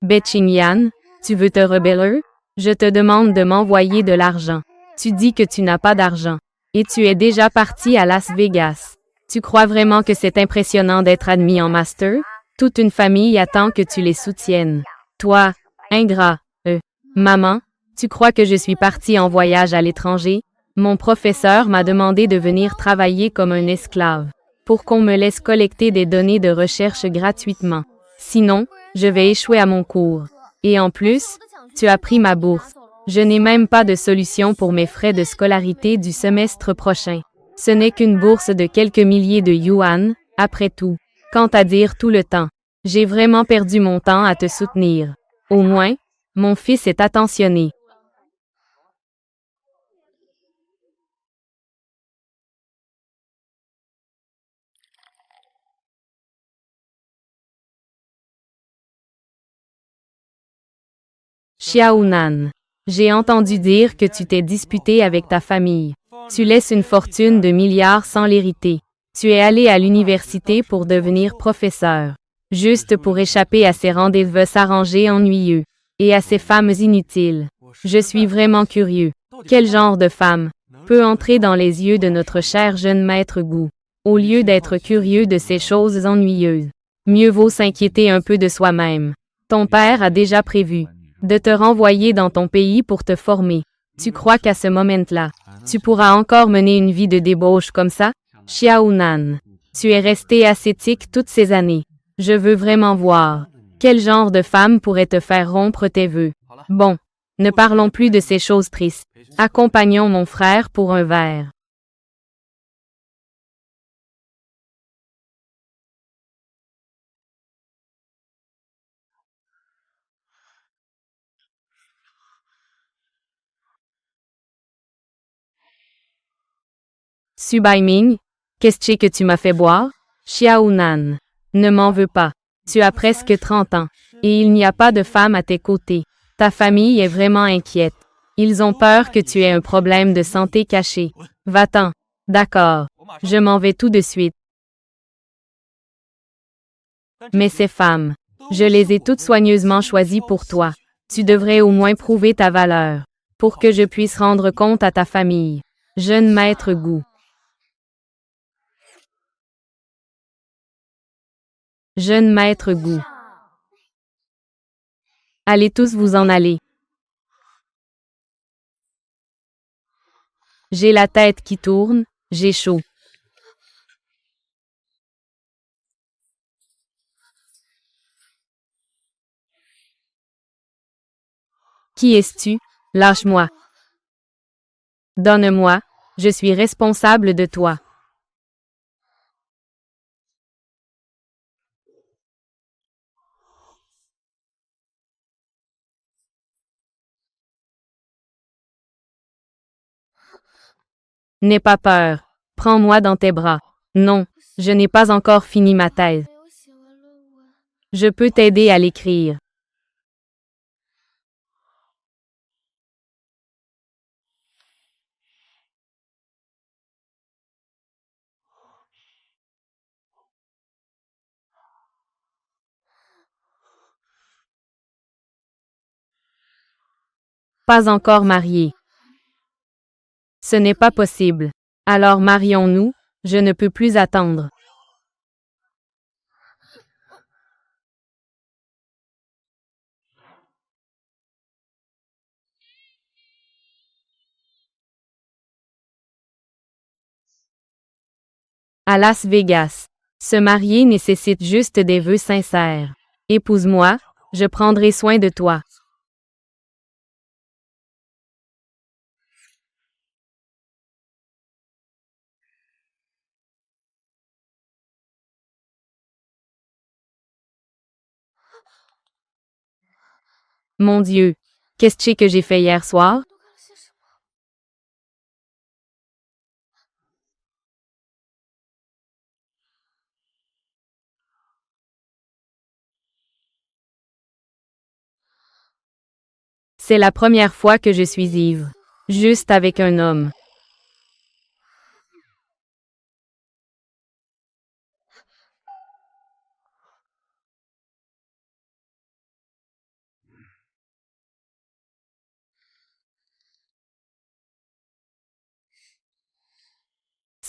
Betchingyan, tu veux te rebeller? Je te demande de m'envoyer de l'argent. Tu dis que tu n'as pas d'argent. Et tu es déjà parti à Las Vegas. Tu crois vraiment que c'est impressionnant d'être admis en master? Toute une famille attend que tu les soutiennes. Toi, ingrat, maman, tu crois que je suis partie en voyage à l'étranger? Mon professeur m'a demandé de venir travailler comme un esclave, pour qu'on me laisse collecter des données de recherche gratuitement. Sinon, je vais échouer à mon cours. Et en plus, tu as pris ma bourse. Je n'ai même pas de solution pour mes frais de scolarité du semestre prochain. Ce n'est qu'une bourse de quelques milliers de yuan, après tout. Quant à dire tout le temps, j'ai vraiment perdu mon temps à te soutenir. Au moins, mon fils est attentionné. Xiaonan. J'ai entendu dire que tu t'es disputé avec ta famille. Tu laisses une fortune de milliards sans l'hériter. Tu es allé à l'université pour devenir professeur. Juste pour échapper à ces rendez-vous arrangés ennuyeux. Et à ces femmes inutiles. Je suis vraiment curieux. Quel genre de femme peut entrer dans les yeux de notre cher jeune maître Gu, au lieu d'être curieux de ces choses ennuyeuses? Mieux vaut s'inquiéter un peu de soi-même. Ton père a déjà prévu de te renvoyer dans ton pays pour te former. Tu crois qu'à ce moment-là, tu pourras encore mener une vie de débauche comme ça? Xiaonan. Tu es resté ascétique toutes ces années. Je veux vraiment voir. Quel genre de femme pourrait te faire rompre tes vœux? Bon, ne parlons plus de ces choses tristes. Accompagnons mon frère pour un verre. Subaiming, qu'est-ce que tu m'as fait boire? Xiaonan. Ne m'en veux pas. Tu as presque 30 ans. Et il n'y a pas de femme à tes côtés. Ta famille est vraiment inquiète. Ils ont peur que tu aies un problème de santé caché. Va-t'en. D'accord. Je m'en vais tout de suite. Mais ces femmes, je les ai toutes soigneusement choisies pour toi. Tu devrais au moins prouver ta valeur, pour que je puisse rendre compte à ta famille. Jeune maître Gu. Jeune maître Gu. Allez tous vous en aller. J'ai la tête qui tourne, j'ai chaud. Qui es-tu? Lâche-moi. Donne-moi, je suis responsable de toi. N'aie pas peur. Prends-moi dans tes bras. Non, je n'ai pas encore fini ma thèse. Je peux t'aider à l'écrire. Pas encore marié. Ce n'est pas possible. Alors marions-nous, je ne peux plus attendre. À Las Vegas. Se marier nécessite juste des vœux sincères. Épouse-moi, je prendrai soin de toi. Mon Dieu, qu'est-ce que j'ai fait hier soir? C'est la première fois que je suis ivre. Juste avec un homme.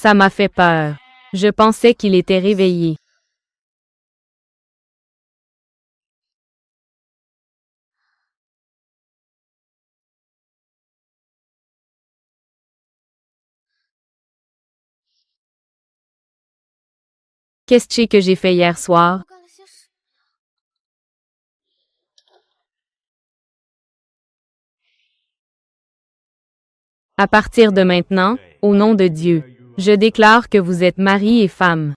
Ça m'a fait peur. Je pensais qu'il était réveillé. Qu'est-ce que j'ai fait hier soir? À partir de maintenant, au nom de Dieu, je déclare que vous êtes mari et femme.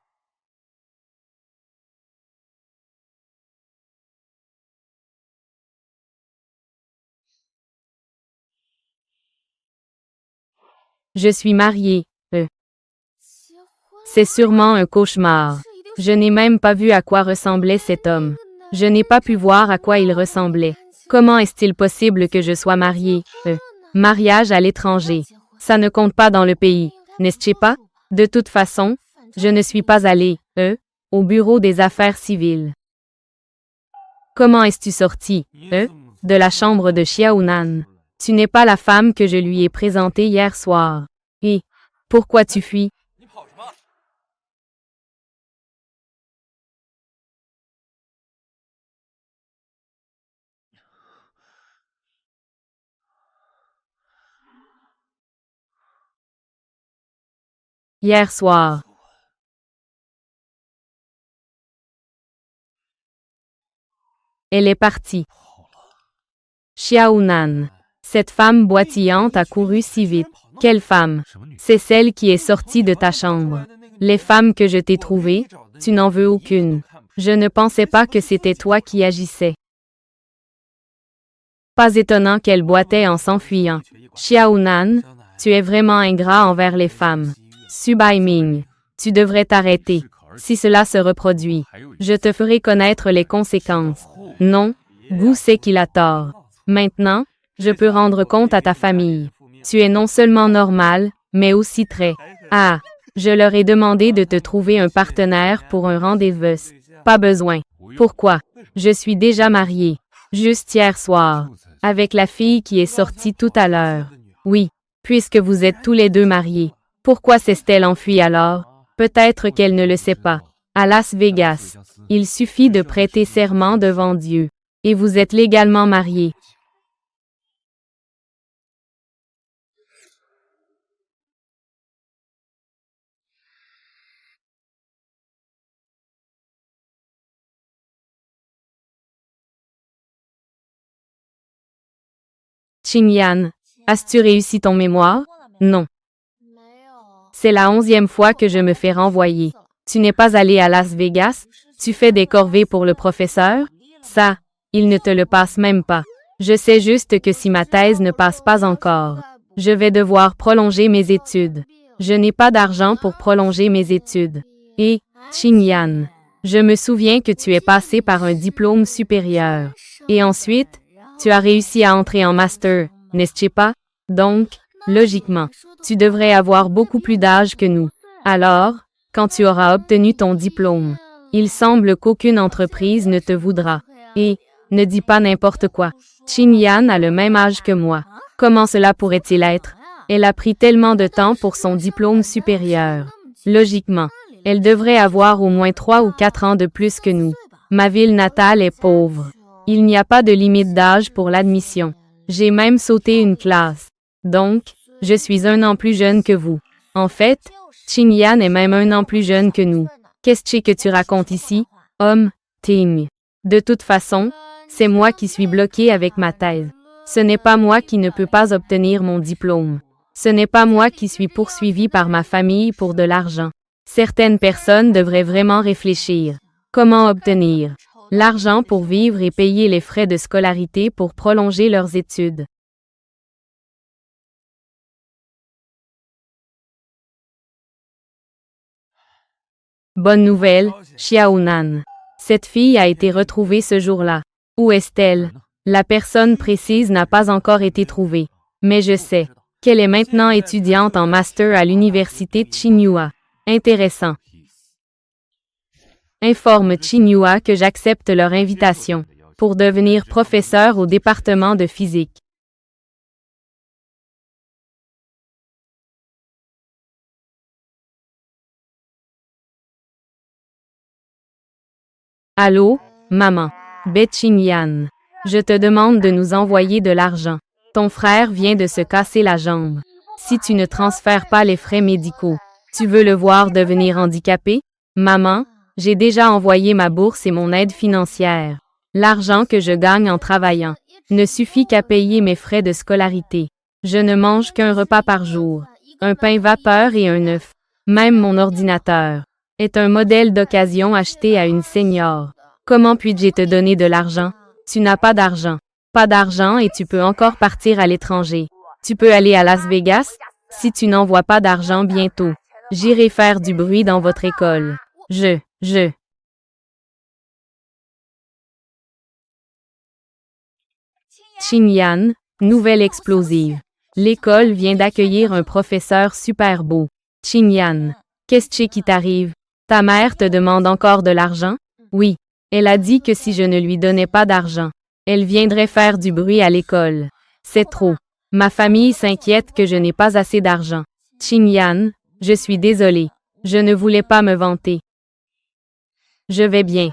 Je suis mariée. C'est sûrement un cauchemar. Je n'ai même pas vu à quoi ressemblait cet homme. Je n'ai pas pu voir à quoi il ressemblait. Comment est-il possible que je sois mariée? Mariage à l'étranger. Ça ne compte pas dans le pays, n'est-ce pas? De toute façon, je ne suis pas allée, au bureau des affaires civiles. Comment es-tu sorti, de la chambre de Xiaonan? Tu n'es pas la femme que je lui ai présentée hier soir. Et pourquoi tu fuis? Hier soir. Elle est partie. Xiaonan. Cette femme boitillante a couru si vite. Quelle femme? C'est celle qui est sortie de ta chambre. Les femmes que je t'ai trouvées, tu n'en veux aucune. Je ne pensais pas que c'était toi qui agissais. Pas étonnant qu'elle boitait en s'enfuyant. Xiaonan, tu es vraiment ingrat envers les femmes. Su Baiming, tu devrais t'arrêter. Si cela se reproduit, je te ferai connaître les conséquences. Non, Gu sait qu'il a tort. Maintenant, je peux rendre compte à ta famille. Tu es non seulement normal, mais aussi très. Ah, je leur ai demandé de te trouver un partenaire pour un rendez-vous. Pas besoin. Pourquoi? Je suis déjà mariée. Juste hier soir. Avec la fille qui est sortie tout à l'heure. Oui, puisque vous êtes tous les deux mariés. Pourquoi s'est-elle enfuie alors? Peut-être qu'elle ne le sait pas. À Las Vegas, il suffit de prêter serment devant Dieu. Et vous êtes légalement mariés. Qingyan, as-tu réussi ton mémoire? Non. C'est la 11e fois que je me fais renvoyer. Tu n'es pas allé à Las Vegas? Tu fais des corvées pour le professeur? Ça, il ne te le passe même pas. Je sais juste que si ma thèse ne passe pas encore, je vais devoir prolonger mes études. Je n'ai pas d'argent pour prolonger mes études. Et, Qingyan, je me souviens que tu es passé par un diplôme supérieur. Et ensuite, tu as réussi à entrer en master, n'est-ce pas? Donc, logiquement, tu devrais avoir beaucoup plus d'âge que nous. Alors, quand tu auras obtenu ton diplôme, il semble qu'aucune entreprise ne te voudra. Et, ne dis pas n'importe quoi. Qingyan a le même âge que moi. Comment cela pourrait-il être? Elle a pris tellement de temps pour son diplôme supérieur. Logiquement, elle devrait avoir au moins 3 ou 4 ans de plus que nous. Ma ville natale est pauvre. Il n'y a pas de limite d'âge pour l'admission. J'ai même sauté une classe. Donc, je suis 1 an plus jeune que vous. En fait, Qingyan est même 1 an plus jeune que nous. Qu'est-ce que tu racontes ici? Homme, Ting. De toute façon, c'est moi qui suis bloqué avec ma thèse. Ce n'est pas moi qui ne peux pas obtenir mon diplôme. Ce n'est pas moi qui suis poursuivi par ma famille pour de l'argent. Certaines personnes devraient vraiment réfléchir. Comment obtenir l'argent pour vivre et payer les frais de scolarité pour prolonger leurs études? Bonne nouvelle, Xiaonan. Cette fille a été retrouvée ce jour-là. Où est-elle? La personne précise n'a pas encore été trouvée. Mais je sais qu'elle est maintenant étudiante en master à l'université Tsinghua. Intéressant. Informe Tsinghua que j'accepte leur invitation pour devenir professeur au département de physique. Allô, maman. Betchinyan. Je te demande de nous envoyer de l'argent. Ton frère vient de se casser la jambe. Si tu ne transfères pas les frais médicaux, tu veux le voir devenir handicapé? Maman, j'ai déjà envoyé ma bourse et mon aide financière. L'argent que je gagne en travaillant ne suffit qu'à payer mes frais de scolarité. Je ne mange qu'un repas par jour, un pain vapeur et un œuf. Même mon ordinateur est un modèle d'occasion acheté à une senior. Comment puis-je te donner de l'argent? Tu n'as pas d'argent. Pas d'argent et tu peux encore partir à l'étranger. Tu peux aller à Las Vegas? Si tu n'envoies pas d'argent bientôt, j'irai faire du bruit dans votre école. Qingyan, nouvelle explosive. L'école vient d'accueillir un professeur super beau. Qingyan, qu'est-ce qui t'arrive? Ta mère te demande encore de l'argent? Oui. Elle a dit que si je ne lui donnais pas d'argent, elle viendrait faire du bruit à l'école. C'est trop. Ma famille s'inquiète que je n'ai pas assez d'argent. Qingyan, je suis désolée. Je ne voulais pas me vanter. Je vais bien.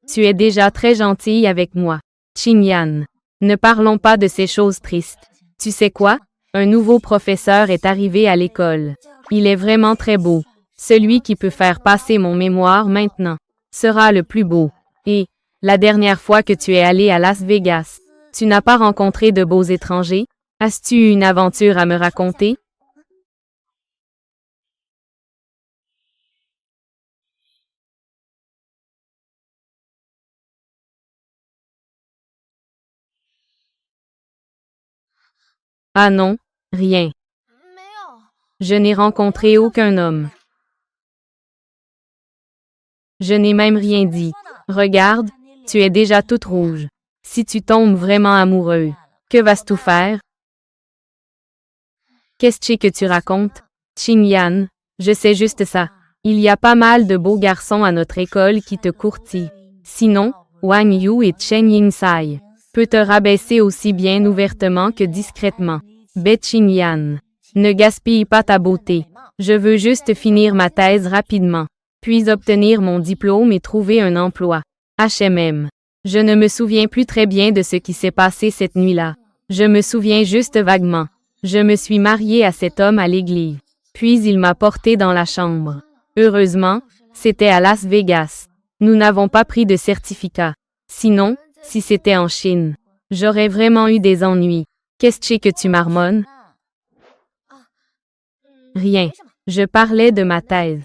Tu es déjà très gentille avec moi. Qingyan, ne parlons pas de ces choses tristes. Tu sais quoi? Un nouveau professeur est arrivé à l'école. Il est vraiment très beau. Celui qui peut faire passer mon mémoire maintenant sera le plus beau. Et, la dernière fois que tu es allé à Las Vegas, tu n'as pas rencontré de beaux étrangers? As-tu eu une aventure à me raconter? Ah non, rien. Je n'ai rencontré aucun homme. Je n'ai même rien dit. Regarde, tu es déjà toute rouge. Si tu tombes vraiment amoureux, que vas-tu faire? Qu'est-ce que tu racontes? Qingyan, je sais juste ça. Il y a pas mal de beaux garçons à notre école qui te courtillent. Sinon, Wang Yu et Chen Yingsai peut te rabaisser aussi bien ouvertement que discrètement. Betchinyan, ne gaspille pas ta beauté. Je veux juste finir ma thèse rapidement, puis obtenir mon diplôme et trouver un emploi. HMM. Je ne me souviens plus très bien de ce qui s'est passé cette nuit-là. Je me souviens juste vaguement. Je me suis mariée à cet homme à l'église. Puis il m'a portée dans la chambre. Heureusement, c'était à Las Vegas. Nous n'avons pas pris de certificat. Sinon, si c'était en Chine, j'aurais vraiment eu des ennuis. Qu'est-ce que tu marmonnes? Rien. Je parlais de ma thèse.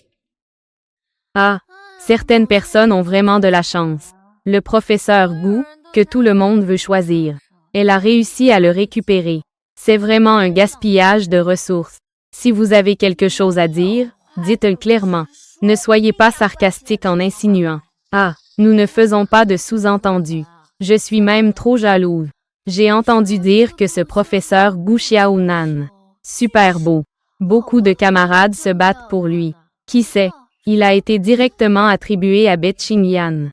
Ah, certaines personnes ont vraiment de la chance. Le professeur Gu, que tout le monde veut choisir. Elle a réussi à le récupérer. C'est vraiment un gaspillage de ressources. Si vous avez quelque chose à dire, dites-le clairement. Ne soyez pas sarcastique en insinuant. Ah, nous ne faisons pas de sous-entendus. Je suis même trop jalouse. J'ai entendu dire que ce professeur Gu Xiaonan, super beau. Beaucoup de camarades se battent pour lui. Qui sait? Il a été directement attribué à Betchinyan.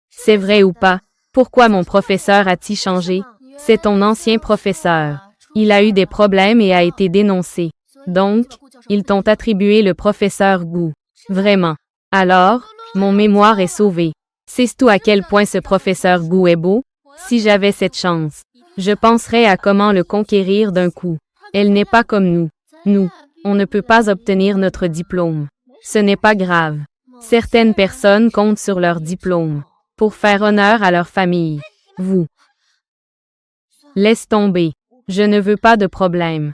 C'est vrai ou pas? Pourquoi mon professeur a-t-il changé? C'est ton ancien professeur. Il a eu des problèmes et a été dénoncé. Donc, ils t'ont attribué le professeur Gu. Vraiment. Alors, mon mémoire est sauvé. Sais-tu à quel point ce professeur Gu est beau? Si j'avais cette chance, je penserais à comment le conquérir d'un coup. Elle n'est pas comme nous. Nous, on ne peut pas obtenir notre diplôme. Ce n'est pas grave. Certaines personnes comptent sur leur diplôme pour faire honneur à leur famille. Vous. Laisse tomber. Je ne veux pas de problème.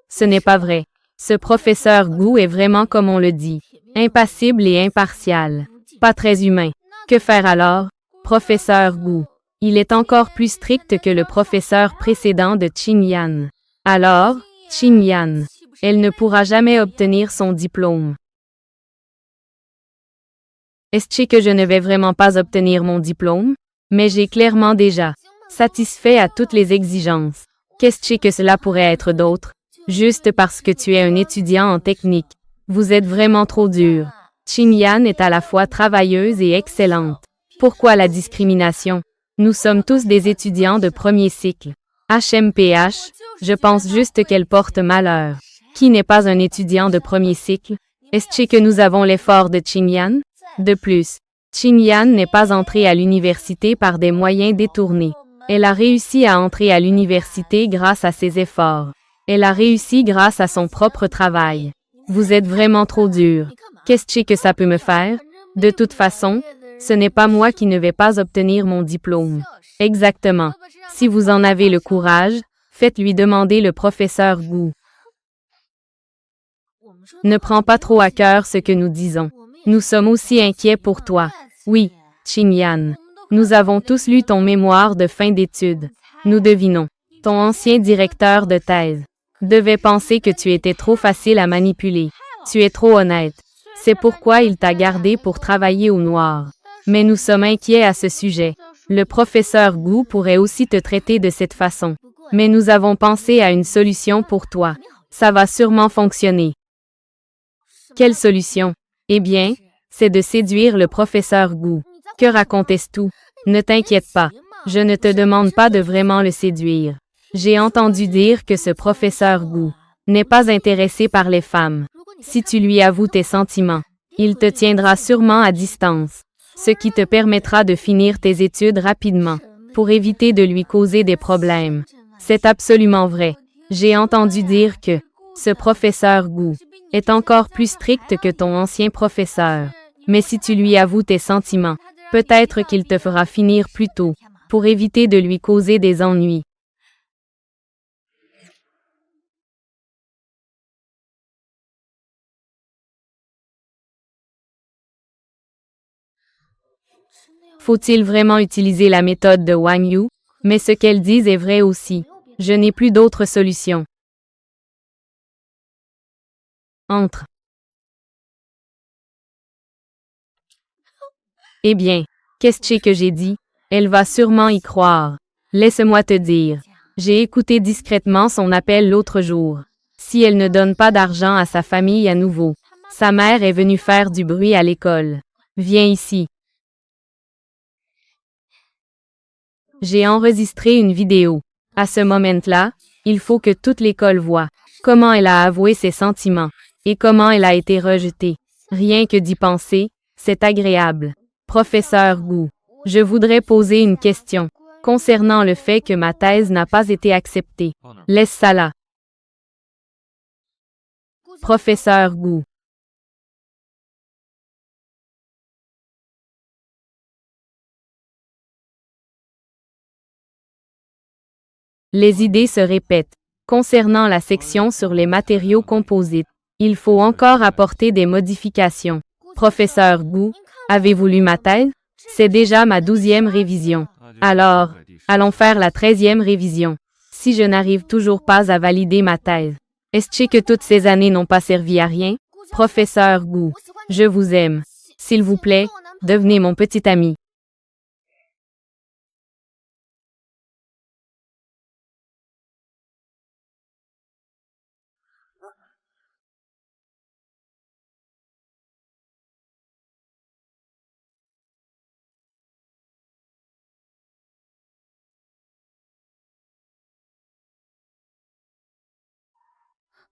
Ce n'est pas vrai. Ce professeur Gu est vraiment comme on le dit, impassible et impartial. Pas très humain. Que faire alors? Professeur Gu. Il est encore plus strict que le professeur précédent de Qingyan. Alors, Qingyan, elle ne pourra jamais obtenir son diplôme. Est-ce que je ne vais vraiment pas obtenir mon diplôme? Mais j'ai clairement déjà satisfait à toutes les exigences. Qu'est-ce que cela pourrait être d'autre? Juste parce que tu es un étudiant en technique. Vous êtes vraiment trop dur. Qingyan est à la fois travailleuse et excellente. Pourquoi la discrimination? Nous sommes tous des étudiants de premier cycle. HMPH, je pense juste qu'elle porte malheur. Qui n'est pas un étudiant de premier cycle? Est-ce que nous avons l'effort de Qingyan? De plus, Qingyan n'est pas entrée à l'université par des moyens détournés. Elle a réussi à entrer à l'université grâce à ses efforts. Elle a réussi grâce à son propre travail. Vous êtes vraiment trop dur. Qu'est-ce que ça peut me faire? De toute façon, ce n'est pas moi qui ne vais pas obtenir mon diplôme. Exactement. Si vous en avez le courage, faites-lui demander le professeur Gu. Ne prends pas trop à cœur ce que nous disons. Nous sommes aussi inquiets pour toi. Oui, Qingyan. Nous avons tous lu ton mémoire de fin d'études. Nous devinons. Ton ancien directeur de thèse devait penser que tu étais trop facile à manipuler. Tu es trop honnête. C'est pourquoi il t'a gardé pour travailler au noir. Mais nous sommes inquiets à ce sujet. Le professeur Gu pourrait aussi te traiter de cette façon. Mais nous avons pensé à une solution pour toi. Ça va sûrement fonctionner. Quelle solution? Eh bien, c'est de séduire le professeur Gu. Que racontes-tu? Ne t'inquiète pas. Je ne te demande pas de vraiment le séduire. J'ai entendu dire que ce professeur Gu n'est pas intéressé par les femmes. Si tu lui avoues tes sentiments, il te tiendra sûrement à distance, ce qui te permettra de finir tes études rapidement, pour éviter de lui causer des problèmes. C'est absolument vrai. J'ai entendu dire que ce professeur Gu est encore plus strict que ton ancien professeur. Mais si tu lui avoues tes sentiments, peut-être qu'il te fera finir plus tôt, pour éviter de lui causer des ennuis. Faut-il vraiment utiliser la méthode de Wang Yu? Mais ce qu'elles disent est vrai aussi. Je n'ai plus d'autre solution. Entre. Eh bien, qu'est-ce que j'ai dit? Elle va sûrement y croire. Laisse-moi te dire. J'ai écouté discrètement son appel l'autre jour. Si elle ne donne pas d'argent à sa famille à nouveau, sa mère est venue faire du bruit à l'école. Viens ici. J'ai enregistré une vidéo. À ce moment-là, il faut que toute l'école voie comment elle a avoué ses sentiments et comment elle a été rejetée. Rien que d'y penser, c'est agréable. Professeur Gu, je voudrais poser une question concernant le fait que ma thèse n'a pas été acceptée. Laisse ça là. Professeur Gu. Les idées se répètent. Concernant la section sur les matériaux composites, il faut encore apporter des modifications. Professeur Gu, avez-vous lu ma thèse? C'est déjà ma 12e révision. Alors, allons faire la 13e révision. Si je n'arrive toujours pas à valider ma thèse, est-ce que toutes ces années n'ont pas servi à rien? Professeur Gu, je vous aime. S'il vous plaît, devenez mon petit ami.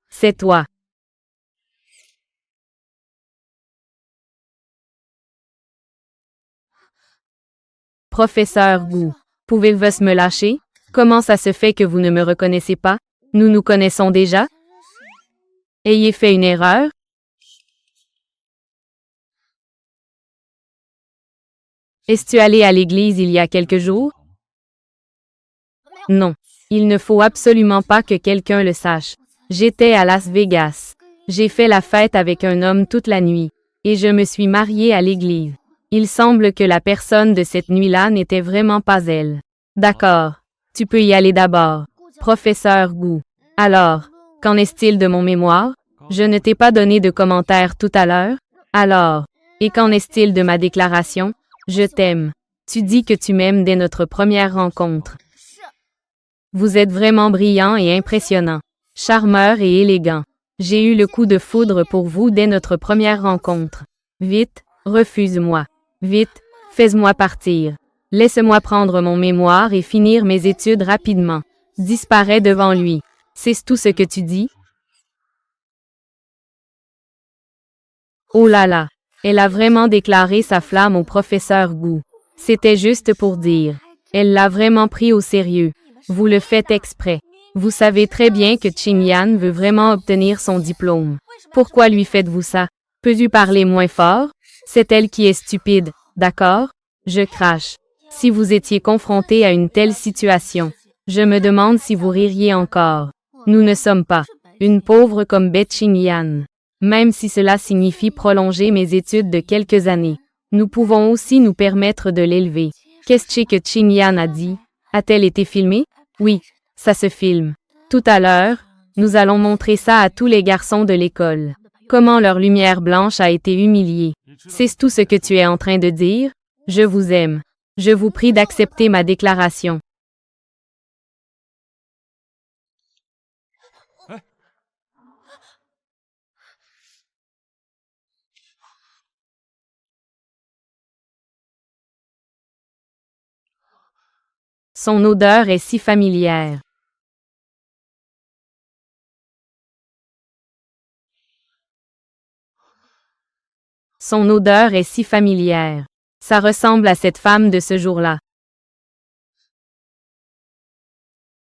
C'est toi. Professeur Gu, pouvez-vous me lâcher? Comment ça se fait que vous ne me reconnaissez pas? Nous nous connaissons déjà? Ayez fait une erreur? Es-tu allé à l'église il y a quelques jours? Non. Il ne faut absolument pas que quelqu'un le sache. J'étais à Las Vegas. J'ai fait la fête avec un homme toute la nuit. Et je me suis mariée à l'église. Il semble que la personne de cette nuit-là n'était vraiment pas elle. D'accord. Tu peux y aller d'abord. Professeur Gu. Alors, qu'en est-il de mon mémoire? Je ne t'ai pas donné de commentaire tout à l'heure? Alors, et qu'en est-il de ma déclaration? Je t'aime. Tu dis que tu m'aimes dès notre première rencontre. Vous êtes vraiment brillant et impressionnant. Charmeur et élégant. J'ai eu le coup de foudre pour vous dès notre première rencontre. Vite, refuse-moi. Vite, fais-moi partir. Laisse-moi prendre mon mémoire et finir mes études rapidement. Disparais devant lui. C'est tout ce que tu dis? Oh là là. Elle a vraiment déclaré sa flamme au professeur Gu. C'était juste pour dire. Elle l'a vraiment pris au sérieux. Vous le faites exprès. Vous savez très bien que Qingyan veut vraiment obtenir son diplôme. Pourquoi lui faites-vous ça? Peux-tu parler moins fort? C'est elle qui est stupide, d'accord? Je crache. Si vous étiez confronté à une telle situation, je me demande si vous ririez encore. Nous ne sommes pas une pauvre comme Be Qingyan. Même si cela signifie prolonger mes études de quelques années, nous pouvons aussi nous permettre de l'élever. Qu'est-ce que Qingyan a dit? A-t-elle été filmée? Oui, ça se filme. Tout à l'heure, nous allons montrer ça à tous les garçons de l'école. Comment leur lumière blanche a été humiliée. C'est tout ce que tu es en train de dire? Je vous aime. Je vous prie d'accepter ma déclaration. Son odeur est si familière. Son odeur est si familière. Ça ressemble à cette femme de ce jour-là.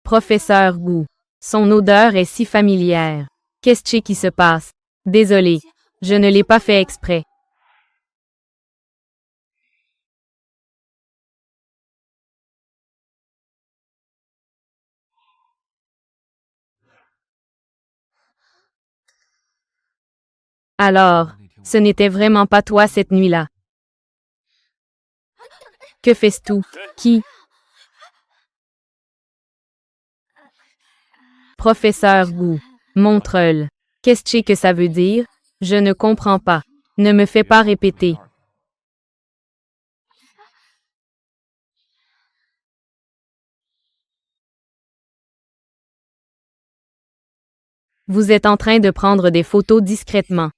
Professeur Gu. Son odeur est si familière. Qu'est-ce qui se passe? Désolé. Je ne l'ai pas fait exprès. Alors, ce n'était vraiment pas toi cette nuit-là. Que fais-tu? Qui? Professeur Gu. Montreul. Qu'est-ce que ça veut dire? Je ne comprends pas. Ne me fais pas répéter. Vous êtes en train de prendre des photos discrètement.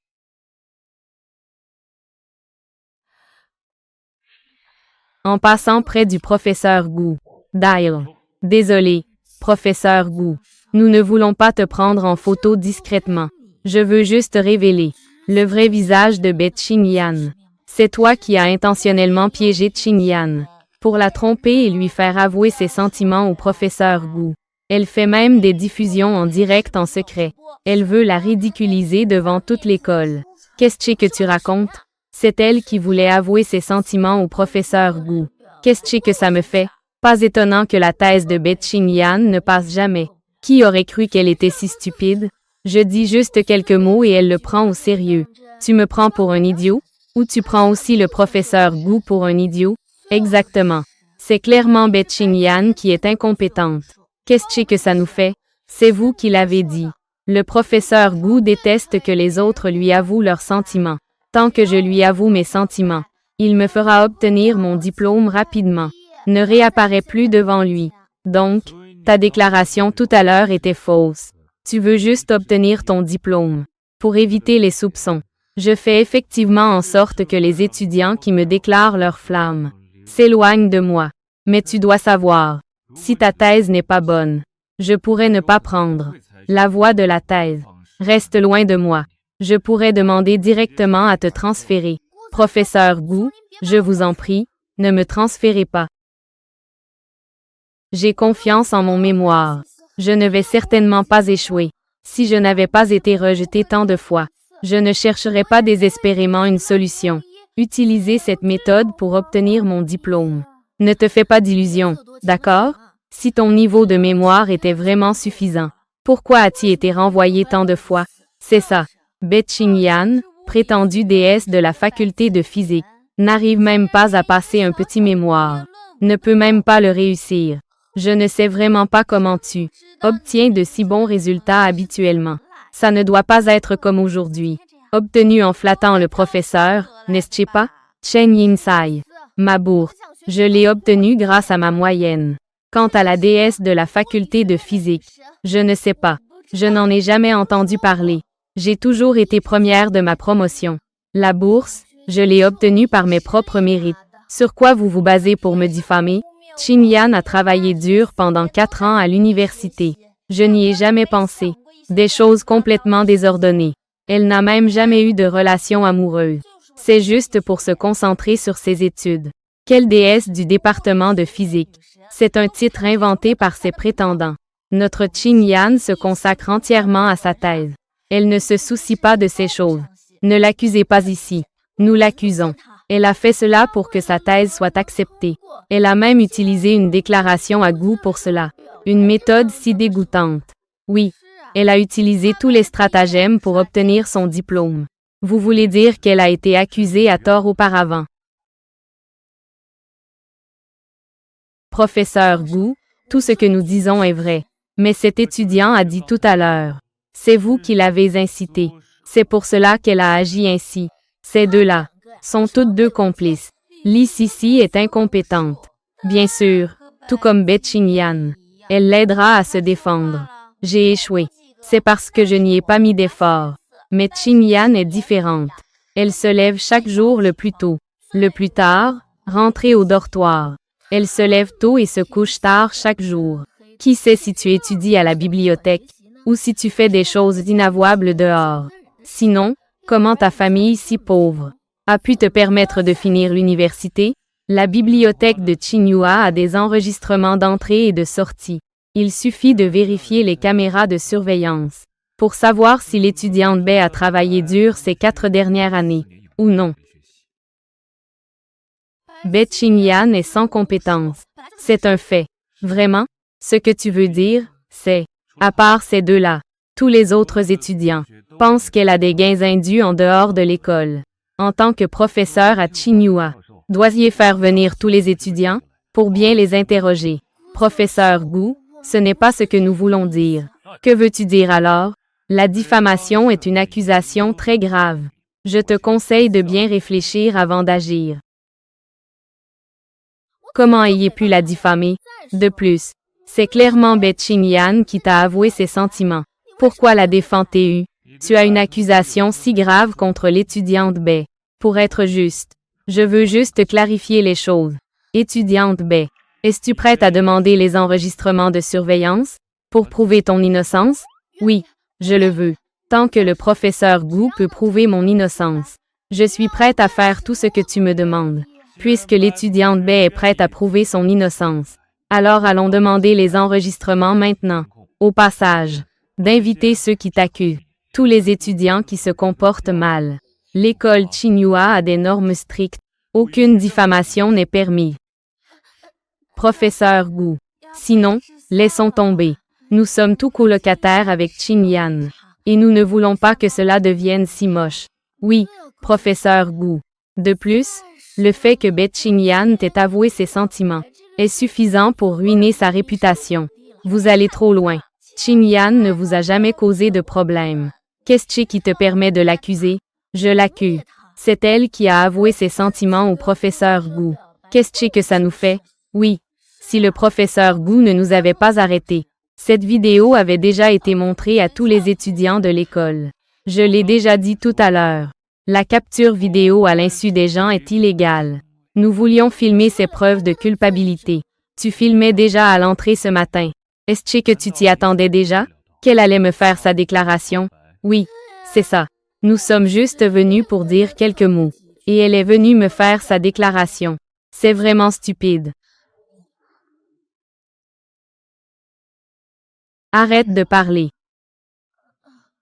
En passant près du professeur Gu. Dial. Désolé, professeur Gu. Nous ne voulons pas te prendre en photo discrètement. Je veux juste révéler le vrai visage de Be Qingyan. C'est toi qui as intentionnellement piégé Qingyan pour la tromper et lui faire avouer ses sentiments au professeur Gu. Elle fait même des diffusions en direct en secret. Elle veut la ridiculiser devant toute l'école. Qu'est-ce que tu racontes? C'est elle qui voulait avouer ses sentiments au professeur Gu. Qu'est-ce que ça me fait? Pas étonnant que la thèse de Be Qingyan ne passe jamais. Qui aurait cru qu'elle était si stupide? Je dis juste quelques mots et elle le prend au sérieux. Tu me prends pour un idiot? Ou tu prends aussi le professeur Gu pour un idiot? Exactement. C'est clairement Be Qingyan qui est incompétente. Qu'est-ce que ça nous fait? C'est vous qui l'avez dit. Le professeur Gu déteste que les autres lui avouent leurs sentiments. Tant que je lui avoue mes sentiments, il me fera obtenir mon diplôme rapidement. Ne réapparaît plus devant lui. Donc, ta déclaration tout à l'heure était fausse. Tu veux juste obtenir ton diplôme. Pour éviter les soupçons, je fais effectivement en sorte que les étudiants qui me déclarent leur flamme s'éloignent de moi. Mais tu dois savoir, si ta thèse n'est pas bonne, je pourrais ne pas prendre la voie de la thèse. Reste loin de moi. Je pourrais demander directement à te transférer. Professeur Gu, je vous en prie, ne me transférez pas. J'ai confiance en mon mémoire. Je ne vais certainement pas échouer. Si je n'avais pas été rejeté tant de fois, je ne chercherais pas désespérément une solution. Utilisez cette méthode pour obtenir mon diplôme. Ne te fais pas d'illusions, d'accord? Si ton niveau de mémoire était vraiment suffisant, pourquoi as-tu été renvoyé tant de fois? C'est ça. Be Qingyan, prétendue déesse de la faculté de physique, n'arrive même pas à passer un petit mémoire. Ne peut même pas le réussir. Je ne sais vraiment pas comment tu obtiens de si bons résultats habituellement. Ça ne doit pas être comme aujourd'hui. Obtenu en flattant le professeur, n'est-ce pas? Chen Yinsai. Ma bourse. Je l'ai obtenue grâce à ma moyenne. Quant à la déesse de la faculté de physique, je ne sais pas. Je n'en ai jamais entendu parler. J'ai toujours été première de ma promotion. La bourse, Je l'ai obtenu par mes propres mérites. Sur quoi vous vous basez pour me diffamer? Qin Yan a travaillé dur pendant 4 ans à l'université. Je n'y ai jamais pensé. Des choses complètement désordonnées. Elle n'a même jamais eu de relation amoureuse. C'est juste pour se concentrer sur ses études. Quelle déesse du département de physique. C'est un titre inventé par ses prétendants. Notre Qin Yan se consacre entièrement à sa thèse. Elle ne se soucie pas de ces choses. Ne l'accusez pas ici. Nous l'accusons. Elle a fait cela pour que sa thèse soit acceptée. Elle a même utilisé une déclaration à goût pour cela. Une méthode si dégoûtante. Oui, elle a utilisé tous les stratagèmes pour obtenir son diplôme. Vous voulez dire qu'elle a été accusée à tort auparavant. Professeur Gu, tout ce que nous disons est vrai. Mais cet étudiant a dit tout à l'heure. C'est vous qui l'avez incité. C'est pour cela qu'elle a agi ainsi. Ces deux-là sont toutes deux complices. Li Sisi est incompétente. Bien sûr, tout comme Be Qin Yan. Elle l'aidera à se défendre. J'ai échoué. C'est parce que je n'y ai pas mis d'effort. Mais Qin Yan est différente. Elle se lève chaque jour le plus tôt. Le plus tard, rentrée au dortoir. Elle se lève tôt et se couche tard chaque jour. Qui sait si tu étudies à la bibliothèque ou si tu fais des choses inavouables dehors. Sinon, comment ta famille si pauvre a pu te permettre de finir l'université? La bibliothèque de Tsinghua a des enregistrements d'entrée et de sortie. Il suffit de vérifier les caméras de surveillance pour savoir si l'étudiante Be a travaillé dur ces 4 dernières années, ou non. Be Qin Yan est sans compétence. C'est un fait. Vraiment? Ce que tu veux dire, c'est, à part ces deux-là, tous les autres étudiants pensent qu'elle a des gains indus en dehors de l'école. En tant que professeur à Tsinghua, doisiez faire venir tous les étudiants pour bien les interroger. Professeur Gu, ce n'est pas ce que nous voulons dire. Que veux-tu dire alors? La diffamation est une accusation très grave. Je te conseille de bien réfléchir avant d'agir. Comment ayez pu la diffamer? De plus, c'est clairement Be Qin Yan qui t'a avoué ses sentiments. Pourquoi la défends-tu? Tu as une accusation si grave contre l'étudiante Be. Pour être juste, je veux juste clarifier les choses. Étudiante Be, es-tu prête à demander les enregistrements de surveillance pour prouver ton innocence? Oui, je le veux. Tant que le professeur Gu peut prouver mon innocence, je suis prête à faire tout ce que tu me demandes. Puisque l'étudiante Be est prête à prouver son innocence, alors allons demander les enregistrements maintenant. Au passage, d'inviter ceux qui t'accusent, tous les étudiants qui se comportent mal. L'école Tsinghua a des normes strictes. Aucune diffamation n'est permise. Professeur Gu. Sinon, laissons tomber. Nous sommes tous colocataires avec Qin Yan. Et nous ne voulons pas que cela devienne si moche. Oui, professeur Gu. De plus, le fait que Be Qin Yan t'ait avoué ses sentiments est suffisant pour ruiner sa réputation. Vous allez trop loin. Qin Yan ne vous a jamais causé de problème. Qu'est-ce qui te permet de l'accuser? Je l'accuse. C'est elle qui a avoué ses sentiments au professeur Gu. Qu'est-ce que ça nous fait? Oui. Si le professeur Gu ne nous avait pas arrêtés, cette vidéo avait déjà été montrée à tous les étudiants de l'école. Je l'ai déjà dit tout à l'heure. La capture vidéo à l'insu des gens est illégale. Nous voulions filmer ces preuves de culpabilité. Tu filmais déjà à l'entrée ce matin. Est-ce que tu t'y attendais déjà? Qu'elle allait me faire sa déclaration? Oui, c'est ça. Nous sommes juste venus pour dire quelques mots. Et elle est venue me faire sa déclaration. C'est vraiment stupide. Arrête de parler.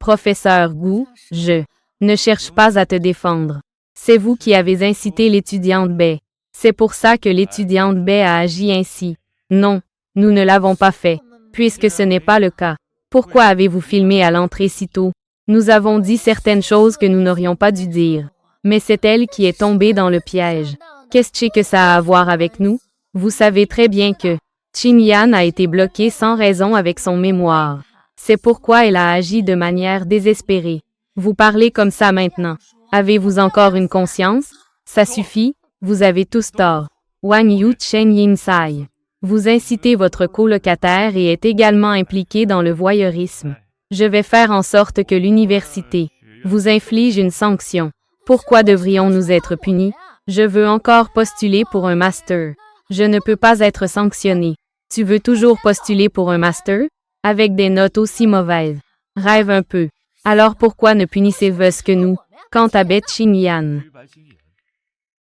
Professeur Gu, je ne cherche pas à te défendre. C'est vous qui avez incité l'étudiante Be. C'est pour ça que l'étudiante Be a agi ainsi. Non, nous ne l'avons pas fait, puisque ce n'est pas le cas. Pourquoi avez-vous filmé à l'entrée si tôt? Nous avons dit certaines choses que nous n'aurions pas dû dire. Mais c'est elle qui est tombée dans le piège. Qu'est-ce que ça a à voir avec nous? Vous savez très bien que Qin Yan a été bloquée sans raison avec son mémoire. C'est pourquoi elle a agi de manière désespérée. Vous parlez comme ça maintenant. Avez-vous encore une conscience? Ça suffit, vous avez tous tort. Wang Yu Chen Yin Sai. Vous incitez votre colocataire et est également impliqué dans le voyeurisme. Je vais faire en sorte que l'université vous inflige une sanction. Pourquoi devrions-nous être punis? Je veux encore postuler pour un master. Je ne peux pas être sanctionné. Tu veux toujours postuler pour un master? Avec des notes aussi mauvaises. Rêve un peu. Alors pourquoi ne punissez-vous que nous? Quant à Bet-Ching-Yan,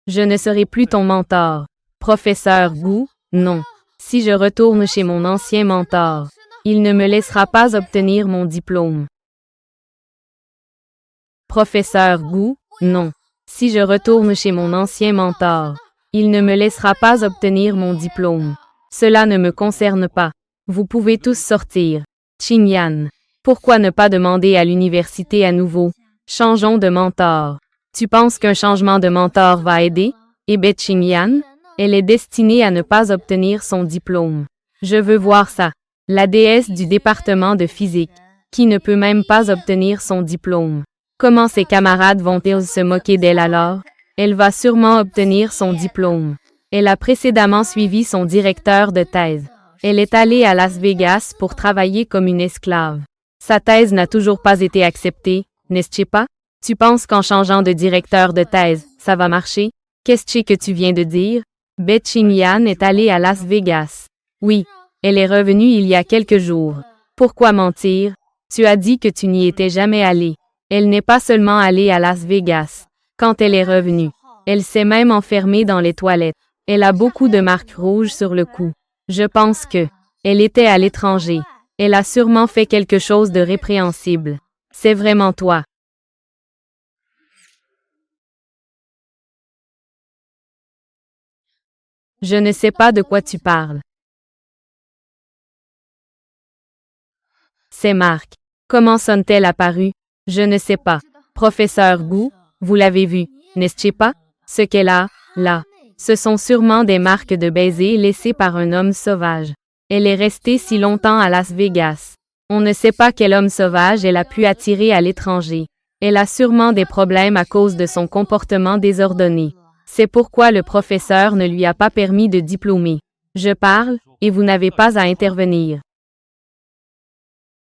je ne serai plus ton mentor. Professeur Gu, non. Si je retourne chez mon ancien mentor, il ne me laissera pas obtenir mon diplôme. Professeur Gu, non. Si je retourne chez mon ancien mentor, il ne me laissera pas obtenir mon diplôme. Cela ne me concerne pas. Vous pouvez tous sortir. Ching-Yan, pourquoi ne pas demander à l'université à nouveau? Changeons de mentor. Tu penses qu'un changement de mentor va aider? Et Bet-Ching-Yan, elle est destinée à ne pas obtenir son diplôme. Je veux voir ça. La déesse du département de physique, qui ne peut même pas obtenir son diplôme. Comment ses camarades vont-ils se moquer d'elle alors? Elle va sûrement obtenir son diplôme. Elle a précédemment suivi son directeur de thèse. Elle est allée à Las Vegas pour travailler comme une esclave. Sa thèse n'a toujours pas été acceptée, n'est-ce pas? Tu penses qu'en changeant de directeur de thèse, ça va marcher? Qu'est-ce que tu viens de dire? Bet-Ching-Yan est allée à Las Vegas. Oui, elle est revenue il y a quelques jours. Pourquoi mentir? Tu as dit que tu n'y étais jamais allé. Elle n'est pas seulement allée à Las Vegas. Quand elle est revenue, elle s'est même enfermée dans les toilettes. Elle a beaucoup de marques rouges sur le cou. Je pense que elle était à l'étranger. Elle a sûrement fait quelque chose de répréhensible. C'est vraiment toi. Je ne sais pas de quoi tu parles. Ces marques. Comment sont-elles apparues? Je ne sais pas. Professeur Gu, vous l'avez vu, n'est-ce pas? Ce qu'elle a, là. Ce sont sûrement des marques de baiser laissées par un homme sauvage. Elle est restée si longtemps à Las Vegas. On ne sait pas quel homme sauvage elle a pu attirer à l'étranger. Elle a sûrement des problèmes à cause de son comportement désordonné. C'est pourquoi le professeur ne lui a pas permis de diplômer. Je parle, et vous n'avez pas à intervenir.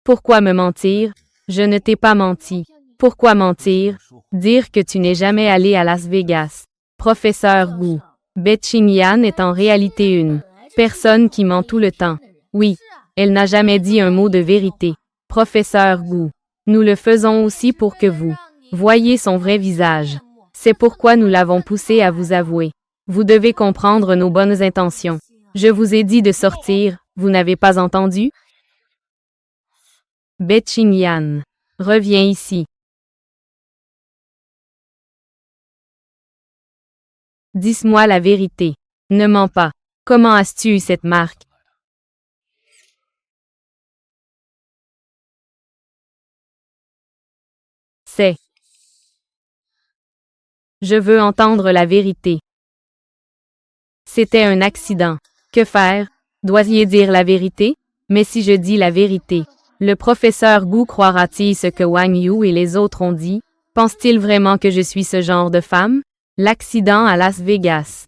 Pourquoi me mentir? Je ne t'ai pas menti. Pourquoi mentir? Dire que tu n'es jamais allé à Las Vegas. Professeur Gu. Bet-Ching-Yan est en réalité une personne qui ment tout le temps. Oui, elle n'a jamais dit un mot de vérité. Professeur Gu. Nous le faisons aussi pour que vous voyiez son vrai visage. C'est pourquoi nous l'avons poussé à vous avouer. Vous devez comprendre nos bonnes intentions. Je vous ai dit de sortir, vous n'avez pas entendu? Bet-Ching-Yan. Reviens ici. Dis-moi la vérité. Ne mens pas. Comment as-tu eu cette marque? C'est. Je veux entendre la vérité. C'était un accident. Que faire? Dois-je dire la vérité? Mais si je dis la vérité, le professeur Gu croira-t-il ce que Wang Yu et les autres ont dit? Pense-t-il vraiment que je suis ce genre de femme? L'accident à Las Vegas.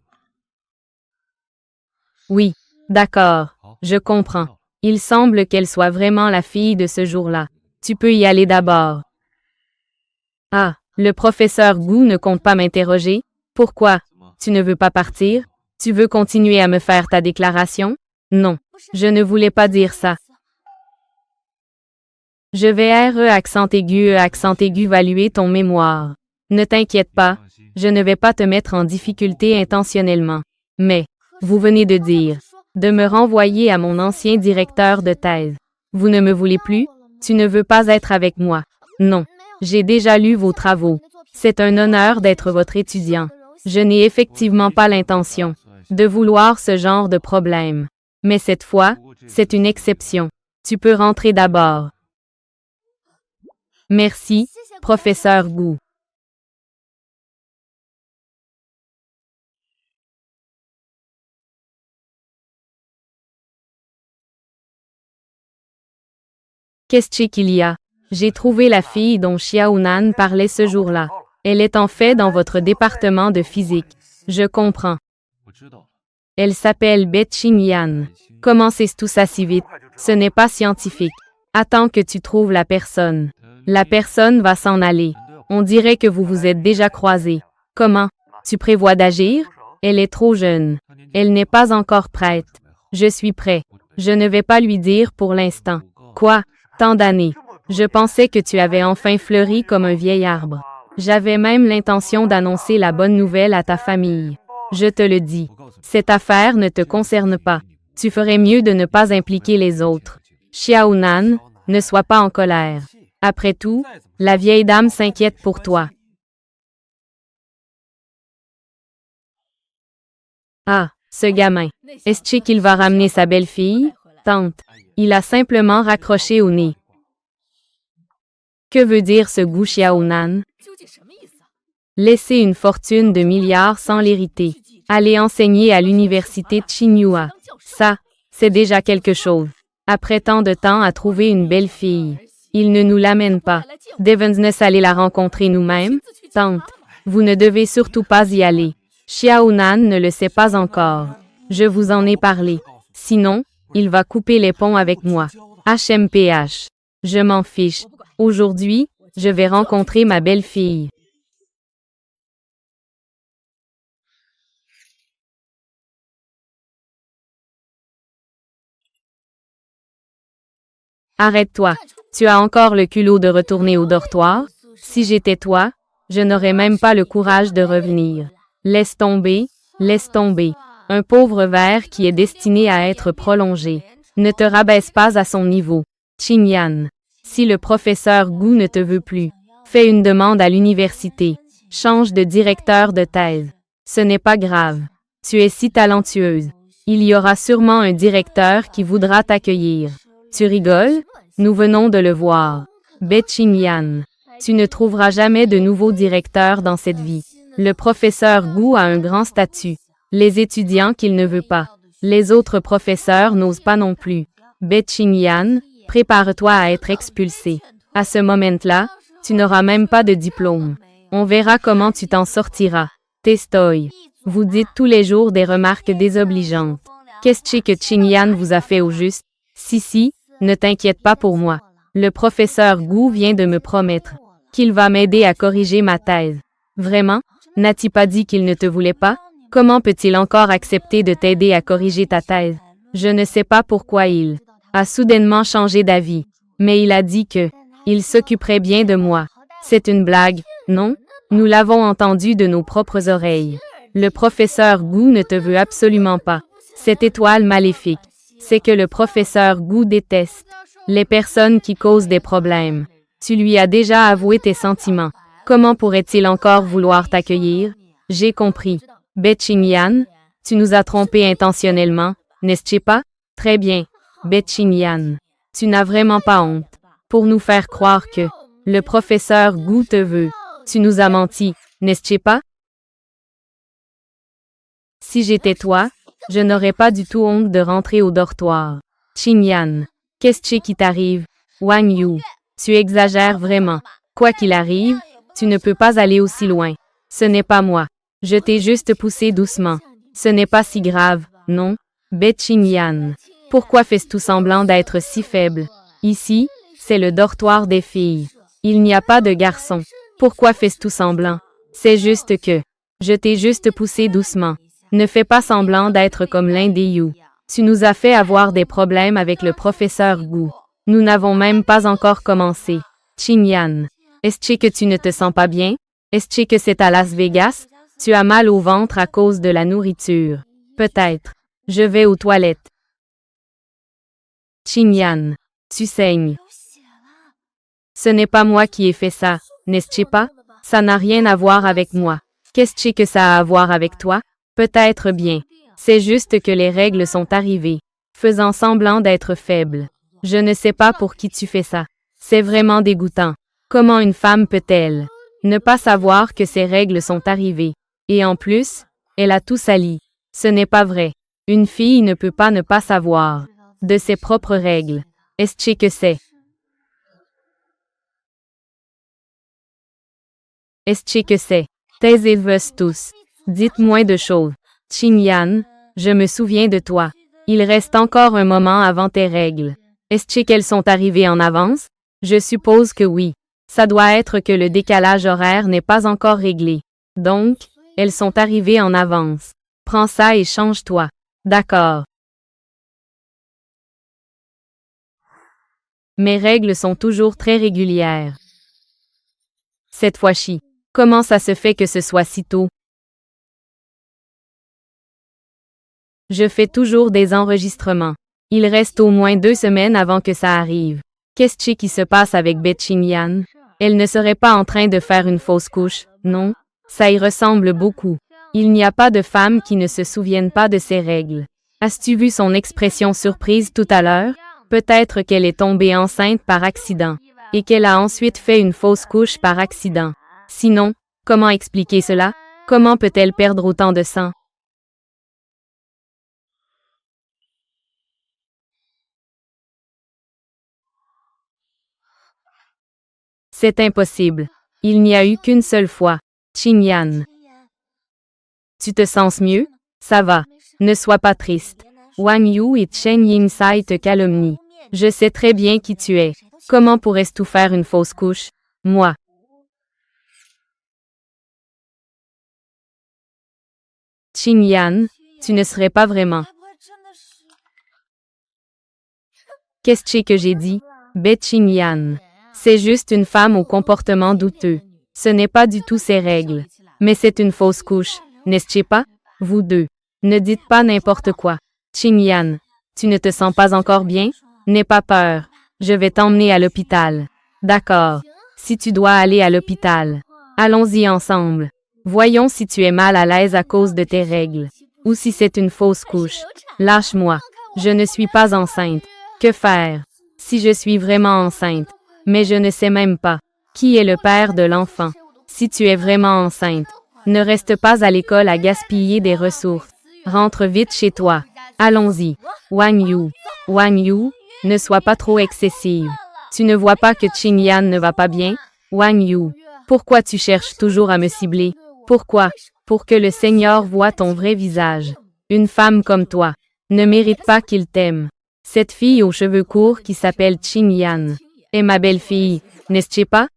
Oui, d'accord, je comprends. Il semble qu'elle soit vraiment la fille de ce jour-là. Tu peux y aller d'abord. Ah, le professeur Gu ne compte pas m'interroger? Pourquoi? Tu ne veux pas partir? Tu veux continuer à me faire ta déclaration? Non, je ne voulais pas dire ça. Je vais accent aigu valuer ton mémoire. Ne t'inquiète pas, je ne vais pas te mettre en difficulté intentionnellement. Mais, vous venez de dire, de me renvoyer à mon ancien directeur de thèse. Vous ne me voulez plus? Tu ne veux pas être avec moi? Non, j'ai déjà lu vos travaux. C'est un honneur d'être votre étudiant. Je n'ai effectivement pas l'intention de vouloir ce genre de problème. Mais cette fois, c'est une exception. Tu peux rentrer d'abord. Merci, professeur Gu. Qu'est-ce qu'il y a? J'ai trouvé la fille dont Xiaonan parlait ce jour-là. Elle est en fait dans votre département de physique. Je comprends. Elle s'appelle Bet-Ching-Yan. Comment c'est tout ça si vite? Ce n'est pas scientifique. Attends que tu trouves la personne. La personne va s'en aller. On dirait que vous vous êtes déjà croisés. Comment? Tu prévois d'agir? Elle est trop jeune. Elle n'est pas encore prête. Je suis prêt. Je ne vais pas lui dire pour l'instant. Quoi? Tant d'années. Je pensais que tu avais enfin fleuri comme un vieil arbre. J'avais même l'intention d'annoncer la bonne nouvelle à ta famille. Je te le dis. Cette affaire ne te concerne pas. Tu ferais mieux de ne pas impliquer les autres. Xiaonan, ne sois pas en colère. Après tout, la vieille dame s'inquiète pour toi. Ah, ce gamin. Est-ce qu'il va ramener sa belle-fille? Tante. Il a simplement raccroché au nez. Que veut dire ce Gu Xiaonan? Laisser une fortune de milliards sans l'hériter. Aller enseigner à l'université Tsinghua. Ça, c'est déjà quelque chose. Après tant de temps à trouver une belle fille. Il ne nous l'amène pas. Devons-nous aller la rencontrer nous-mêmes? Tante, vous ne devez surtout pas y aller. Xiaonan ne le sait pas encore. Je vous en ai parlé. Sinon, il va couper les ponts avec moi. HMPH. Je m'en fiche. Aujourd'hui, je vais rencontrer ma belle-fille. Arrête-toi. Tu as encore le culot de retourner au dortoir? Si j'étais toi, je n'aurais même pas le courage de revenir. Laisse tomber, laisse tomber. Un pauvre ver qui est destiné à être prolongé. Ne te rabaisse pas à son niveau. Qingyan. Si le professeur Gu ne te veut plus, fais une demande à l'université. Change de directeur de thèse. Ce n'est pas grave. Tu es si talentueuse. Il y aura sûrement un directeur qui voudra t'accueillir. Tu rigoles? Nous venons de le voir. Qingyan. Tu ne trouveras jamais de nouveau directeur dans cette vie. Le professeur Gu a un grand statut. Les étudiants qu'il ne veut pas. Les autres professeurs n'osent pas non plus. Qingyan, prépare-toi à être expulsé. À ce moment-là, tu n'auras même pas de diplôme. On verra comment tu t'en sortiras. Testoy. Vous dites tous les jours des remarques désobligeantes. Qu'est-ce que Qingyan vous a fait au juste? Si, ne t'inquiète pas pour moi. Le professeur Gu vient de me promettre qu'il va m'aider à corriger ma thèse. Vraiment? N'a-t-il pas dit qu'il ne te voulait pas? Comment peut-il encore accepter de t'aider à corriger ta thèse? Je ne sais pas pourquoi il a soudainement changé d'avis, mais il a dit que il s'occuperait bien de moi. C'est une blague, non? Nous l'avons entendu de nos propres oreilles. Le professeur Gu ne te veut absolument pas. Cette étoile maléfique, c'est que le professeur Gu déteste les personnes qui causent des problèmes. Tu lui as déjà avoué tes sentiments. Comment pourrait-il encore vouloir t'accueillir? J'ai compris. Qingyan, tu nous as trompés intentionnellement, n'est-ce pas? Très bien. Qingyan, tu n'as vraiment pas honte. Pour nous faire croire que le professeur Gu te veut. Tu nous as menti, n'est-ce pas? Si j'étais toi, je n'aurais pas du tout honte de rentrer au dortoir. Qingyan, qu'est-ce qui t'arrive? Wang Yu, tu exagères vraiment. Quoi qu'il arrive, tu ne peux pas aller aussi loin. Ce n'est pas moi. Je t'ai juste poussé doucement. Ce n'est pas si grave, non? Qingyan, pourquoi fais-tu semblant d'être si faible? Ici, c'est le dortoir des filles. Il n'y a pas de garçons. Pourquoi fais-tu semblant? C'est juste que je t'ai juste poussé doucement. Ne fais pas semblant d'être comme l'un des You. Tu nous as fait avoir des problèmes avec le professeur Gu. Nous n'avons même pas encore commencé. Qingyan, est-ce que tu ne te sens pas bien? Est-ce que c'est à Las Vegas? Tu as mal au ventre à cause de la nourriture. Peut-être. Je vais aux toilettes. Qingyan, tu saignes. Ce n'est pas moi qui ai fait ça, n'est-ce pas? Ça n'a rien à voir avec moi. Qu'est-ce que ça a à voir avec toi? Peut-être bien. C'est juste que les règles sont arrivées, faisant semblant d'être faible. Je ne sais pas pour qui tu fais ça. C'est vraiment dégoûtant. Comment une femme peut-elle ne pas savoir que ces règles sont arrivées? Et en plus, elle a tout sali. Ce n'est pas vrai. Une fille ne peut pas ne pas savoir de ses propres règles. Est-ce que c'est? Est-ce que c'est? Taisez-vous tous. Dites moins de choses. Qingyan, je me souviens de toi. Il reste encore un moment avant tes règles. Est-ce qu'elles sont arrivées en avance? Je suppose que oui. Ça doit être que le décalage horaire n'est pas encore réglé. Donc, elles sont arrivées en avance. Prends ça et change-toi. D'accord. Mes règles sont toujours très régulières. Cette fois-ci, comment ça se fait que ce soit si tôt? Je fais toujours des enregistrements. Il reste au moins 2 semaines avant que ça arrive. Qu'est-ce qui se passe avec Betchinyan? Elle ne serait pas en train de faire une fausse couche, non? Ça y ressemble beaucoup. Il n'y a pas de femme qui ne se souvienne pas de ses règles. As-tu vu son expression surprise tout à l'heure? Peut-être qu'elle est tombée enceinte par accident, et qu'elle a ensuite fait une fausse couche par accident. Sinon, comment expliquer cela? Comment peut-elle perdre autant de sang? C'est impossible. Il n'y a eu qu'une seule fois. Qingyan. Tu te sens mieux? Ça va. Ne sois pas triste. Wang Yu et Chen Yingsai te calomnient. Je sais très bien qui tu es. Comment pourrais-tu tout faire une fausse couche? Moi. Qingyan, tu ne serais pas vraiment. Qu'est-ce que j'ai dit? Betchinyan. C'est juste une femme au comportement douteux. Ce n'est pas du tout ses règles. Mais c'est une fausse couche, n'est-ce pas? Vous deux. Ne dites pas n'importe quoi. Qingyan, tu ne te sens pas encore bien? N'aie pas peur. Je vais t'emmener à l'hôpital. D'accord. Si tu dois aller à l'hôpital. Allons-y ensemble. Voyons si tu es mal à l'aise à cause de tes règles. Ou si c'est une fausse couche. Lâche-moi. Je ne suis pas enceinte. Que faire? Si je suis vraiment enceinte. Mais je ne sais même pas. Qui est le père de l'enfant? Si tu es vraiment enceinte, ne reste pas à l'école à gaspiller des ressources. Rentre vite chez toi. Allons-y. Wang Yu. Wang Yu, ne sois pas trop excessive. Tu ne vois pas que Qingyan ne va pas bien? Wang Yu, pourquoi tu cherches toujours à me cibler? Pourquoi? Pour que le Seigneur voie ton vrai visage. Une femme comme toi ne mérite pas qu'il t'aime. Cette fille aux cheveux courts qui s'appelle Qingyan est ma belle-fille, n'est-ce pas?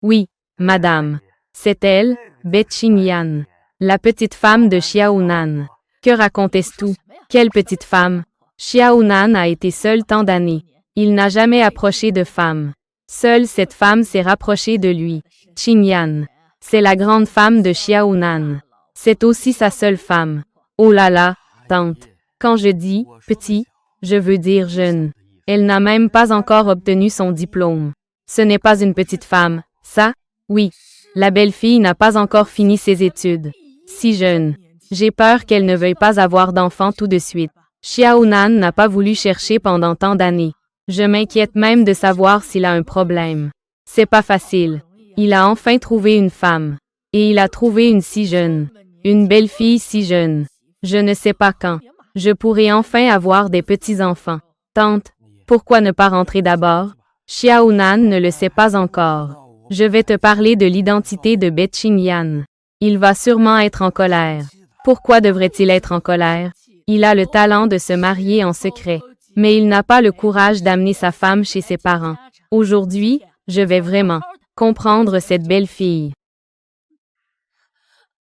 Oui, madame. C'est elle, Betchinyan, la petite femme de Xiaonan. Que racontais-tu? Quelle petite femme? Xiaonan a été seul tant d'années. Il n'a jamais approché de femme. Seule cette femme s'est rapprochée de lui. Qingyan. C'est la grande femme de Xiaonan. C'est aussi sa seule femme. Oh là là, tante. Quand je dis petit, je veux dire jeune. Elle n'a même pas encore obtenu son diplôme. Ce n'est pas une petite femme, ça? Oui. La belle-fille n'a pas encore fini ses études. Si jeune. J'ai peur qu'elle ne veuille pas avoir d'enfant tout de suite. Xiaonan n'a pas voulu chercher pendant tant d'années. Je m'inquiète même de savoir s'il a un problème. C'est pas facile. Il a enfin trouvé une femme. Et il a trouvé une si jeune. Une belle-fille si jeune. Je ne sais pas quand. Je pourrai enfin avoir des petits-enfants. Tante, pourquoi ne pas rentrer d'abord? Xiaonan ne le sait pas encore. Je vais te parler de l'identité de Betchinyan. Il va sûrement être en colère. Pourquoi devrait-il être en colère? Il a le talent de se marier en secret, mais il n'a pas le courage d'amener sa femme chez ses parents. Aujourd'hui, je vais vraiment comprendre cette belle fille.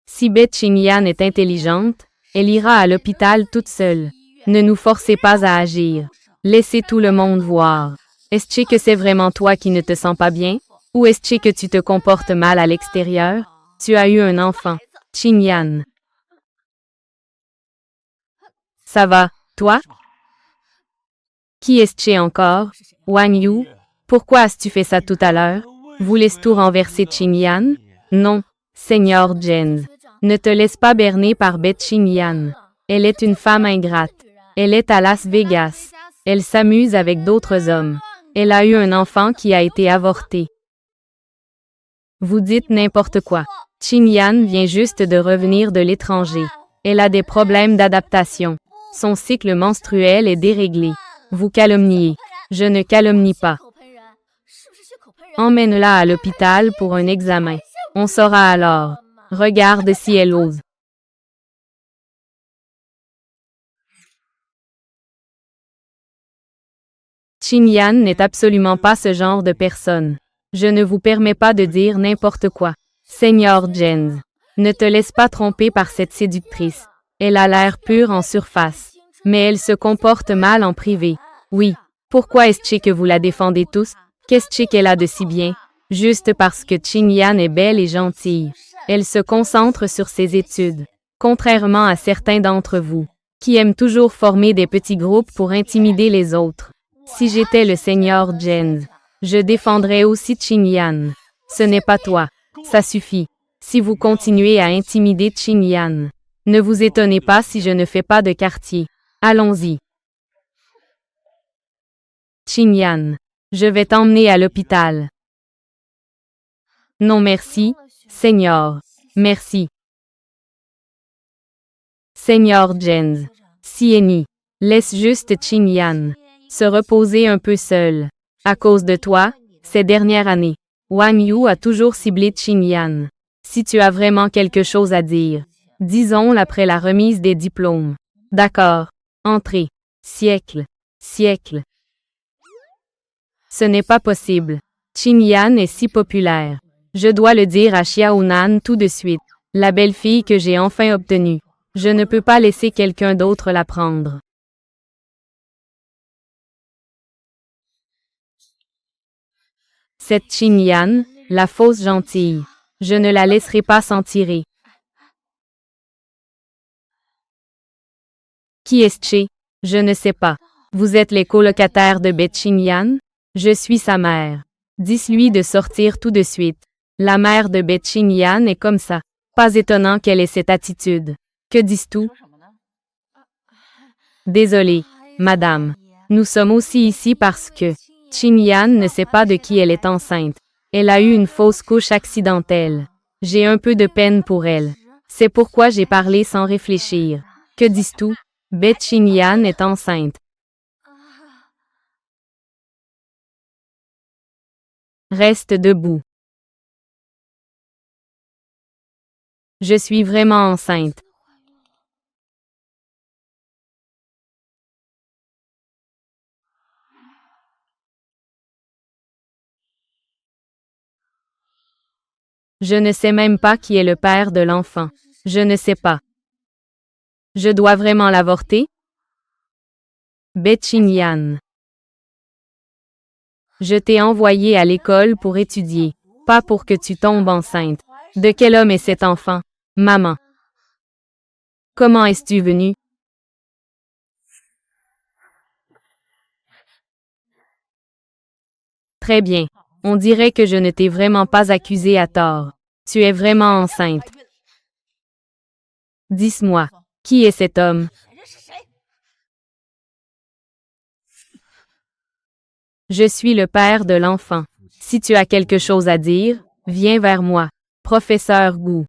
Si Betchinyan est intelligente, elle ira à l'hôpital toute seule. Ne nous forcez pas à agir. Laissez tout le monde voir. Est-ce que c'est vraiment toi qui ne te sens pas bien? Ou est-ce que tu te comportes mal à l'extérieur? Tu as eu un enfant. Qingyan. Ça va, toi? Qui est-ce encore? Wang Yu? Pourquoi as-tu fait ça tout à l'heure? Voulais-tu renverser Qingyan? Non, Seigneur Jens. Ne te laisse pas berner par Betchinyan. Elle est une femme ingrate. Elle est à Las Vegas. Elle s'amuse avec d'autres hommes. Elle a eu un enfant qui a été avorté. Vous dites n'importe quoi. Qingyan vient juste de revenir de l'étranger. Elle a des problèmes d'adaptation. Son cycle menstruel est déréglé. Vous calomniez. Je ne calomnie pas. Emmène-la à l'hôpital pour un examen. On saura alors. Regarde si elle ose. Qingyan n'est absolument pas ce genre de personne. Je ne vous permets pas de dire n'importe quoi. Seigneur Jens, ne te laisse pas tromper par cette séductrice. Elle a l'air pure en surface, mais elle se comporte mal en privé. Oui. Pourquoi est-ce que vous la défendez tous? Qu'est-ce qu'elle a de si bien? Juste parce que Qingyan est belle et gentille. Elle se concentre sur ses études, contrairement à certains d'entre vous, qui aiment toujours former des petits groupes pour intimider les autres. Si j'étais le Seigneur Jens, je défendrais aussi Qingyan. Ce n'est pas toi. Ça suffit. Si vous continuez à intimider Qingyan, ne vous étonnez pas si je ne fais pas de quartier. Allons-y. Qingyan, je vais t'emmener à l'hôpital. Non merci, Seigneur. Merci. Seigneur Jens, Sieni, laisse juste Qingyan se reposer un peu seul. À cause de toi, ces dernières années, Wang Yu a toujours ciblé Qingyan. Si tu as vraiment quelque chose à dire, disons après la remise des diplômes. D'accord. Entrez. Siècle. Siècle. Ce n'est pas possible. Qingyan est si populaire. Je dois le dire à Xiaonan tout de suite. La belle fille que j'ai enfin obtenue. Je ne peux pas laisser quelqu'un d'autre la prendre. Cette Qingyan, la fausse gentille. Je ne la laisserai pas s'en tirer. Qui est-ce? Je ne sais pas. Vous êtes les colocataires de Beth Qingyan? Je suis sa mère. Dis-lui de sortir tout de suite. La mère de Beth Qingyan est comme ça. Pas étonnant qu'elle ait cette attitude. Que dis-tu? Désolée, madame. Nous sommes aussi ici parce que Qingyan ne sait pas de qui elle est enceinte. Elle a eu une fausse couche accidentelle. J'ai un peu de peine pour elle. C'est pourquoi j'ai parlé sans réfléchir. Que dis-tu? Beth Qingyan est enceinte. Reste debout. Je suis vraiment enceinte. Je ne sais même pas qui est le père de l'enfant. Je ne sais pas. Je dois vraiment l'avorter? Beth Qingyan. Je t'ai envoyé à l'école pour étudier, pas pour que tu tombes enceinte. De quel homme est cet enfant? Maman. Comment es-tu venue? Très bien. On dirait que je ne t'ai vraiment pas accusé à tort. Tu es vraiment enceinte. Dis-moi, qui est cet homme? Je suis le père de l'enfant. Si tu as quelque chose à dire, viens vers moi. Professeur Gu.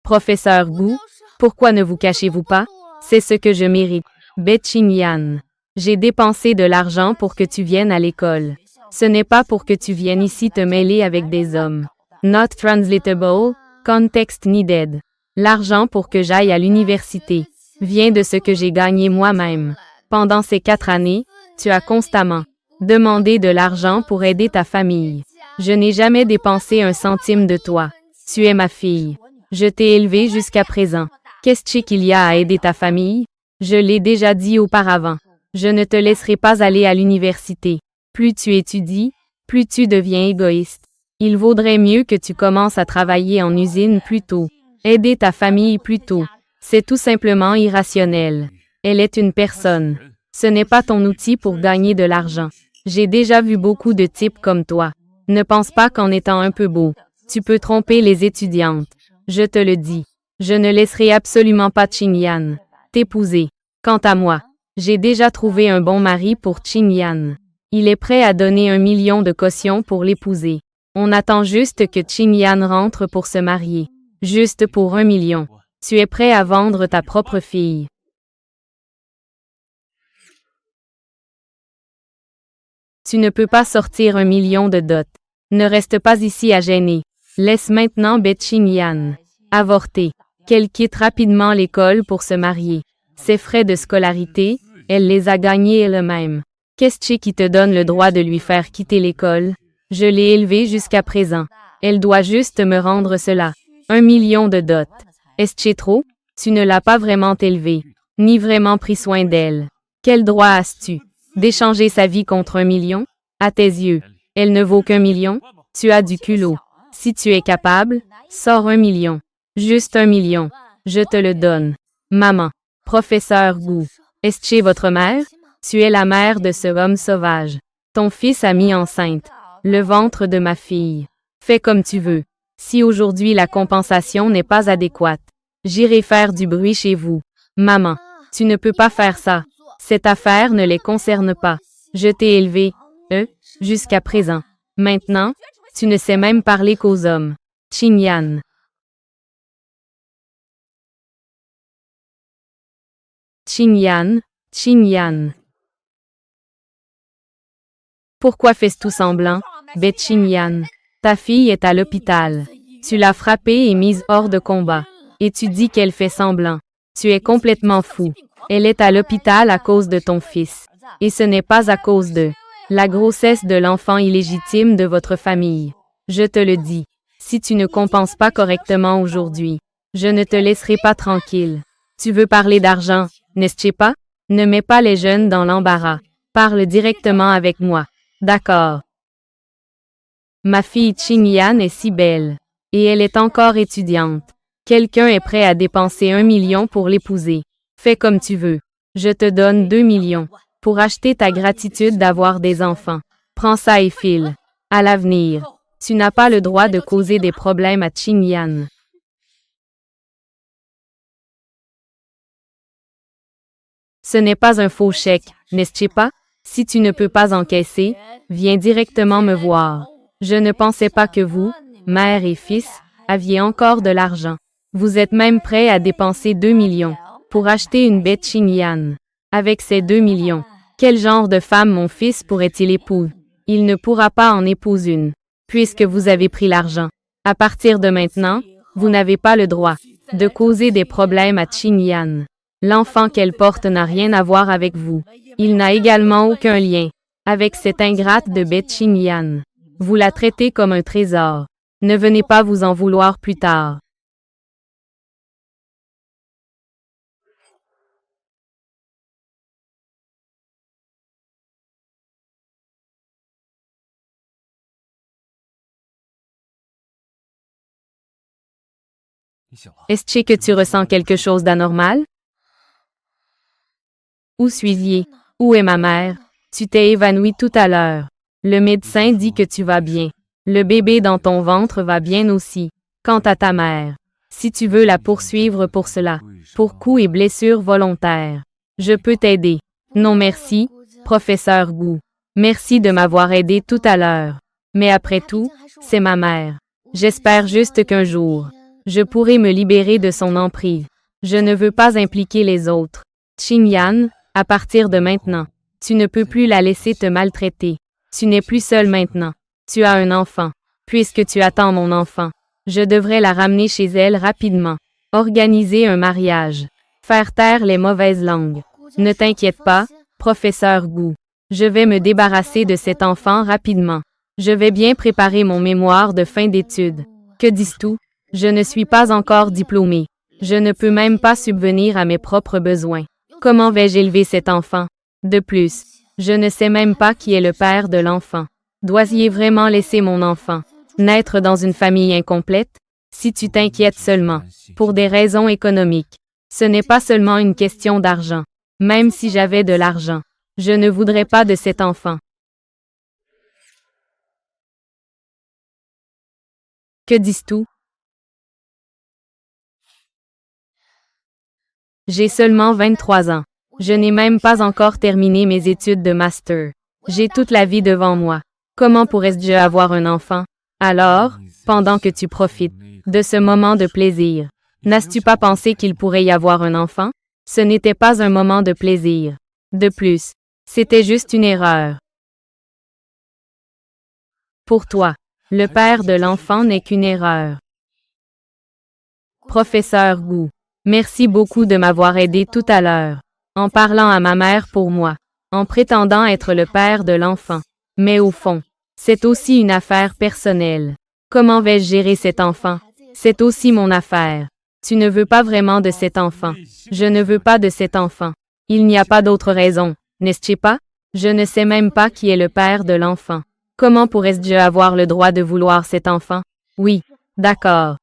Professeur Gu, pourquoi ne vous cachez-vous pas? C'est ce que je mérite. Beth Qingyan. J'ai dépensé de l'argent pour que tu viennes à l'école. Ce n'est pas pour que tu viennes ici te mêler avec des hommes. Not translatable, context needed. L'argent pour que j'aille à l'université vient de ce que j'ai gagné moi-même. Pendant ces 4 années, tu as constamment demandé de l'argent pour aider ta famille. Je n'ai jamais dépensé un centime de toi. Tu es ma fille. Je t'ai élevée jusqu'à présent. Qu'est-ce qu'il y a à aider ta famille? Je l'ai déjà dit auparavant. Je ne te laisserai pas aller à l'université. Plus tu étudies, plus tu deviens égoïste. Il vaudrait mieux que tu commences à travailler en usine plus tôt. Aider ta famille plus tôt. C'est tout simplement irrationnel. Elle est une personne. Ce n'est pas ton outil pour gagner de l'argent. J'ai déjà vu beaucoup de types comme toi. Ne pense pas qu'en étant un peu beau, tu peux tromper les étudiantes. Je te le dis. Je ne laisserai absolument pas Qingyan t'épouser. Quant à moi, j'ai déjà trouvé un bon mari pour Qingyan. Il est prêt à donner 1 million de caution pour l'épouser. On attend juste que Qingyan rentre pour se marier. Juste pour 1 million. Tu es prêt à vendre ta propre fille. Tu ne peux pas sortir 1 million de dot. Ne reste pas ici à gêner. Laisse maintenant Beth Qingyan avorter. qu'elle quitte rapidement l'école pour se marier. Ses frais de scolarité, elle les a gagnés elle-même. Qu'est-ce qui te donne le droit de lui faire quitter l'école? Je l'ai élevée jusqu'à présent. Elle doit juste me rendre cela. 1 million de dot. Est-ce trop? Tu ne l'as pas vraiment élevée, ni vraiment pris soin d'elle. Quel droit as-tu d'échanger sa vie contre 1 million? À tes yeux, elle ne vaut qu'1 million? Tu as du culot. Si tu es capable, sors 1 million. Juste 1 million. Je te le donne. Maman. Professeur Gu. Est-ce votre mère? Tu es la mère de ce homme sauvage. Ton fils a mis enceinte le ventre de ma fille. Fais comme tu veux. Si aujourd'hui la compensation n'est pas adéquate, j'irai faire du bruit chez vous. Maman, tu ne peux pas faire ça. Cette affaire ne les concerne pas. Je t'ai élevé, jusqu'à présent. Maintenant, tu ne sais même parler qu'aux hommes. Qingyan. Qingyan, Qingyan. Pourquoi fais-tu tout semblant, bête Qingyan? Ta fille est à l'hôpital. Tu l'as frappée et mise hors de combat. Et tu dis qu'elle fait semblant. Tu es complètement fou. Elle est à l'hôpital à cause de ton fils. Et ce n'est pas à cause de la grossesse de l'enfant illégitime de votre famille. Je te le dis. Si tu ne compenses pas correctement aujourd'hui, je ne te laisserai pas tranquille. Tu veux parler d'argent, n'est-ce pas? Ne mets pas les jeunes dans l'embarras. Parle directement avec moi. D'accord. Ma fille Qingyan est si belle. Et elle est encore étudiante. Quelqu'un est prêt à dépenser 1 million pour l'épouser. Fais comme tu veux. Je te donne 2 millions. Pour acheter ta gratitude d'avoir des enfants. Prends ça et file. À l'avenir, tu n'as pas le droit de causer des problèmes à Qingyan. Ce n'est pas un faux chèque, n'est-ce pas? Si tu ne peux pas encaisser, viens directement me voir. Je ne pensais pas que vous, mère et fils, aviez encore de l'argent. Vous êtes même prêt à dépenser 2 millions pour acheter une bête Qingyan. Avec ces 2 millions, quel genre de femme mon fils pourrait-il épouser? Il ne pourra pas en épouser une, puisque vous avez pris l'argent. À partir de maintenant, vous n'avez pas le droit de causer des problèmes à Qingyan. L'enfant qu'elle porte n'a rien à voir avec vous. Il n'a également aucun lien avec cette ingrate de bête Qingyan. Vous la traitez comme un trésor. Ne venez pas vous en vouloir plus tard. Est-ce que tu ressens quelque chose d'anormal? Où suis-je? Où est ma mère? Tu t'es évanoui tout à l'heure. Le médecin dit que tu vas bien. Le bébé dans ton ventre va bien aussi. Quant à ta mère, si tu veux la poursuivre pour cela, pour coups et blessures volontaires, je peux t'aider. Non merci, professeur Gu. Merci de m'avoir aidé tout à l'heure. Mais après tout, c'est ma mère. J'espère juste qu'un jour, je pourrai me libérer de son emprise. Je ne veux pas impliquer les autres. Qingyan, à partir de maintenant, tu ne peux plus la laisser te maltraiter. Tu n'es plus seule maintenant. Tu as un enfant. Puisque tu attends mon enfant, je devrais la ramener chez elle rapidement. Organiser un mariage. Faire taire les mauvaises langues. Ne t'inquiète pas, professeur Gu. Je vais me débarrasser de cet enfant rapidement. Je vais bien préparer mon mémoire de fin d'études. Que dis-tu? Je ne suis pas encore diplômée. Je ne peux même pas subvenir à mes propres besoins. Comment vais-je élever cet enfant? De plus, je ne sais même pas qui est le père de l'enfant. Dois-je vraiment laisser mon enfant naître dans une famille incomplète? Si tu t'inquiètes seulement pour des raisons économiques, ce n'est pas seulement une question d'argent. Même si j'avais de l'argent, je ne voudrais pas de cet enfant. Que dis-tu? J'ai seulement 23 ans. Je n'ai même pas encore terminé mes études de master. J'ai toute la vie devant moi. Comment pourrais-je avoir un enfant? Alors, pendant que tu profites de ce moment de plaisir, n'as-tu pas pensé qu'il pourrait y avoir un enfant? Ce n'était pas un moment de plaisir. De plus, c'était juste une erreur. Pour toi, le père de l'enfant n'est qu'une erreur. Professeur Gu, merci beaucoup de m'avoir aidé tout à l'heure, en parlant à ma mère pour moi, en prétendant être le père de l'enfant. Mais au fond, c'est aussi une affaire personnelle. Comment vais-je gérer cet enfant? C'est aussi mon affaire. Tu ne veux pas vraiment de cet enfant. Je ne veux pas de cet enfant. Il n'y a pas d'autre raison, n'est-ce pas? Je ne sais même pas qui est le père de l'enfant. Comment pourrais-je avoir le droit de vouloir cet enfant? Oui, d'accord.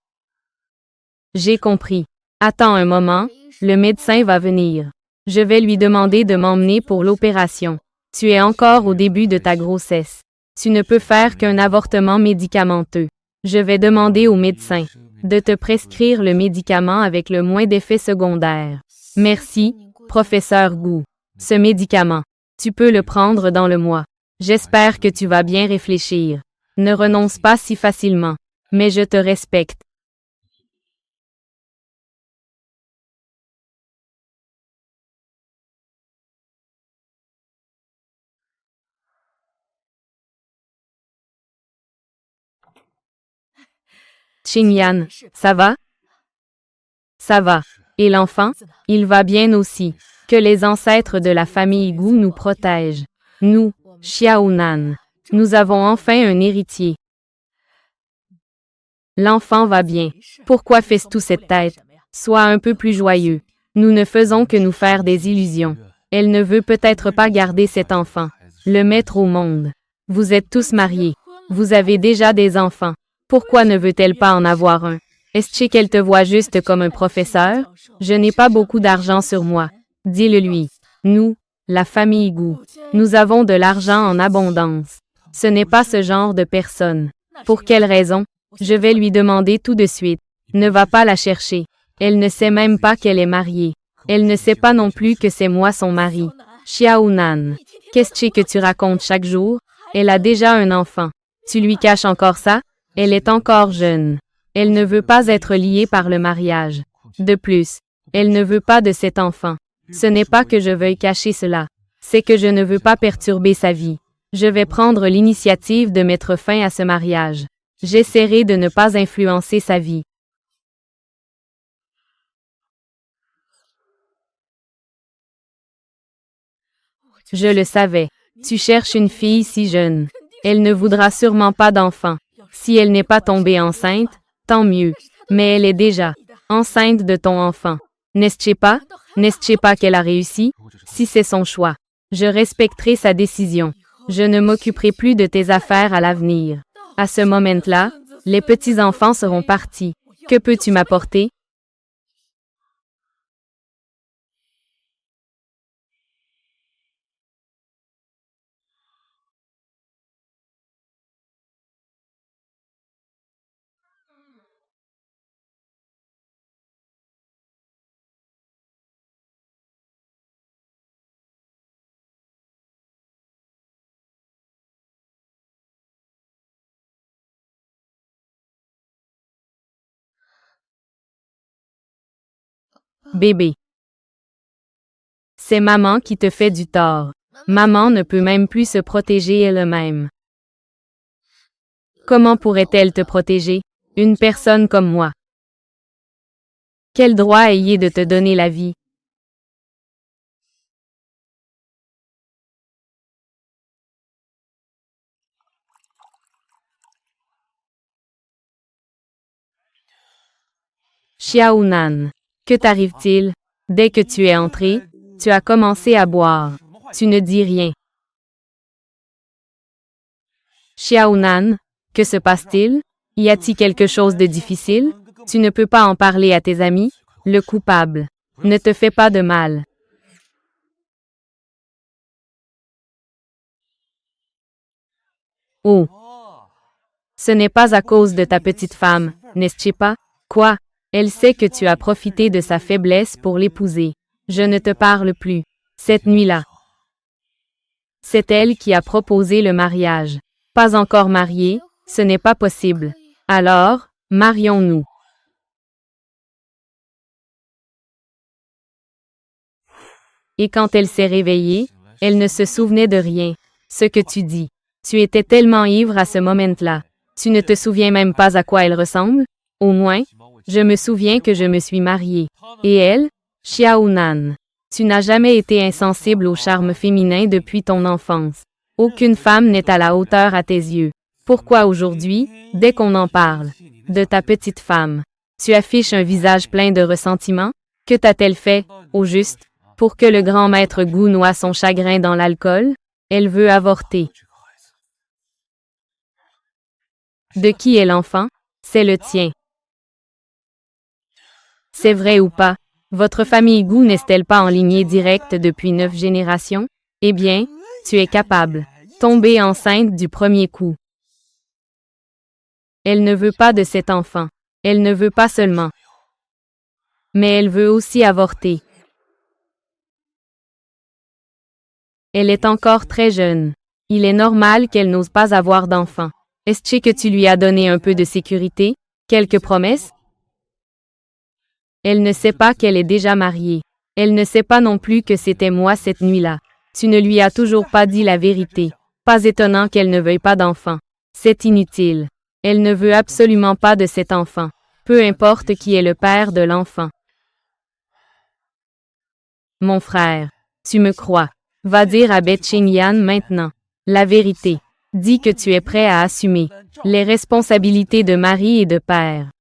J'ai compris. Attends un moment, le médecin va venir. Je vais lui demander de m'emmener pour l'opération. Tu es encore au début de ta grossesse. Tu ne peux faire qu'un avortement médicamenteux. Je vais demander au médecin de te prescrire le médicament avec le moins d'effets secondaires. Merci, professeur Gu. Ce médicament, tu peux le prendre dans le mois. J'espère que tu vas bien réfléchir. Ne renonce pas si facilement. Mais je te respecte. Qingyan, ça va? Ça va. Et l'enfant? Il va bien aussi. Que les ancêtres de la famille Gu nous protègent. Nous, Xiaonan. Nous avons enfin un héritier. L'enfant va bien. Pourquoi fais-tu cette tête? Sois un peu plus joyeux. Nous ne faisons que nous faire des illusions. Elle ne veut peut-être pas garder cet enfant, le mettre au monde. Vous êtes tous mariés. Vous avez déjà des enfants. Pourquoi ne veut-elle pas en avoir un? Est-ce qu'elle te voit juste comme un professeur? Je n'ai pas beaucoup d'argent sur moi. Dis-le lui. Nous, la famille Gu, nous avons de l'argent en abondance. Ce n'est pas ce genre de personne. Pour quelle raison? Je vais lui demander tout de suite. Ne va pas la chercher. Elle ne sait même pas qu'elle est mariée. Elle ne sait pas non plus que c'est moi son mari. Xiaonan. Qu'est-ce que tu racontes chaque jour? Elle a déjà un enfant. Tu lui caches encore ça? Elle est encore jeune. Elle ne veut pas être liée par le mariage. De plus, elle ne veut pas de cet enfant. Ce n'est pas que je veuille cacher cela. C'est que je ne veux pas perturber sa vie. Je vais prendre l'initiative de mettre fin à ce mariage. J'essaierai de ne pas influencer sa vie. Je le savais. Tu cherches une fille si jeune. Elle ne voudra sûrement pas d'enfant. Si elle n'est pas tombée enceinte, tant mieux. Mais elle est déjà enceinte de ton enfant. N'est-ce pas? N'est-ce pas qu'elle a réussi? Si c'est son choix, je respecterai sa décision. Je ne m'occuperai plus de tes affaires à l'avenir. À ce moment-là, les petits-enfants seront partis. Que peux-tu m'apporter? Bébé. C'est maman qui te fait du tort. Maman ne peut même plus se protéger elle-même. Comment pourrait-elle te protéger? Une personne comme moi. Quel droit ayez de te donner la vie? Xiaonan. Que t'arrive-t-il? Dès que tu es entré, tu as commencé à boire. Tu ne dis rien. Xiaonan, que se passe-t-il? Y a-t-il quelque chose de difficile? Tu ne peux pas en parler à tes amis? Le coupable ne te fait pas de mal. Oh! Ce n'est pas à cause de ta petite femme, n'est-ce pas? Quoi? Elle sait que tu as profité de sa faiblesse pour l'épouser. Je ne te parle plus. Cette nuit-là. C'est elle qui a proposé le mariage. Pas encore mariée, ce n'est pas possible. Alors, marions-nous. Et quand elle s'est réveillée, elle ne se souvenait de rien. Ce que tu dis. Tu étais tellement ivre à ce moment-là. Tu ne te souviens même pas à quoi elle ressemble? Au moins, Je me souviens que je me suis mariée. Et elle? Xiaonan. Tu n'as jamais été insensible au charme féminin depuis ton enfance. Aucune femme n'est à la hauteur à tes yeux. Pourquoi aujourd'hui, dès qu'on en parle, de ta petite femme, tu affiches un visage plein de ressentiment? Que t'a-t-elle fait, au juste, pour que le grand maître Gu noie son chagrin dans l'alcool? Elle veut avorter. De qui est l'enfant? C'est le tien. C'est vrai ou pas? Votre famille Gu n'est-elle pas en lignée directe depuis 9 générations? Eh bien, tu es capable. Tomber enceinte du premier coup. Elle ne veut pas de cet enfant. Elle ne veut pas seulement. Mais elle veut aussi avorter. Elle est encore très jeune. Il est normal qu'elle n'ose pas avoir d'enfant. Est-ce que tu lui as donné un peu de sécurité? Quelques promesses? Elle ne sait pas qu'elle est déjà mariée. Elle ne sait pas non plus que c'était moi cette nuit-là. Tu ne lui as toujours pas dit la vérité. Pas étonnant qu'elle ne veuille pas d'enfant. C'est inutile. Elle ne veut absolument pas de cet enfant. Peu importe qui est le père de l'enfant. Mon frère, tu me crois. Va dire à Betchingyan maintenant la vérité. Dis que tu es prêt à assumer les responsabilités de mari et de père.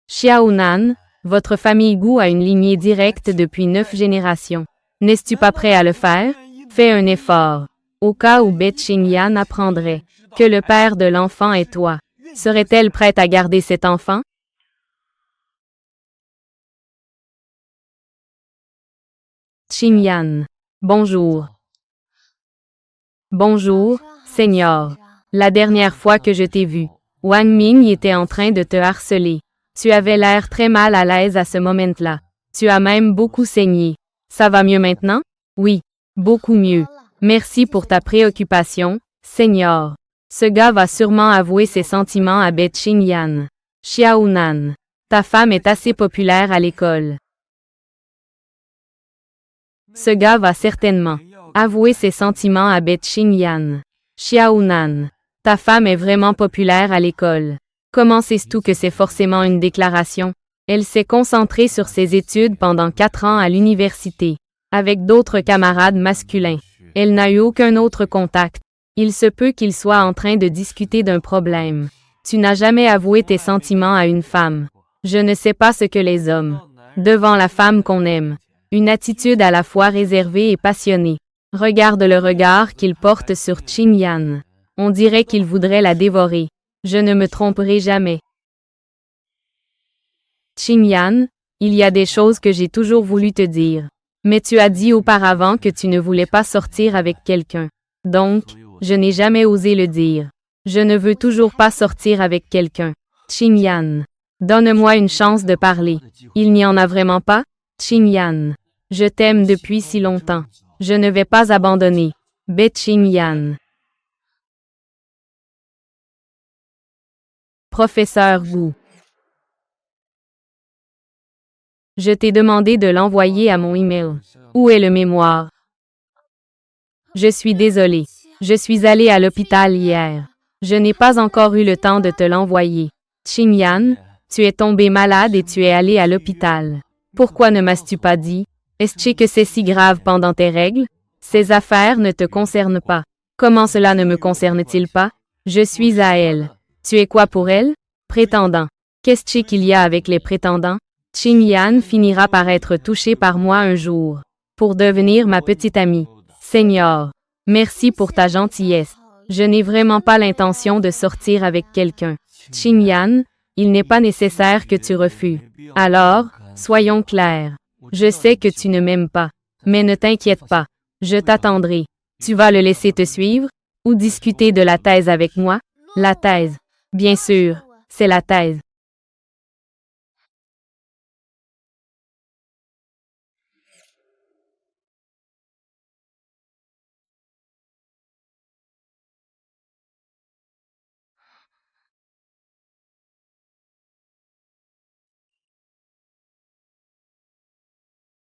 Xiaonan, votre famille Gu a une lignée directe depuis 9 générations. N'es-tu pas prêt à le faire? Fais un effort. Au cas où Betchingyan apprendrait que le père de l'enfant est toi, serait-elle prête à garder cet enfant? Qingyan. Bonjour. Bonjour, Seigneur. La dernière fois que je t'ai vu, Wang Ming était en train de te harceler. Tu avais l'air très mal à l'aise à ce moment-là. Tu as même beaucoup saigné. Ça va mieux maintenant? Oui, beaucoup mieux. Merci pour ta préoccupation, Seigneur. Ce gars va sûrement avouer ses sentiments à Betchingyan. Xiaonan. Ta femme est assez populaire à l'école. Ce gars va certainement avouer ses sentiments à Betchingyan. Xiaonan. Ta femme est vraiment populaire à l'école. Comment sais-tu que c'est forcément une déclaration? Elle s'est concentrée sur ses études pendant 4 ans à l'université, avec d'autres camarades masculins. Elle n'a eu aucun autre contact. Il se peut qu'il soit en train de discuter d'un problème. Tu n'as jamais avoué tes sentiments à une femme. Je ne sais pas ce que les hommes, devant la femme qu'on aime, une attitude à la fois réservée et passionnée. Regarde le regard qu'il porte sur Qingyan. On dirait qu'il voudrait la dévorer. Je ne me tromperai jamais. Qingyan, il y a des choses que j'ai toujours voulu te dire. Mais tu as dit auparavant que tu ne voulais pas sortir avec quelqu'un. Donc, je n'ai jamais osé le dire. Je ne veux toujours pas sortir avec quelqu'un. Qingyan. Donne-moi une chance de parler. Il n'y en a vraiment pas? Qingyan. Je t'aime depuis si longtemps. Je ne vais pas abandonner. Betchingyan. Professeur Gu. Je t'ai demandé de l'envoyer à mon email. Où est le mémoire? Je suis désolé. Je suis allé à l'hôpital hier. Je n'ai pas encore eu le temps de te l'envoyer. Qingyan, tu es tombé malade et tu es allé à l'hôpital. Pourquoi ne m'as-tu pas dit? Est-ce que c'est si grave pendant tes règles? Ces affaires ne te concernent pas. Comment cela ne me concerne-t-il pas? Je suis à elle. Tu es quoi pour elle? Prétendant. Qu'est-ce qu'il y a avec les prétendants? Qingyan finira par être touché par moi un jour. Pour devenir ma petite amie. Seigneur. Merci pour ta gentillesse. Je n'ai vraiment pas l'intention de sortir avec quelqu'un. Qingyan, il n'est pas nécessaire que tu refuses. Alors, soyons clairs. Je sais que tu ne m'aimes pas. Mais ne t'inquiète pas. Je t'attendrai. Tu vas le laisser te suivre? Ou discuter de la thèse avec moi? La thèse. Bien sûr, c'est la thèse.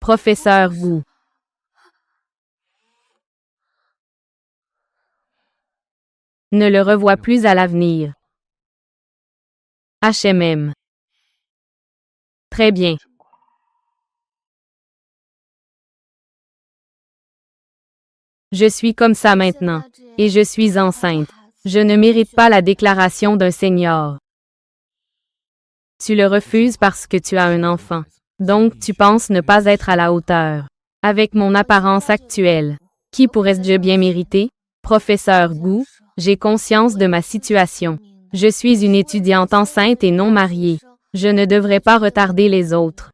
Professeur Wu. Ne le revois plus à l'avenir. HMM. Très bien. Je suis comme ça maintenant. Et je suis enceinte. Je ne mérite pas la déclaration d'un senior. Tu le refuses parce que tu as un enfant. Donc tu penses ne pas être à la hauteur. Avec mon apparence actuelle, qui pourrais-je bien mériter? Professeur Gu, j'ai conscience de ma situation. Je suis une étudiante enceinte et non mariée. Je ne devrais pas retarder les autres.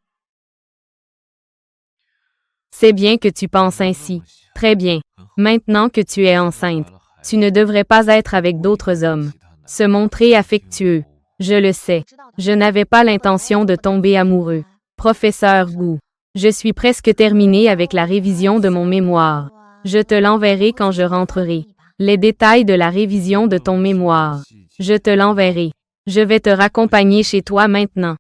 C'est bien que tu penses ainsi. Très bien. Maintenant que tu es enceinte, tu ne devrais pas être avec d'autres hommes. Se montrer affectueux. Je le sais. Je n'avais pas l'intention de tomber amoureux. Professeur Gu, je suis presque terminée avec la révision de mon mémoire. Je te l'enverrai quand je rentrerai. Les détails de la révision de ton mémoire. Je te l'enverrai. Je vais te raccompagner chez toi maintenant.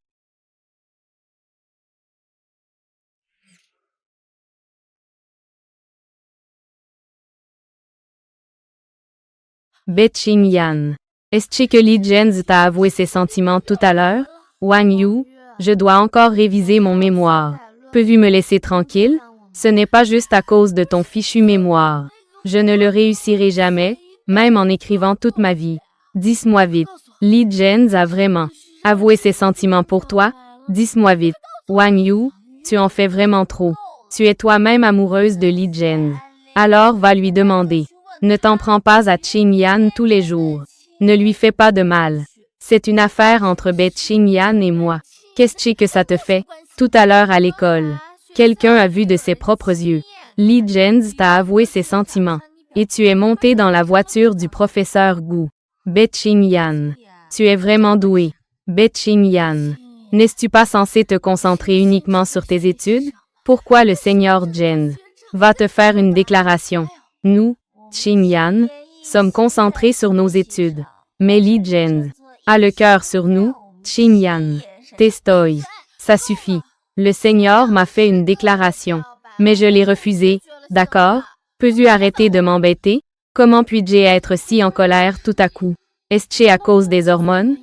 Betching Yan. Est-ce que Li Jens t'a avoué ses sentiments tout à l'heure? Wang Yu, je dois encore réviser mon mémoire. Peux-tu me laisser tranquille? Ce n'est pas juste à cause de ton fichu mémoire. Je ne le réussirai jamais, même en écrivant toute ma vie. Dis-moi vite. Li Jens a vraiment avoué ses sentiments pour toi? Dis-moi vite. Wang Yu, tu en fais vraiment trop. Tu es toi-même amoureuse de Li Jens. Alors va lui demander. Ne t'en prends pas à Qing Yan tous les jours. Ne lui fais pas de mal. C'est une affaire entre Qing Yan et moi. Qu'est-ce que ça te fait? Tout à l'heure à l'école, quelqu'un a vu de ses propres yeux. Li Jens t'a avoué ses sentiments. Et tu es monté dans la voiture du professeur Gu. Qing Yan. Tu es vraiment doué. Qing Yan. N'es-tu pas censé te concentrer uniquement sur tes études? Pourquoi le seigneur Jens va te faire une déclaration? Nous, Qing Yan, sommes concentrés sur nos études. Mais Li Jens a le cœur sur nous, Qing Yan. Testoy. Ça suffit. Le Seigneur m'a fait une déclaration. Mais je l'ai refusée. D'accord? Peux-tu arrêter de m'embêter? Comment puis-je être si en colère tout à coup? Est-ce à cause des hormones?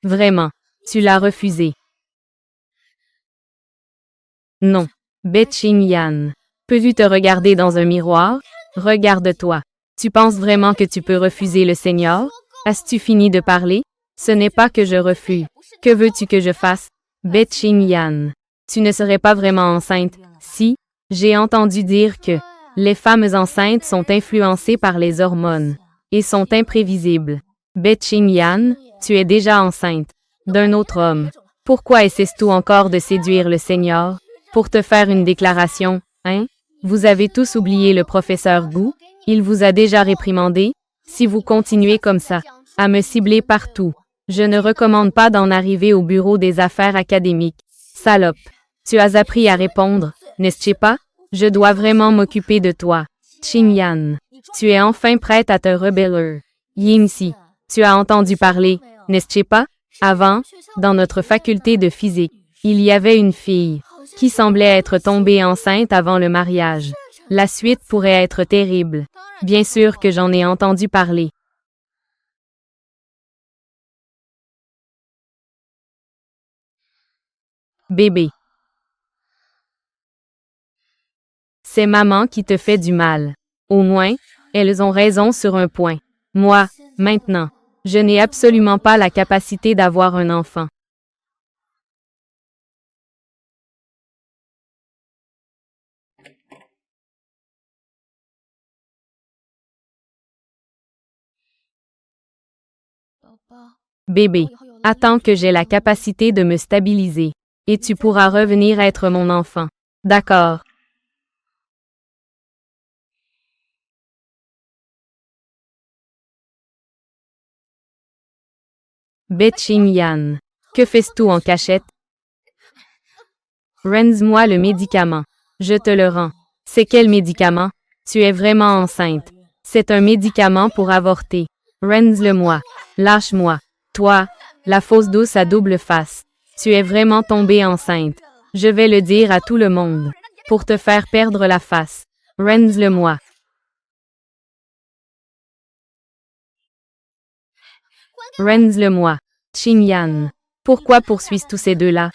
Vraiment. Tu l'as refusé. Non. Qing Yan. Peux-tu te regarder dans un miroir? Regarde-toi. Tu penses vraiment que tu peux refuser le Seigneur? As-tu fini de parler? Ce n'est pas que je refuse. Que veux-tu que je fasse? Qing Yan. Tu ne serais pas vraiment enceinte, si? J'ai entendu dire que les femmes enceintes sont influencées par les hormones et sont imprévisibles. Qing Yan, tu es déjà enceinte d'un autre homme. Pourquoi essaies-tu encore de séduire le Seigneur? Pour te faire une déclaration, hein? Vous avez tous oublié le professeur Gu? Il vous a déjà réprimandé? Si vous continuez comme ça, à me cibler partout, je ne recommande pas d'en arriver au bureau des affaires académiques. Salope. Tu as appris à répondre, n'est-ce pas? Je dois vraiment m'occuper de toi. Qing Yan. Tu es enfin prête à te rebeller. Yingxi. Tu as entendu parler, n'est-ce pas? Avant, dans notre faculté de physique, il y avait une fille qui semblait être tombée enceinte avant le mariage. La suite pourrait être terrible. Bien sûr que j'en ai entendu parler. Bébé. C'est maman qui te fait du mal. Au moins, elles ont raison sur un point. Moi, maintenant, je n'ai absolument pas la capacité d'avoir un enfant. Bébé, attends que j'ai la capacité de me stabiliser. Et tu pourras revenir être mon enfant. D'accord. Qing Yan. Que fais-tu en cachette? Rends-moi le médicament. Je te le rends. C'est quel médicament? Tu es vraiment enceinte. C'est un médicament pour avorter. Rends-le-moi. Lâche-moi. Toi, la fausse douce à double face. Tu es vraiment tombée enceinte. Je vais le dire à tout le monde. Pour te faire perdre la face. Rends-le-moi. Renz-le-moi. Qingyan. Pourquoi poursuivent tous ces deux-là?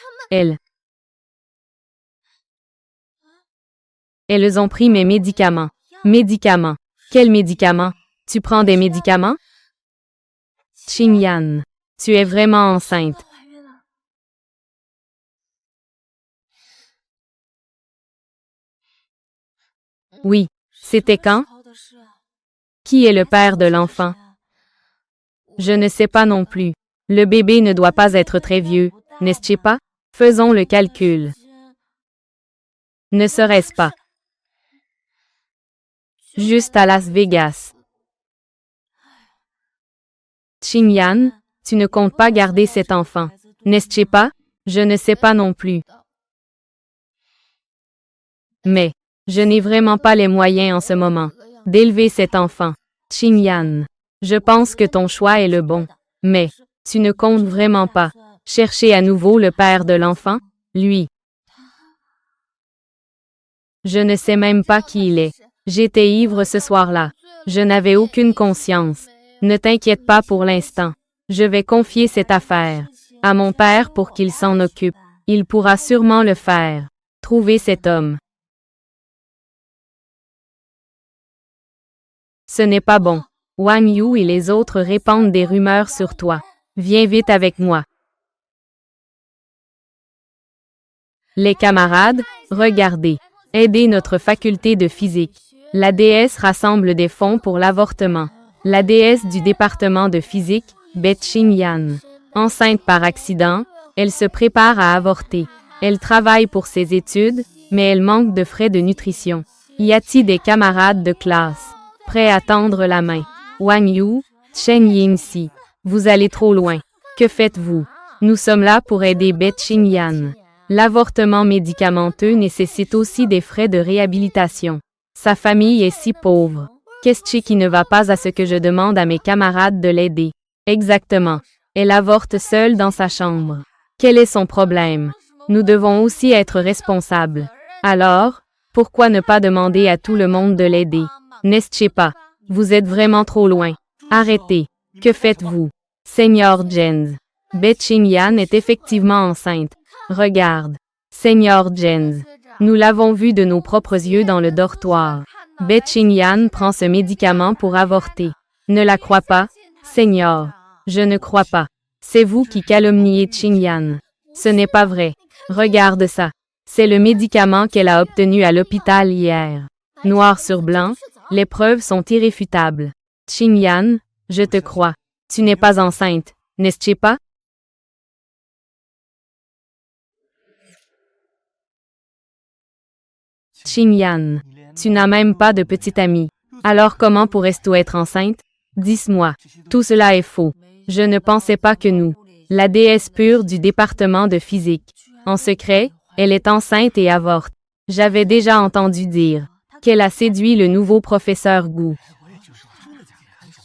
Elles ont pris mes médicaments. Médicaments. Quels médicaments? Tu prends des médicaments? Qingyan. Tu es vraiment enceinte. Oui. C'était quand? Qui est le père de l'enfant? Je ne sais pas non plus. Le bébé ne doit pas être très vieux, n'est-ce pas? Faisons le calcul. Ne serait-ce pas juste à Las Vegas? Qingyan, tu ne comptes pas garder cet enfant, n'est-ce pas? Je ne sais pas non plus. Mais, je n'ai vraiment pas les moyens en ce moment d'élever cet enfant. Qingyan, je pense que ton choix est le bon. Mais, tu ne comptes vraiment pas chercher à nouveau le père de l'enfant, lui. Je ne sais même pas qui il est. J'étais ivre ce soir-là. Je n'avais aucune conscience. Ne t'inquiète pas pour l'instant. Je vais confier cette affaire à mon père pour qu'il s'en occupe. Il pourra sûrement le faire. Trouver cet homme. Ce n'est pas bon. Wang Yu et les autres répandent des rumeurs sur toi. Viens vite avec moi. Les camarades, regardez. Aidez notre faculté de physique. La déesse rassemble des fonds pour l'avortement. La déesse du département de physique, Bet Qingyan. Enceinte par accident, elle se prépare à avorter. Elle travaille pour ses études, mais elle manque de frais de nutrition. Y a-t-il des camarades de classe prêts à tendre la main? Wang Yu, Chen Yingxi, vous allez trop loin. Que faites-vous? Nous sommes là pour aider Bet Qingyan. L'avortement médicamenteux nécessite aussi des frais de réhabilitation. Sa famille est si pauvre. Qu'est-ce qui ne va pas à ce que je demande à mes camarades de l'aider? Exactement. Elle avorte seule dans sa chambre. Quel est son problème? Nous devons aussi être responsables. Alors, pourquoi ne pas demander à tout le monde de l'aider? N'est-ce pas? Vous êtes vraiment trop loin. Arrêtez. Que faites-vous? Seigneur Jens. Bet Qingyan est effectivement enceinte. Regarde. Seigneur Jens. Nous l'avons vu de nos propres yeux dans le dortoir. Bet Qingyan prend ce médicament pour avorter. Ne la crois pas, Seigneur. Je ne crois pas. C'est vous qui calomniez Qingyan. Ce n'est pas vrai. Regarde ça. C'est le médicament qu'elle a obtenu à l'hôpital hier. Noir sur blanc, les preuves sont irréfutables. Qingyan, je te crois. Tu n'es pas enceinte, n'est-ce pas? Qingyan, tu n'as même pas de petite amie. Alors comment pourrais-tu être enceinte? Dis-moi. Tout cela est faux. Je ne pensais pas que nous, la déesse pure du département de physique, en secret, elle est enceinte et avorte. J'avais déjà entendu dire qu'elle a séduit le nouveau professeur Gu.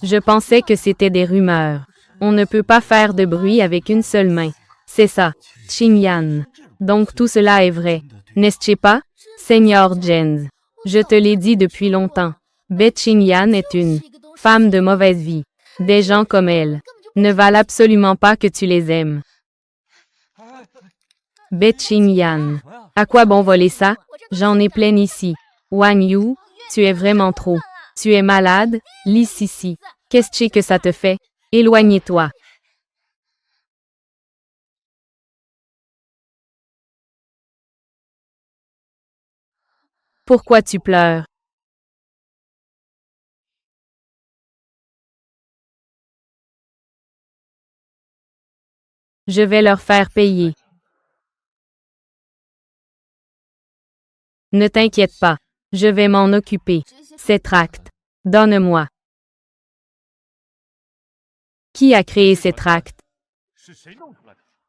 Je pensais que c'était des rumeurs. On ne peut pas faire de bruit avec une seule main. C'est ça, Qingyan. Donc tout cela est vrai, n'est-ce pas? Seigneur Jens, je te l'ai dit depuis longtemps. Bet Qingyan est une femme de mauvaise vie. Des gens comme elle ne valent absolument pas que tu les aimes. Bet Qingyan, à quoi bon voler ça? J'en ai plein ici. Wang Yu, tu es vraiment trop. Tu es malade, Sissi. Qu'est-ce que ça te fait? Éloignez-toi. Pourquoi tu pleures? Je vais leur faire payer. Ne t'inquiète pas. Je vais m'en occuper. Ces tracts. Donne-moi. Qui a créé ces tracts?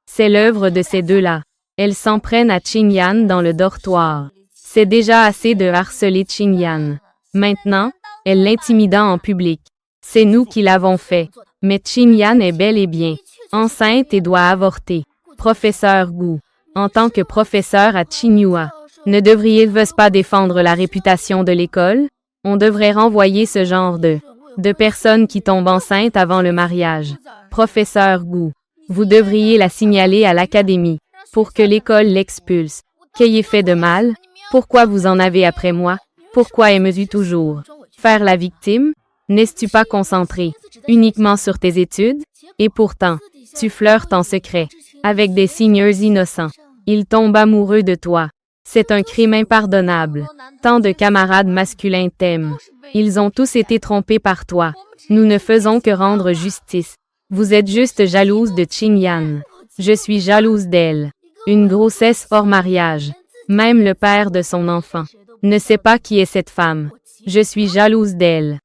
C'est l'œuvre de ces deux-là. Elles s'en prennent à Qingyan dans le dortoir. C'est déjà assez de harceler Qingyan. Maintenant, elle l'intimida en public. C'est nous qui l'avons fait. Mais Qingyan est bel et bien enceinte et doit avorter. Professeur Gu, en tant que professeur à Tsinghua, ne devriez-vous pas défendre la réputation de l'école? On devrait renvoyer ce genre de de personnes qui tombent enceintes avant le mariage. Professeur Gu, vous devriez la signaler à l'académie, pour que l'école l'expulse. Qu'ayez fait de mal? Pourquoi vous en avez après moi? Pourquoi aimes-tu toujours faire la victime? N'es-tu pas concentré uniquement sur tes études? Et pourtant, tu flirtes en secret avec des seigneurs innocents. Ils tombent amoureux de toi. C'est un crime impardonnable. Tant de camarades masculins t'aiment. Ils ont tous été trompés par toi. Nous ne faisons que rendre justice. Vous êtes juste jalouse de Qingyan. Je suis jalouse d'elle. Une grossesse hors mariage. Même le père de son enfant ne sait pas qui est cette femme. Je suis jalouse d'elle.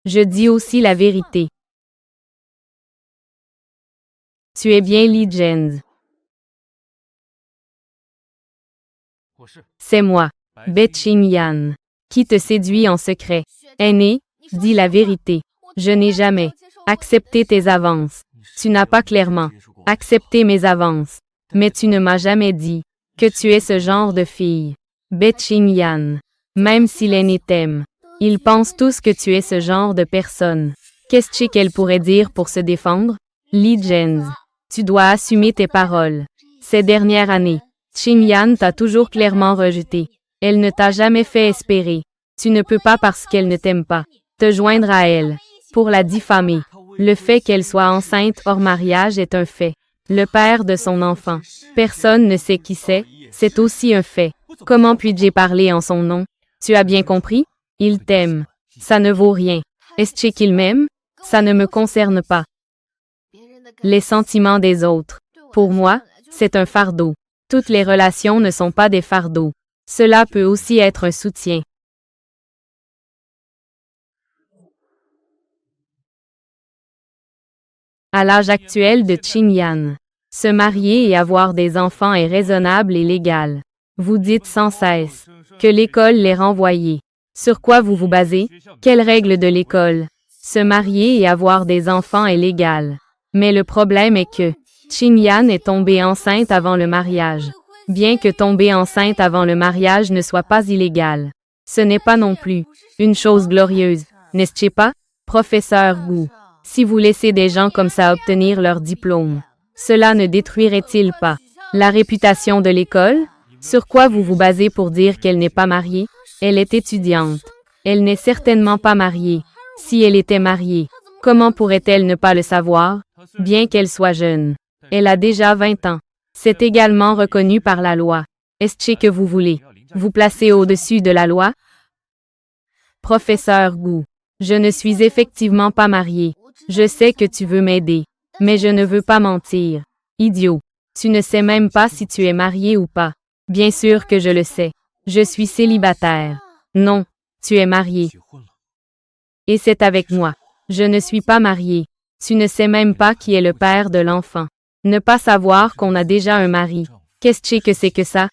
Je dis aussi la vérité. Tu es bien Li Zhen. C'est moi, Be Qingyan, qui te séduit en secret. Aîné, dis la vérité. Je n'ai jamais accepté tes avances. Tu n'as pas clairement accepté mes avances. Mais tu ne m'as jamais dit que tu es ce genre de fille. Be Qingyan, même si l'aîné t'aime, ils pensent tous que tu es ce genre de personne. Qu'est-ce qu'elle pourrait dire pour se défendre? Li Zhen, tu dois assumer tes paroles. Ces dernières années, Qingyan t'a toujours clairement rejeté. Elle ne t'a jamais fait espérer. Tu ne peux pas parce qu'elle ne t'aime pas te joindre à elle pour la diffamer. Le fait qu'elle soit enceinte hors mariage est un fait. Le père de son enfant, personne ne sait qui c'est aussi un fait. Comment puis-je parler en son nom? Tu as bien compris? Il t'aime. Ça ne vaut rien. Est-ce qu'il m'aime? Ça ne me concerne pas. Les sentiments des autres. Pour moi, c'est un fardeau. Toutes les relations ne sont pas des fardeaux. Cela peut aussi être un soutien. À l'âge actuel de Qingyan, se marier et avoir des enfants est raisonnable et légal. Vous dites sans cesse que l'école l'est renvoyée. Sur quoi vous vous basez? Quelles règles de l'école? Se marier et avoir des enfants est légal. Mais le problème est que Qingyan est tombée enceinte avant le mariage. Bien que tomber enceinte avant le mariage ne soit pas illégal, ce n'est pas non plus une chose glorieuse, n'est-ce pas, professeur Gu? Si vous laissez des gens comme ça obtenir leur diplôme, cela ne détruirait-il pas la réputation de l'école? Sur quoi vous vous basez pour dire qu'elle n'est pas mariée? Elle est étudiante. Elle n'est certainement pas mariée. Si elle était mariée, comment pourrait-elle ne pas le savoir? Bien qu'elle soit jeune. Elle a déjà 20 ans. C'est également reconnu par la loi. Est-ce que vous voulez vous placer au-dessus de la loi? Professeur Gu, je ne suis effectivement pas mariée. Je sais que tu veux m'aider, mais je ne veux pas mentir. Idiot, tu ne sais même pas si tu es marié ou pas. Bien sûr que je le sais. Je suis célibataire. Non, tu es marié. Et c'est avec moi. Je ne suis pas mariée. Tu ne sais même pas qui est le père de l'enfant. Ne pas savoir qu'on a déjà un mari. Qu'est-ce que c'est que ça?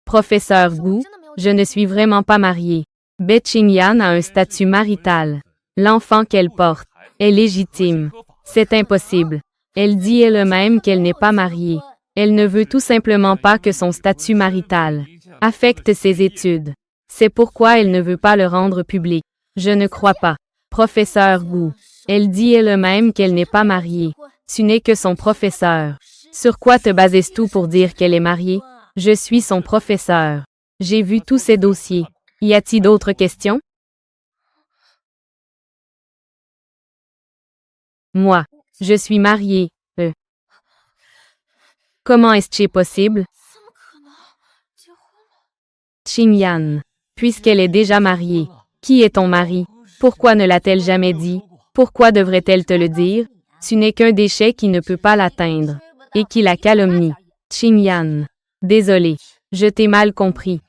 Professeur Gu, je ne suis vraiment pas mariée. Be Qingyan a un statut marital. L'enfant qu'elle porte est légitime. C'est impossible. Elle dit elle-même qu'elle n'est pas mariée. Elle ne veut tout simplement pas que son statut marital affecte ses études. C'est pourquoi elle ne veut pas le rendre public. Je ne crois pas. Professeur Gu, elle dit elle-même qu'elle n'est pas mariée. Tu n'es que son professeur. Sur quoi te bases-tu pour dire qu'elle est mariée? Je suis son professeur. J'ai vu tous ses dossiers. Y a-t-il d'autres questions? Moi, je suis mariée. Comment est-ce possible? Qingyan, puisqu'elle est déjà mariée, qui est ton mari? Pourquoi ne l'a-t-elle jamais dit? Pourquoi devrait-elle te le dire? Tu n'es qu'un déchet qui ne peut pas l'atteindre, et qui la calomnie. Qingyan, désolé, je t'ai mal compris.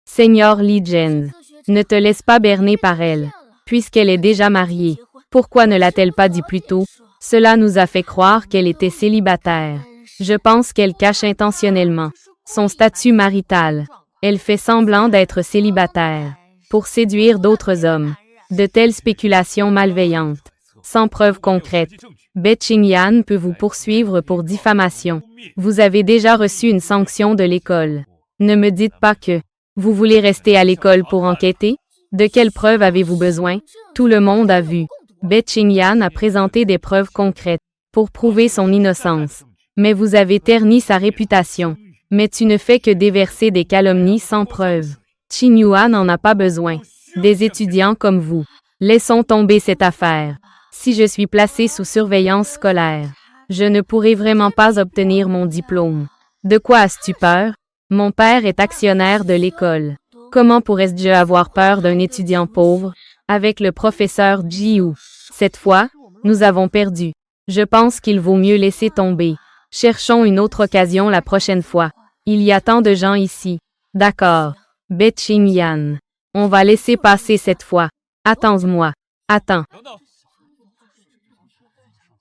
Seigneur Li Zhen, ne te laisse pas berner par elle, puisqu'elle est déjà mariée. Pourquoi ne l'a-t-elle pas dit plus tôt? Cela nous a fait croire qu'elle était célibataire. Je pense qu'elle cache intentionnellement son statut marital. Elle fait semblant d'être célibataire pour séduire d'autres hommes. De telles spéculations malveillantes, sans preuve concrète. Be Ching-yan peut vous poursuivre pour diffamation. Vous avez déjà reçu une sanction de l'école. Ne me dites pas que vous voulez rester à l'école pour enquêter? De quelles preuves avez-vous besoin? Tout le monde a vu. Be Ching-yan a présenté des preuves concrètes pour prouver son innocence. Mais vous avez terni sa réputation. Mais tu ne fais que déverser des calomnies sans preuve. Qingyuan n'en a pas besoin. Des étudiants comme vous. Laissons tomber cette affaire. Si je suis placé sous surveillance scolaire, je ne pourrai vraiment pas obtenir mon diplôme. De quoi as-tu peur? Mon père est actionnaire de l'école. Comment pourrais-je avoir peur d'un étudiant pauvre? Avec le professeur Jiu. Cette fois, nous avons perdu. Je pense qu'il vaut mieux laisser tomber. Cherchons une autre occasion la prochaine fois. Il y a tant de gens ici. D'accord. Be Ching-yan. On va laisser passer cette fois. Attends-moi. Attends.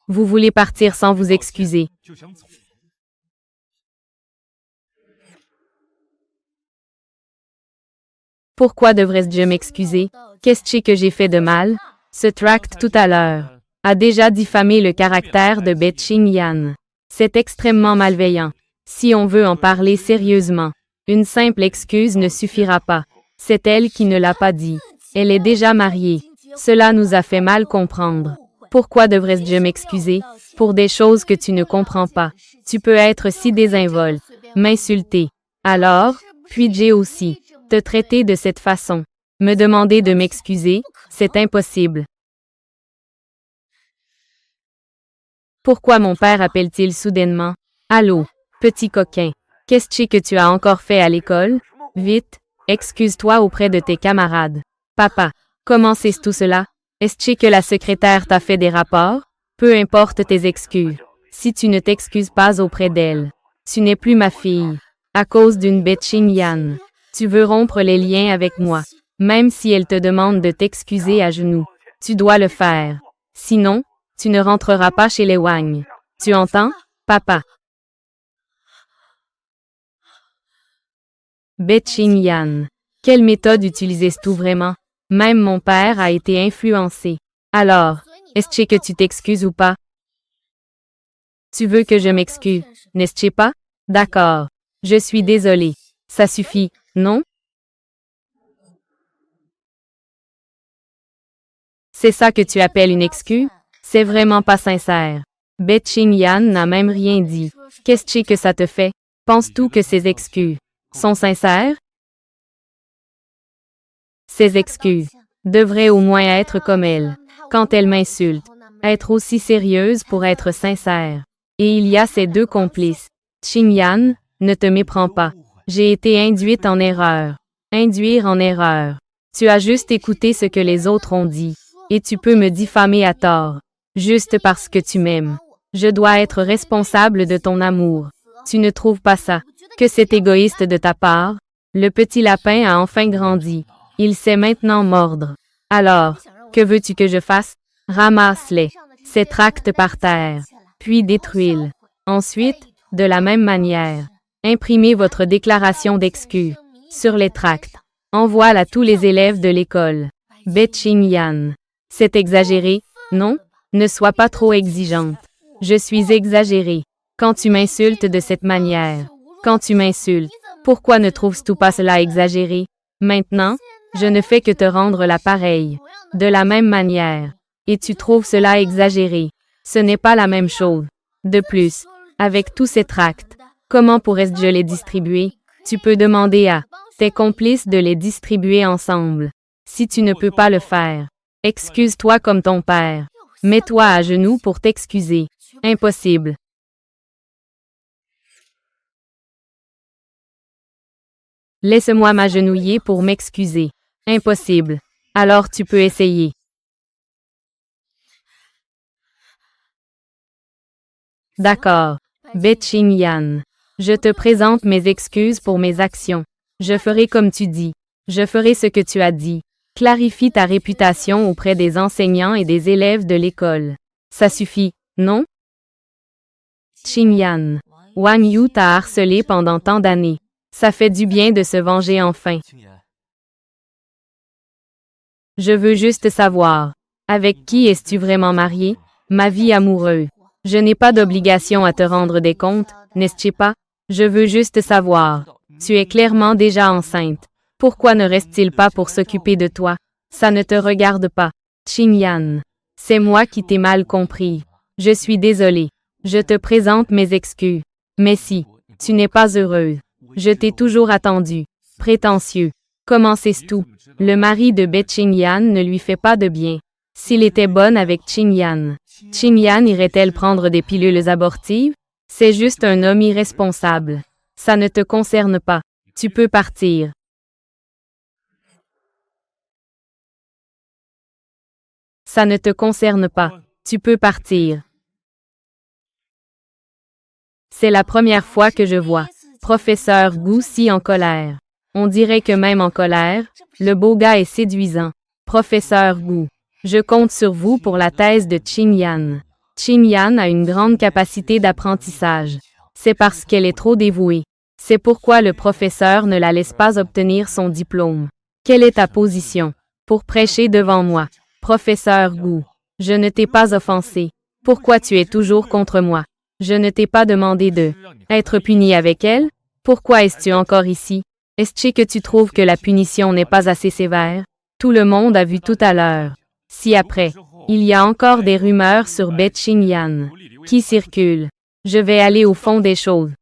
Vous voulez partir sans vous excuser. Pourquoi devrais-je m'excuser? Qu'est-ce que j'ai fait de mal? Ce tract tout à l'heure a déjà diffamé le caractère de Be Ching-yan. C'est extrêmement malveillant. Si on veut en parler sérieusement, une simple excuse ne suffira pas. C'est elle qui ne l'a pas dit. Elle est déjà mariée. Cela nous a fait mal comprendre. Pourquoi devrais-je m'excuser? Pour des choses que tu ne comprends pas. Tu peux être si désinvolte, m'insulter. Alors, puis-je aussi te traiter de cette façon? Me demander de m'excuser, c'est impossible. Pourquoi mon père appelle-t-il soudainement? Allô, petit coquin. Qu'est-ce que tu as encore fait à l'école? Vite, excuse-toi auprès de tes camarades. Papa, comment c'est tout cela? Est-ce que la secrétaire t'a fait des rapports? Peu importe tes excuses. Si tu ne t'excuses pas auprès d'elle, tu n'es plus ma fille. À cause d'une Be Ching-yan, tu veux rompre les liens avec moi. Même si elle te demande de t'excuser à genoux, tu dois le faire. Sinon, tu ne rentreras pas chez les Wang. Tu entends, papa? Be Ching-yan. Quelle méthode utilisais-tu vraiment? Même mon père a été influencé. Alors, est-ce que tu t'excuses ou pas? Tu veux que je m'excuse, n'est-ce pas? D'accord. Je suis désolé. Ça suffit, non? C'est ça que tu appelles une excuse? C'est vraiment pas sincère. Be Ching-yan n'a même rien dit. Qu'est-ce que ça te fait? Penses-tu que ces excuses sont sincères? Ces excuses devraient au moins être comme elle. Quand elle m'insulte, être aussi sérieuse pour être sincère. Et il y a ces deux complices. Ching-yan, ne te méprends pas. J'ai été induite en erreur. Induire en erreur. Tu as juste écouté ce que les autres ont dit. Et tu peux me diffamer à tort. Juste parce que tu m'aimes. Je dois être responsable de ton amour. Tu ne trouves pas ça? Que c'est égoïste de ta part? Le petit lapin a enfin grandi. Il sait maintenant mordre. Alors, que veux-tu que je fasse? Ramasse-les. Ces tracts par terre. Puis détruis-les. Ensuite, de la même manière, imprimez votre déclaration d'excuse sur les tracts. Envoie-la à tous les élèves de l'école. Be Ching-yan. C'est exagéré, non? Ne sois pas trop exigeante. Je suis exagérée. Quand tu m'insultes de cette manière, quand tu m'insultes, pourquoi ne trouves-tu pas cela exagéré? Maintenant, je ne fais que te rendre la pareille, de la même manière. Et tu trouves cela exagéré. Ce n'est pas la même chose. De plus, avec tous ces tracts, comment pourrais-je les distribuer? Tu peux demander à tes complices de les distribuer ensemble. Si tu ne peux pas le faire, excuse-toi comme ton père. Mets-toi à genoux pour t'excuser. Impossible. Laisse-moi m'agenouiller pour m'excuser. Impossible. Alors tu peux essayer. D'accord. Be Ching-yan. Je te présente mes excuses pour mes actions. Je ferai comme tu dis. Je ferai ce que tu as dit. Clarifie ta réputation auprès des enseignants et des élèves de l'école. Ça suffit, non? Ching-yan. Wang Yu t'a harcelé pendant tant d'années. Ça fait du bien de se venger enfin. Je veux juste savoir. Avec qui es-tu vraiment marié? Ma vie amoureuse. Je n'ai pas d'obligation à te rendre des comptes, n'est-ce pas? Je veux juste savoir. Tu es clairement déjà enceinte. Pourquoi ne reste-t-il pas pour s'occuper de toi? Ça ne te regarde pas. Qingyan. C'est moi qui t'ai mal compris. Je suis désolée. Je te présente mes excuses. Mais si, tu n'es pas heureuse. Je t'ai toujours attendu. Prétentieux. Comment sais-tu? Le mari de Be Qingyan ne lui fait pas de bien. S'il était bon avec Qingyan, Qingyan irait-elle prendre des pilules abortives? C'est juste un homme irresponsable. Ça ne te concerne pas. Tu peux partir. Ça ne te concerne pas. Tu peux partir. C'est la première fois que je vois Professeur Gu si en colère. On dirait que même en colère, le beau gars est séduisant. Professeur Gu, je compte sur vous pour la thèse de Qingyan. Qingyan a une grande capacité d'apprentissage. C'est parce qu'elle est trop dévouée. C'est pourquoi le professeur ne la laisse pas obtenir son diplôme. Quelle est ta position? Pour prêcher devant moi. Professeur Gu, je ne t'ai pas offensé. Pourquoi tu es toujours contre moi? Je ne t'ai pas demandé de être puni avec elle? Pourquoi es-tu encore ici? Est-ce que tu trouves que la punition n'est pas assez sévère? Tout le monde a vu tout à l'heure. Si après, il y a encore des rumeurs sur Be Qingyan qui circulent, je vais aller au fond des choses.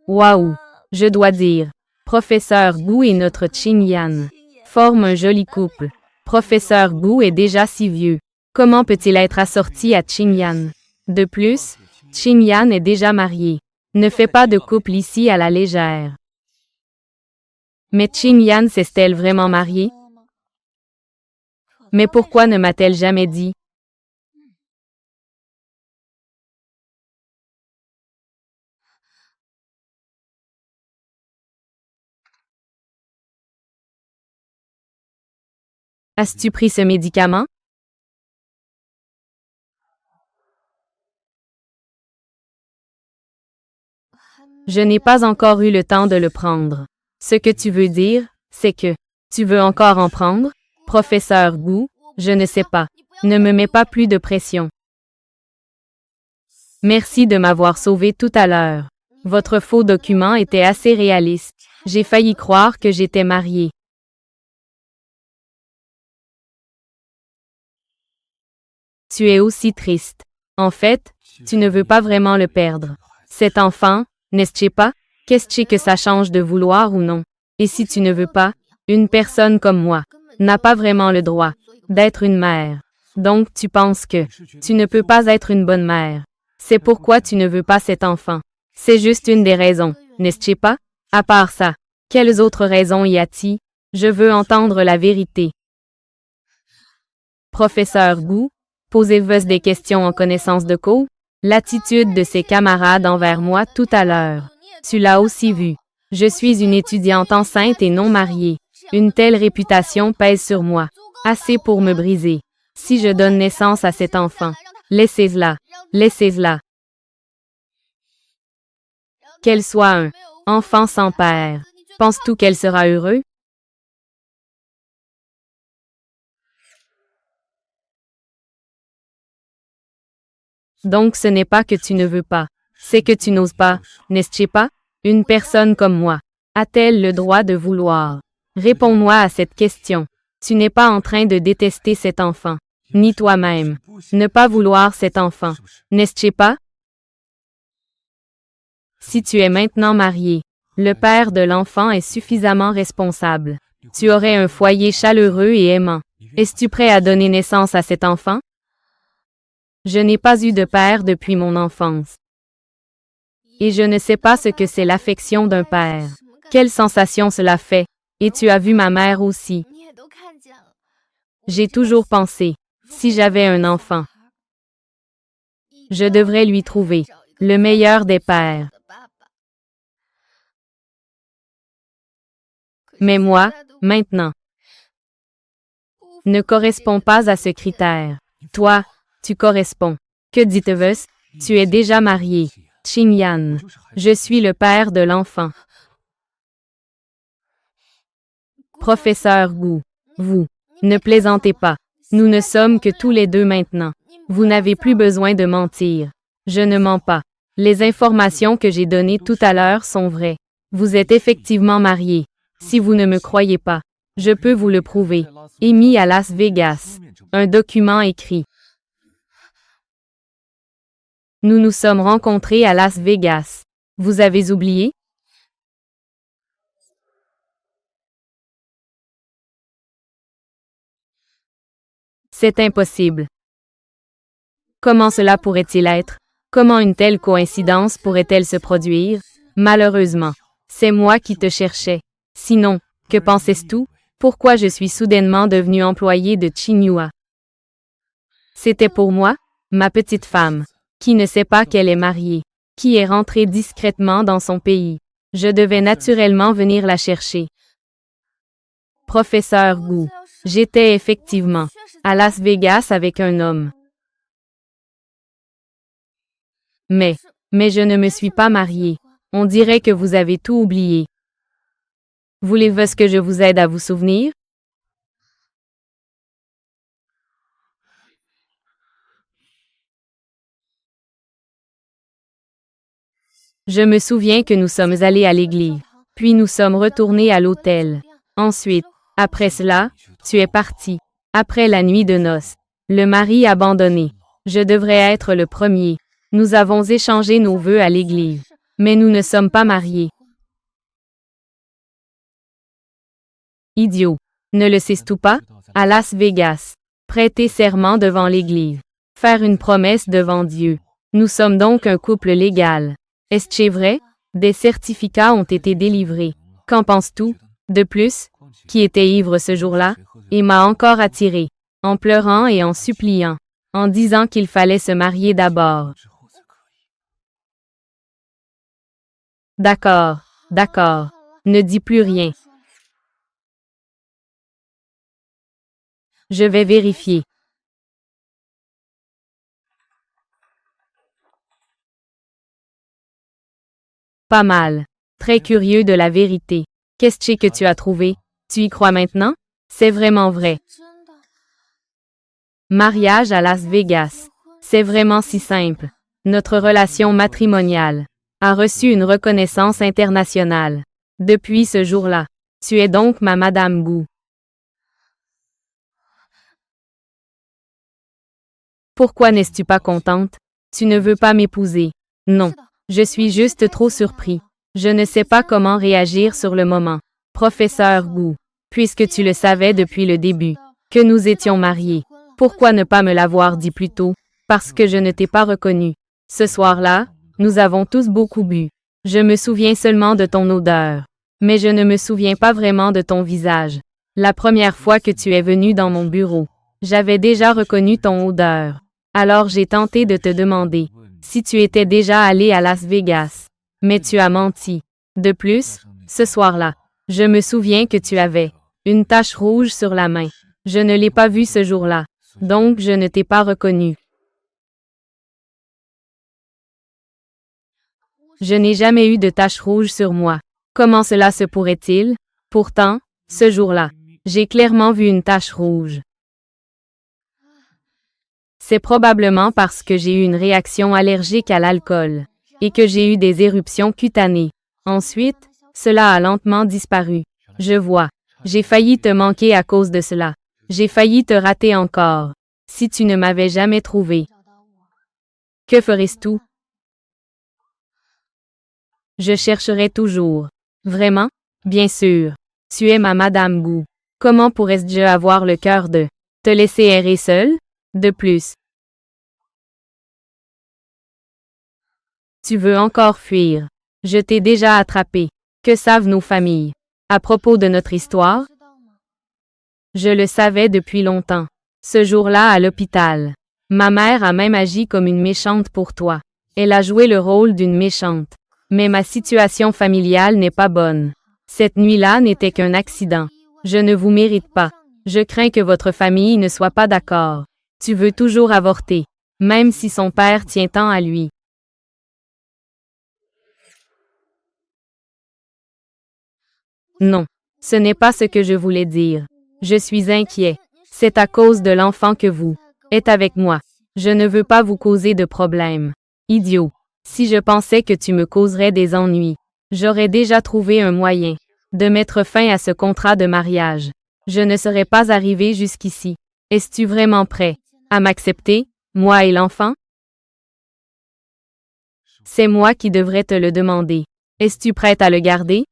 Waouh! Je dois dire, Professeur Gu et notre Qingyan forment un joli couple. Professeur Gu est déjà si vieux. Comment peut-il être assorti à Qingyan? De plus, Qingyan est déjà marié. Ne fais pas de couple ici à la légère. Mais Qingyan s'est-elle vraiment mariée? Mais pourquoi ne m'a-t-elle jamais dit? As-tu pris ce médicament? Je n'ai pas encore eu le temps de le prendre. Ce que tu veux dire, c'est que tu veux encore en prendre? Professeur Gu, je ne sais pas. Ne me mets pas plus de pression. Merci de m'avoir sauvé tout à l'heure. Votre faux document était assez réaliste. J'ai failli croire que j'étais mariée. Tu es aussi triste. En fait, tu ne veux pas vraiment le perdre. Cet enfant, n'est-ce pas? Qu'est-ce que ça change de vouloir ou non? Et si tu ne veux pas, une personne comme moi n'a pas vraiment le droit d'être une mère. Donc tu penses que tu ne peux pas être une bonne mère. C'est pourquoi tu ne veux pas cet enfant. C'est juste une des raisons, n'est-ce pas? À part ça, quelles autres raisons y a-t-il? Je veux entendre la vérité. Professeur Gu, posez-vous des questions en connaissance de cause? L'attitude de ses camarades envers moi tout à l'heure. Tu l'as aussi vu. Je suis une étudiante enceinte et non mariée. Une telle réputation pèse sur moi. Assez pour me briser. Si je donne naissance à cet enfant, laissez-la. Laissez-la. Qu'elle soit un enfant sans père. Penses-tu qu'elle sera heureuse? Donc ce n'est pas que tu ne veux pas. C'est que tu n'oses pas, n'est-ce pas? Une personne comme moi a-t-elle le droit de vouloir? Réponds-moi à cette question. Tu n'es pas en train de détester cet enfant, ni toi-même. Ne pas vouloir cet enfant, n'est-ce pas? Si tu es maintenant marié, le père de l'enfant est suffisamment responsable. Tu aurais un foyer chaleureux et aimant. Es-tu prêt à donner naissance à cet enfant? Je n'ai pas eu de père depuis mon enfance. Et je ne sais pas ce que c'est l'affection d'un père. Quelle sensation cela fait. Et tu as vu ma mère aussi. J'ai toujours pensé, si j'avais un enfant, je devrais lui trouver le meilleur des pères. Mais moi, maintenant, ne correspond pas à ce critère. Toi, tu corresponds. Que dites-vous? Tu es déjà marié. Qingyan, je suis le père de l'enfant. Professeur Gu, vous, ne plaisantez pas. Nous ne sommes que tous les deux maintenant. Vous n'avez plus besoin de mentir. Je ne mens pas. Les informations que j'ai données tout à l'heure sont vraies. Vous êtes effectivement mariés. Si vous ne me croyez pas, je peux vous le prouver. Émis à Las Vegas. Un document écrit. Nous nous sommes rencontrés à Las Vegas. Vous avez oublié? C'est impossible. Comment cela pourrait-il être? Comment une telle coïncidence pourrait-elle se produire? Malheureusement, c'est moi qui te cherchais. Sinon, que pensais-tu? Pourquoi je suis soudainement devenu employé de Chinua? C'était pour moi, ma petite femme, qui ne sait pas qu'elle est mariée, qui est rentrée discrètement dans son pays. Je devais naturellement venir la chercher. Professeur Gu, j'étais effectivement à Las Vegas avec un homme. Mais je ne me suis pas mariée. On dirait que vous avez tout oublié. Voulez-vous que je vous aide à vous souvenir? Je me souviens que nous sommes allés à l'église, puis nous sommes retournés à l'hôtel. Ensuite, après cela, tu es parti. Après la nuit de noces, le mari abandonné. Je devrais être le premier. Nous avons échangé nos vœux à l'église, mais nous ne sommes pas mariés. Idiot. Ne le sais-tu pas? À Las Vegas. Prêter serment devant l'Église. Faire une promesse devant Dieu. Nous sommes donc un couple légal. Est-ce vrai? Des certificats ont été délivrés. Qu'en penses-tu? De plus, qui était ivre ce jour-là, et m'a encore attiré, en pleurant et en suppliant, en disant qu'il fallait se marier d'abord. D'accord, d'accord. Ne dis plus rien. Je vais vérifier. Pas mal. Très curieux de la vérité. Qu'est-ce que tu as trouvé? Tu y crois maintenant? C'est vraiment vrai. Mariage à Las Vegas. C'est vraiment si simple. Notre relation matrimoniale a reçu une reconnaissance internationale. Depuis ce jour-là, tu es donc ma Madame Gu. Pourquoi n'es-tu pas contente? Tu ne veux pas m'épouser. Non. Je suis juste trop surpris. Je ne sais pas comment réagir sur le moment. Professeur Gu, puisque tu le savais depuis le début, que nous étions mariés, pourquoi ne pas me l'avoir dit plus tôt? Parce que je ne t'ai pas reconnu. Ce soir-là, nous avons tous beaucoup bu. Je me souviens seulement de ton odeur. Mais je ne me souviens pas vraiment de ton visage. La première fois que tu es venu dans mon bureau, j'avais déjà reconnu ton odeur. Alors j'ai tenté de te demander si tu étais déjà allé à Las Vegas. Mais tu as menti. De plus, ce soir-là, je me souviens que tu avais une tache rouge sur la main. Je ne l'ai pas vue ce jour-là. Donc je ne t'ai pas reconnu. Je n'ai jamais eu de tache rouge sur moi. Comment cela se pourrait-il? Pourtant, ce jour-là, j'ai clairement vu une tache rouge. C'est probablement parce que j'ai eu une réaction allergique à l'alcool et que j'ai eu des éruptions cutanées. Ensuite, cela a lentement disparu. Je vois. J'ai failli te manquer à cause de cela. J'ai failli te rater encore. Si tu ne m'avais jamais trouvé, que ferais-tu? Je chercherai toujours. Vraiment? Bien sûr. Tu es ma Madame Gu. Comment pourrais-je avoir le cœur de te laisser errer seule? De plus, tu veux encore fuir. Je t'ai déjà attrapé. Que savent nos familles? À propos de notre histoire? Je le savais depuis longtemps. Ce jour-là à l'hôpital. Ma mère a même agi comme une méchante pour toi. Elle a joué le rôle d'une méchante. Mais ma situation familiale n'est pas bonne. Cette nuit-là n'était qu'un accident. Je ne vous mérite pas. Je crains que votre famille ne soit pas d'accord. Tu veux toujours avorter, même si son père tient tant à lui. Non. Ce n'est pas ce que je voulais dire. Je suis inquiet. C'est à cause de l'enfant que vous êtes avec moi. Je ne veux pas vous causer de problèmes. Idiot. Si je pensais que tu me causerais des ennuis, j'aurais déjà trouvé un moyen de mettre fin à ce contrat de mariage. Je ne serais pas arrivé jusqu'ici. Es-tu vraiment prêt à m'accepter, moi et l'enfant? C'est moi qui devrais te le demander. Es-tu prête à le garder?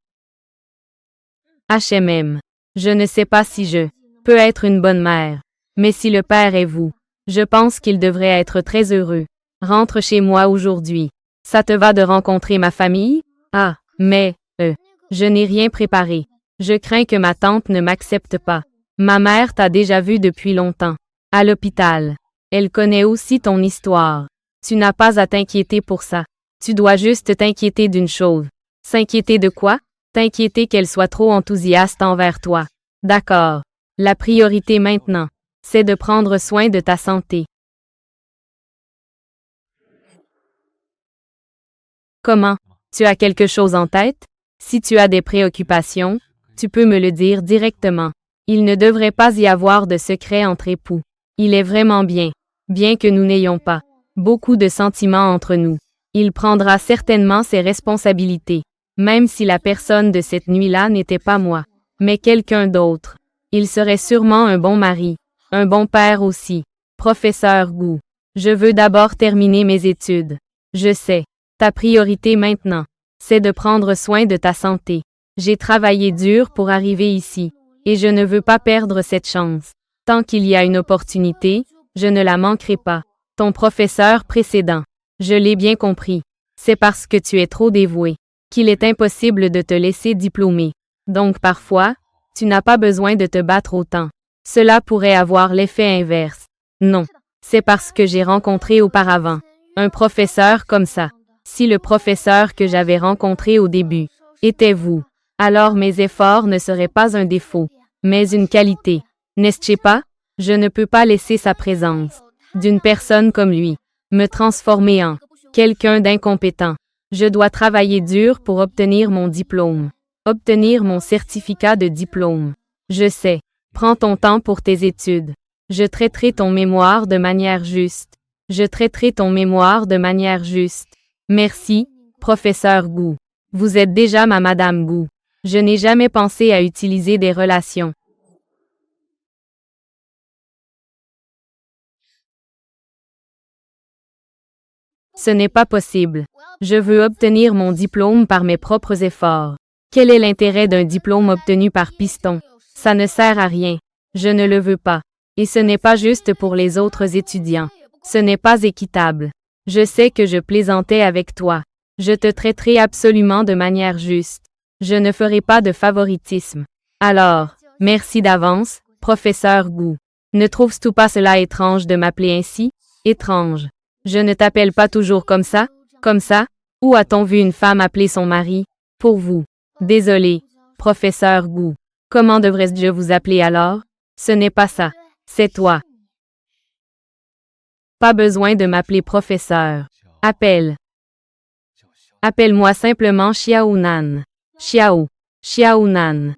HMM. Je ne sais pas si je peux être une bonne mère. Mais si le père est vous, je pense qu'il devrait être très heureux. Rentre chez moi aujourd'hui. Ça te va de rencontrer ma famille? Ah, mais, je n'ai rien préparé. Je crains que ma tante ne m'accepte pas. Ma mère t'a déjà vu depuis longtemps. À l'hôpital. Elle connaît aussi ton histoire. Tu n'as pas à t'inquiéter pour ça. Tu dois juste t'inquiéter d'une chose. S'inquiéter de quoi? T'inquiéter qu'elle soit trop enthousiaste envers toi. D'accord. La priorité maintenant, c'est de prendre soin de ta santé. Comment? Tu as quelque chose en tête? Si tu as des préoccupations, tu peux me le dire directement. Il ne devrait pas y avoir de secret entre époux. Il est vraiment bien. Bien que nous n'ayons pas beaucoup de sentiments entre nous. Il prendra certainement ses responsabilités. Même si la personne de cette nuit-là n'était pas moi, mais quelqu'un d'autre. Il serait sûrement un bon mari, un bon père aussi. Professeur Gu. Je veux d'abord terminer mes études. Je sais. Ta priorité maintenant, c'est de prendre soin de ta santé. J'ai travaillé dur pour arriver ici, et je ne veux pas perdre cette chance. Tant qu'il y a une opportunité, je ne la manquerai pas. Ton professeur précédent. Je l'ai bien compris. C'est parce que tu es trop dévoué qu'il est impossible de te laisser diplômer. Donc parfois, tu n'as pas besoin de te battre autant. Cela pourrait avoir l'effet inverse. Non. C'est parce que j'ai rencontré auparavant un professeur comme ça. Si le professeur que j'avais rencontré au début était vous, alors mes efforts ne seraient pas un défaut, mais une qualité. N'est-ce pas? Je ne peux pas laisser sa présence d'une personne comme lui me transformer en quelqu'un d'incompétent. Je dois travailler dur pour obtenir mon diplôme, obtenir mon certificat de diplôme. Je sais. Prends ton temps pour tes études. Je traiterai ton mémoire de manière juste. Je traiterai ton mémoire de manière juste. Merci, professeur Gu. Vous êtes déjà ma Madame Gu. Je n'ai jamais pensé à utiliser des relations. Ce n'est pas possible. Je veux obtenir mon diplôme par mes propres efforts. Quel est l'intérêt d'un diplôme obtenu par piston? Ça ne sert à rien. Je ne le veux pas. Et ce n'est pas juste pour les autres étudiants. Ce n'est pas équitable. Je sais que je plaisantais avec toi. Je te traiterai absolument de manière juste. Je ne ferai pas de favoritisme. Alors, merci d'avance, professeur Gu. Ne trouves-tu pas cela étrange de m'appeler ainsi? Étrange. Je ne t'appelle pas toujours comme ça? Comme ça? Où a-t-on vu une femme appeler son mari? Pour vous. Désolé, professeur Gu. Comment devrais-je vous appeler alors? Ce n'est pas ça. C'est toi. Pas besoin de m'appeler professeur. Appelle-moi simplement Xiaonan. Xiaonan.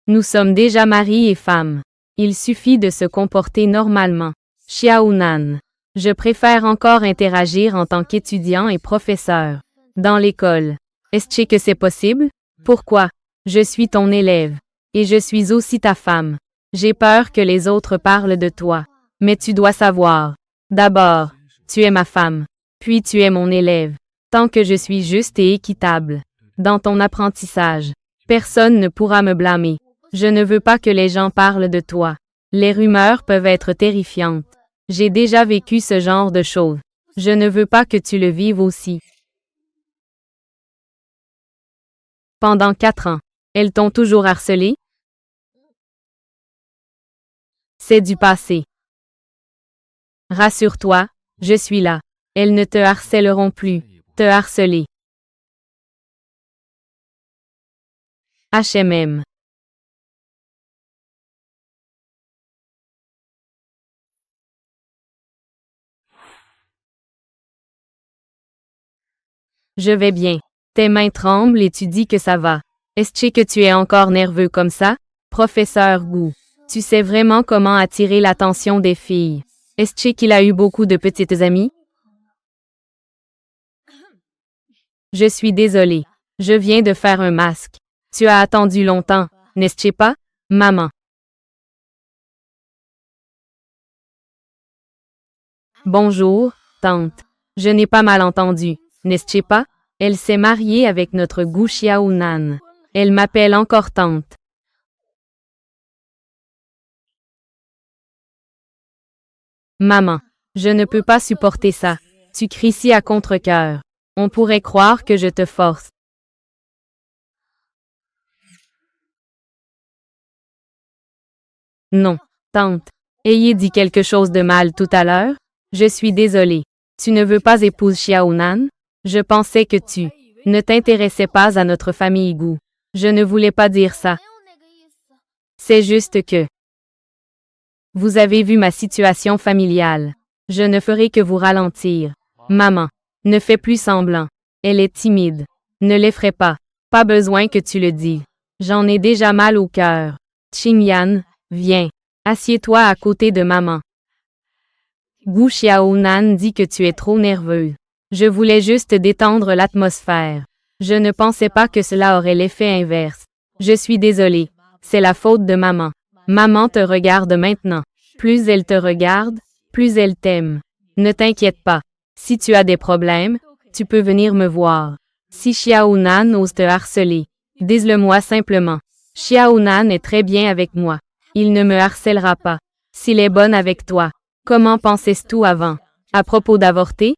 Nous sommes déjà mari et femme. Il suffit de se comporter normalement. Xiaonan. Je préfère encore interagir en tant qu'étudiant et professeur. Dans l'école. Est-ce que c'est possible? Pourquoi? Je suis ton élève. Et je suis aussi ta femme. J'ai peur que les autres parlent de toi. Mais tu dois savoir. D'abord, tu es ma femme. Puis tu es mon élève. Tant que je suis juste et équitable dans ton apprentissage, personne ne pourra me blâmer. Je ne veux pas que les gens parlent de toi. Les rumeurs peuvent être terrifiantes. J'ai déjà vécu ce genre de choses. Je ne veux pas que tu le vives aussi. Pendant 4 ans, elles t'ont toujours harcelé? C'est du passé. Rassure-toi, je suis là. Elles ne te harcèleront plus. Te harceler. HMM. Je vais bien. Tes mains tremblent et tu dis que ça va. Est-ce que tu es encore nerveux comme ça? Professeur Gu, tu sais vraiment comment attirer l'attention des filles. Est-ce qu'il a eu beaucoup de petites amies? Je suis désolée. Je viens de faire un masque. Tu as attendu longtemps, n'est-ce pas, maman? Bonjour, tante. Je n'ai pas mal entendu, n'est-ce pas? Elle s'est mariée avec notre Gu Xiaonan. Elle m'appelle encore tante. Maman, je ne peux pas supporter ça. Tu cries si à contre-cœur. On pourrait croire que je te force. Non, tante. Ayez dit quelque chose de mal tout à l'heure? Je suis désolée. Tu ne veux pas épouser Xiaonan? Je pensais que tu ne t'intéressais pas à notre famille Gu. Je ne voulais pas dire ça. C'est juste que vous avez vu ma situation familiale. Je ne ferai que vous ralentir. Maman, ne fais plus semblant. Elle est timide. Ne l'effraie pas. Pas besoin que tu le dises. J'en ai déjà mal au cœur. Qingyan, viens. Assieds-toi à côté de maman. Gu Xiaonan dit que tu es trop nerveuse. Je voulais juste détendre l'atmosphère. Je ne pensais pas que cela aurait l'effet inverse. Je suis désolée. C'est la faute de maman. Maman te regarde maintenant. Plus elle te regarde, plus elle t'aime. Ne t'inquiète pas. Si tu as des problèmes, tu peux venir me voir. Si Xiaonan ose te harceler, dis-le-moi simplement. Xiaonan est très bien avec moi. Il ne me harcèlera pas. S'il est bon avec toi, comment pensais-tu avant? À propos d'avorter?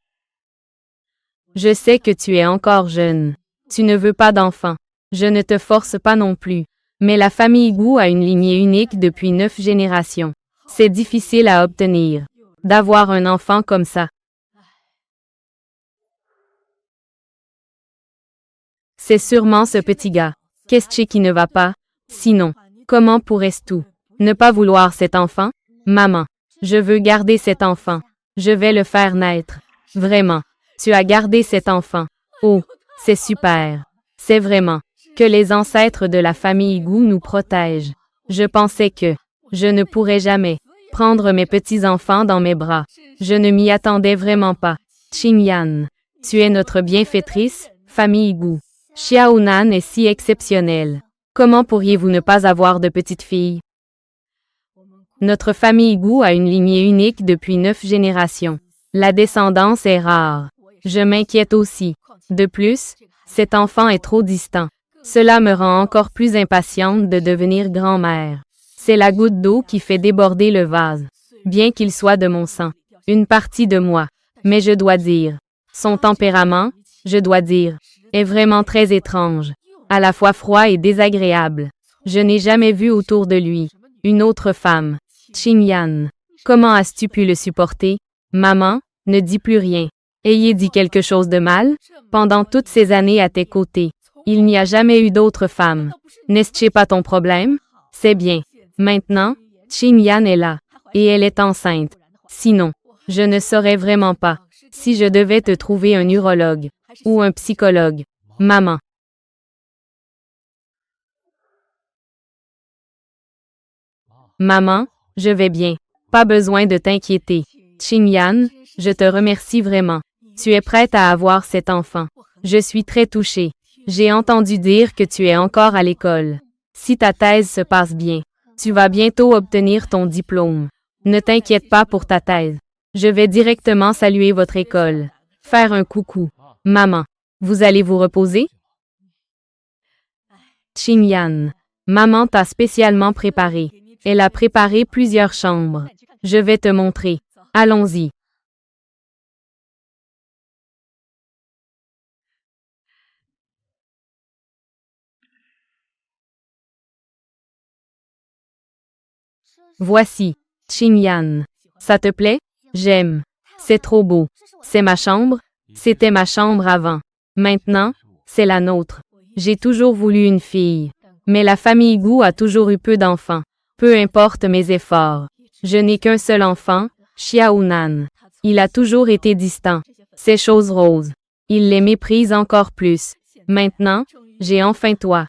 Je sais que tu es encore jeune. Tu ne veux pas d'enfant. Je ne te force pas non plus. Mais la famille Gu a une lignée unique depuis 9 générations. C'est difficile à obtenir. D'avoir un enfant comme ça. C'est sûrement ce petit gars. Qu'est-ce qui ne va pas? Sinon, comment pourrais-tu ne pas vouloir cet enfant? Maman, je veux garder cet enfant. Je vais le faire naître. Vraiment. Tu as gardé cet enfant. Oh, c'est super. C'est vraiment que les ancêtres de la famille Gu nous protègent. Je pensais que je ne pourrais jamais prendre mes petits-enfants dans mes bras. Je ne m'y attendais vraiment pas. Qingyan, tu es notre bienfaitrice, famille Gu. Xiaonan est si exceptionnelle. Comment pourriez-vous ne pas avoir de petites filles? Notre famille Gu a une lignée unique depuis 9 générations. La descendance est rare. Je m'inquiète aussi. De plus, cet enfant est trop distant. Cela me rend encore plus impatiente de devenir grand-mère. C'est la goutte d'eau qui fait déborder le vase. Bien qu'il soit de mon sang, une partie de moi. Mais je dois dire, son tempérament, je dois dire, est vraiment très étrange. À la fois froid et désagréable. Je n'ai jamais vu autour de lui une autre femme. Qingyan, comment as-tu pu le supporter? Maman, ne dis plus rien. Ayez dit quelque chose de mal? Pendant toutes ces années à tes côtés, il n'y a jamais eu d'autre femme. N'est-ce pas ton problème? C'est bien. Maintenant, Qingyan est là, et elle est enceinte. Sinon, je ne saurais vraiment pas si je devais te trouver un urologue ou un psychologue. Maman. Maman, je vais bien. Pas besoin de t'inquiéter. Qingyan, je te remercie vraiment. Tu es prête à avoir cet enfant. Je suis très touchée. J'ai entendu dire que tu es encore à l'école. Si ta thèse se passe bien, tu vas bientôt obtenir ton diplôme. Ne t'inquiète pas pour ta thèse. Je vais directement saluer votre école. Faire un coucou. Maman, vous allez vous reposer? Qingyan, maman t'a spécialement préparé. Elle a préparé plusieurs chambres. Je vais te montrer. Allons-y. Voici. Qingyan. Ça te plaît? J'aime. C'est trop beau. C'est ma chambre? C'était ma chambre avant. Maintenant, c'est la nôtre. J'ai toujours voulu une fille. Mais la famille Gu a toujours eu peu d'enfants. Peu importe mes efforts. Je n'ai qu'un seul enfant, Xiaonan. Il a toujours été distant. Ces choses roses. Il les méprise encore plus. Maintenant, j'ai enfin toi.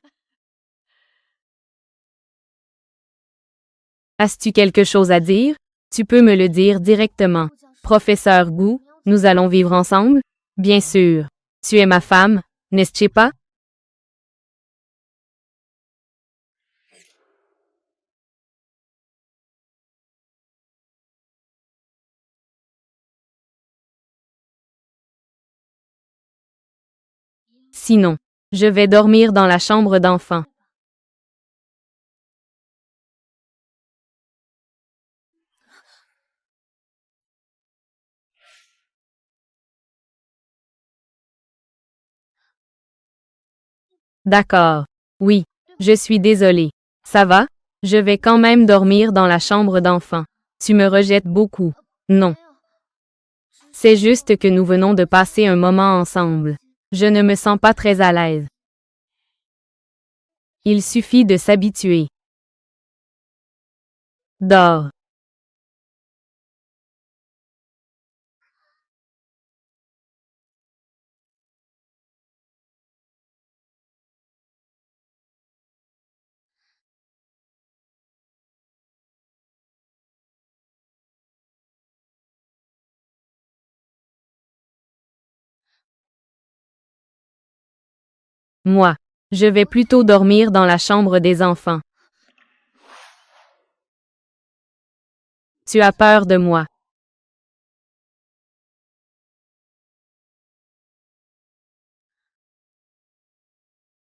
As-tu quelque chose à dire? Tu peux me le dire directement. Professeur Gu, nous allons vivre ensemble? Bien sûr. Tu es ma femme, n'est-ce pas? Sinon, je vais dormir dans la chambre d'enfant. D'accord. Oui, je suis désolée. Ça va? Je vais quand même dormir dans la chambre d'enfant. Tu me rejettes beaucoup. Non. C'est juste que nous venons de passer un moment ensemble. Je ne me sens pas très à l'aise. Il suffit de s'habituer. Dors. Moi, je vais plutôt dormir dans la chambre des enfants. Tu as peur de moi.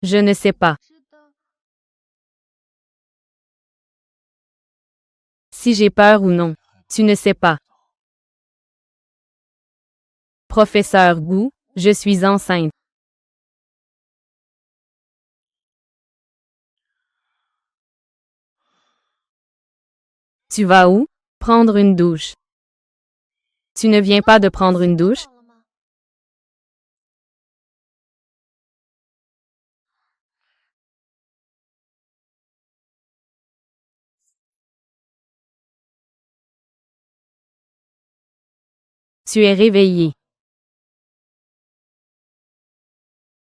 Je ne sais pas. Si j'ai peur ou non. Tu ne sais pas. Professeur Gu, je suis enceinte. Tu vas où? Prendre une douche. Tu ne viens pas de prendre une douche? Tu es réveillé.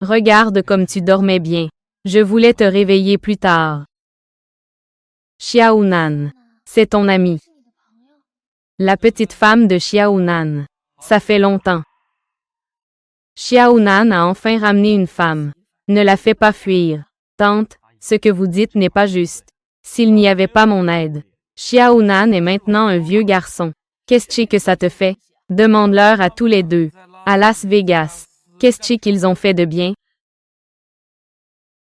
Regarde comme tu dormais bien. Je voulais te réveiller plus tard. Xiaonan. C'est ton ami. La petite femme de Xiaonan. Ça fait longtemps. Xiaonan a enfin ramené une femme. Ne la fais pas fuir. Tante, ce que vous dites n'est pas juste. S'il n'y avait pas mon aide. Xiaonan est maintenant un vieux garçon. Qu'est-ce que ça te fait? Demande-leur à tous les deux. À Las Vegas. Qu'est-ce qu'ils ont fait de bien?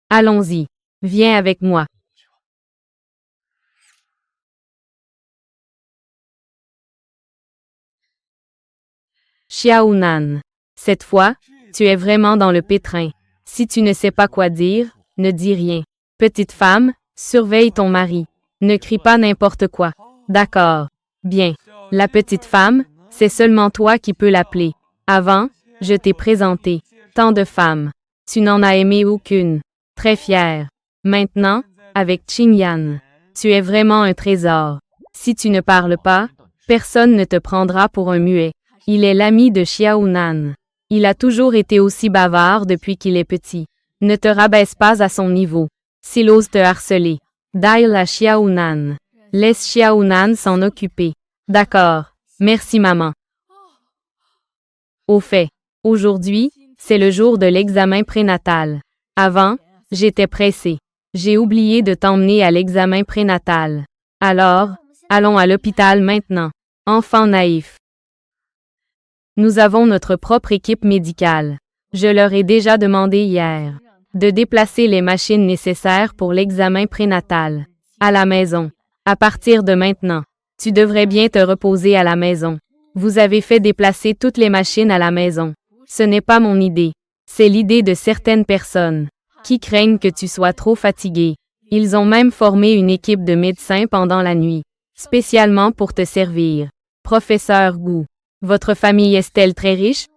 Allons-y. Viens avec moi. Xiaonan. Cette fois, tu es vraiment dans le pétrin. Si tu ne sais pas quoi dire, ne dis rien. Petite femme, surveille ton mari. Ne crie pas n'importe quoi. D'accord. Bien. La petite femme, c'est seulement toi qui peux l'appeler. Avant, je t'ai présenté. Tant de femmes. Tu n'en as aimé aucune. Très fière. Maintenant, avec Qingyan. Tu es vraiment un trésor. Si tu ne parles pas, personne ne te prendra pour un muet. Il est l'ami de Xiaonan. Il a toujours été aussi bavard depuis qu'il est petit. Ne te rabaisse pas à son niveau. S'il ose te harceler, dial à Xiaonan. Laisse Xiaonan s'en occuper. D'accord. Merci maman. Au fait, aujourd'hui, c'est le jour de l'examen prénatal. Avant, j'étais pressée. J'ai oublié de t'emmener à l'examen prénatal. Alors, allons à l'hôpital maintenant. Enfant naïf. Nous avons notre propre équipe médicale. Je leur ai déjà demandé hier de déplacer les machines nécessaires pour l'examen prénatal. À la maison. À partir de maintenant, tu devrais bien te reposer à la maison. Vous avez fait déplacer toutes les machines à la maison. Ce n'est pas mon idée. C'est l'idée de certaines personnes qui craignent que tu sois trop fatigué. Ils ont même formé une équipe de médecins pendant la nuit, spécialement pour te servir. Professeur Gu. Votre famille est-elle très riche?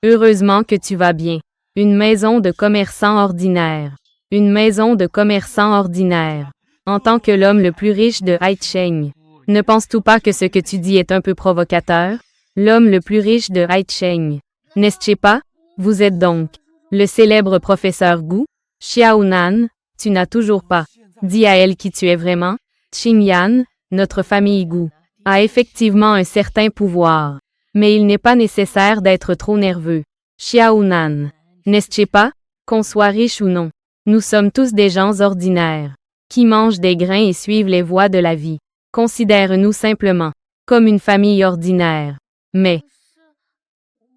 Heureusement que tu vas bien. Une maison de commerçant ordinaire. Une maison de commerçant ordinaire. En tant que l'homme le plus riche de Haicheng. Ne penses-tu pas que ce que tu dis est un peu provocateur? L'homme le plus riche de Haicheng. N'est-ce pas? Vous êtes donc Le célèbre professeur Gu, Xiaonan, tu n'as toujours pas dit à elle qui tu es vraiment. Qingyan, notre famille Gu, a effectivement un certain pouvoir. Mais il n'est pas nécessaire d'être trop nerveux. Xiaonan, n'est-ce pas, qu'on soit riche ou non? Nous sommes tous des gens ordinaires, qui mangent des grains et suivent les voies de la vie. Considère-nous simplement comme une famille ordinaire. Mais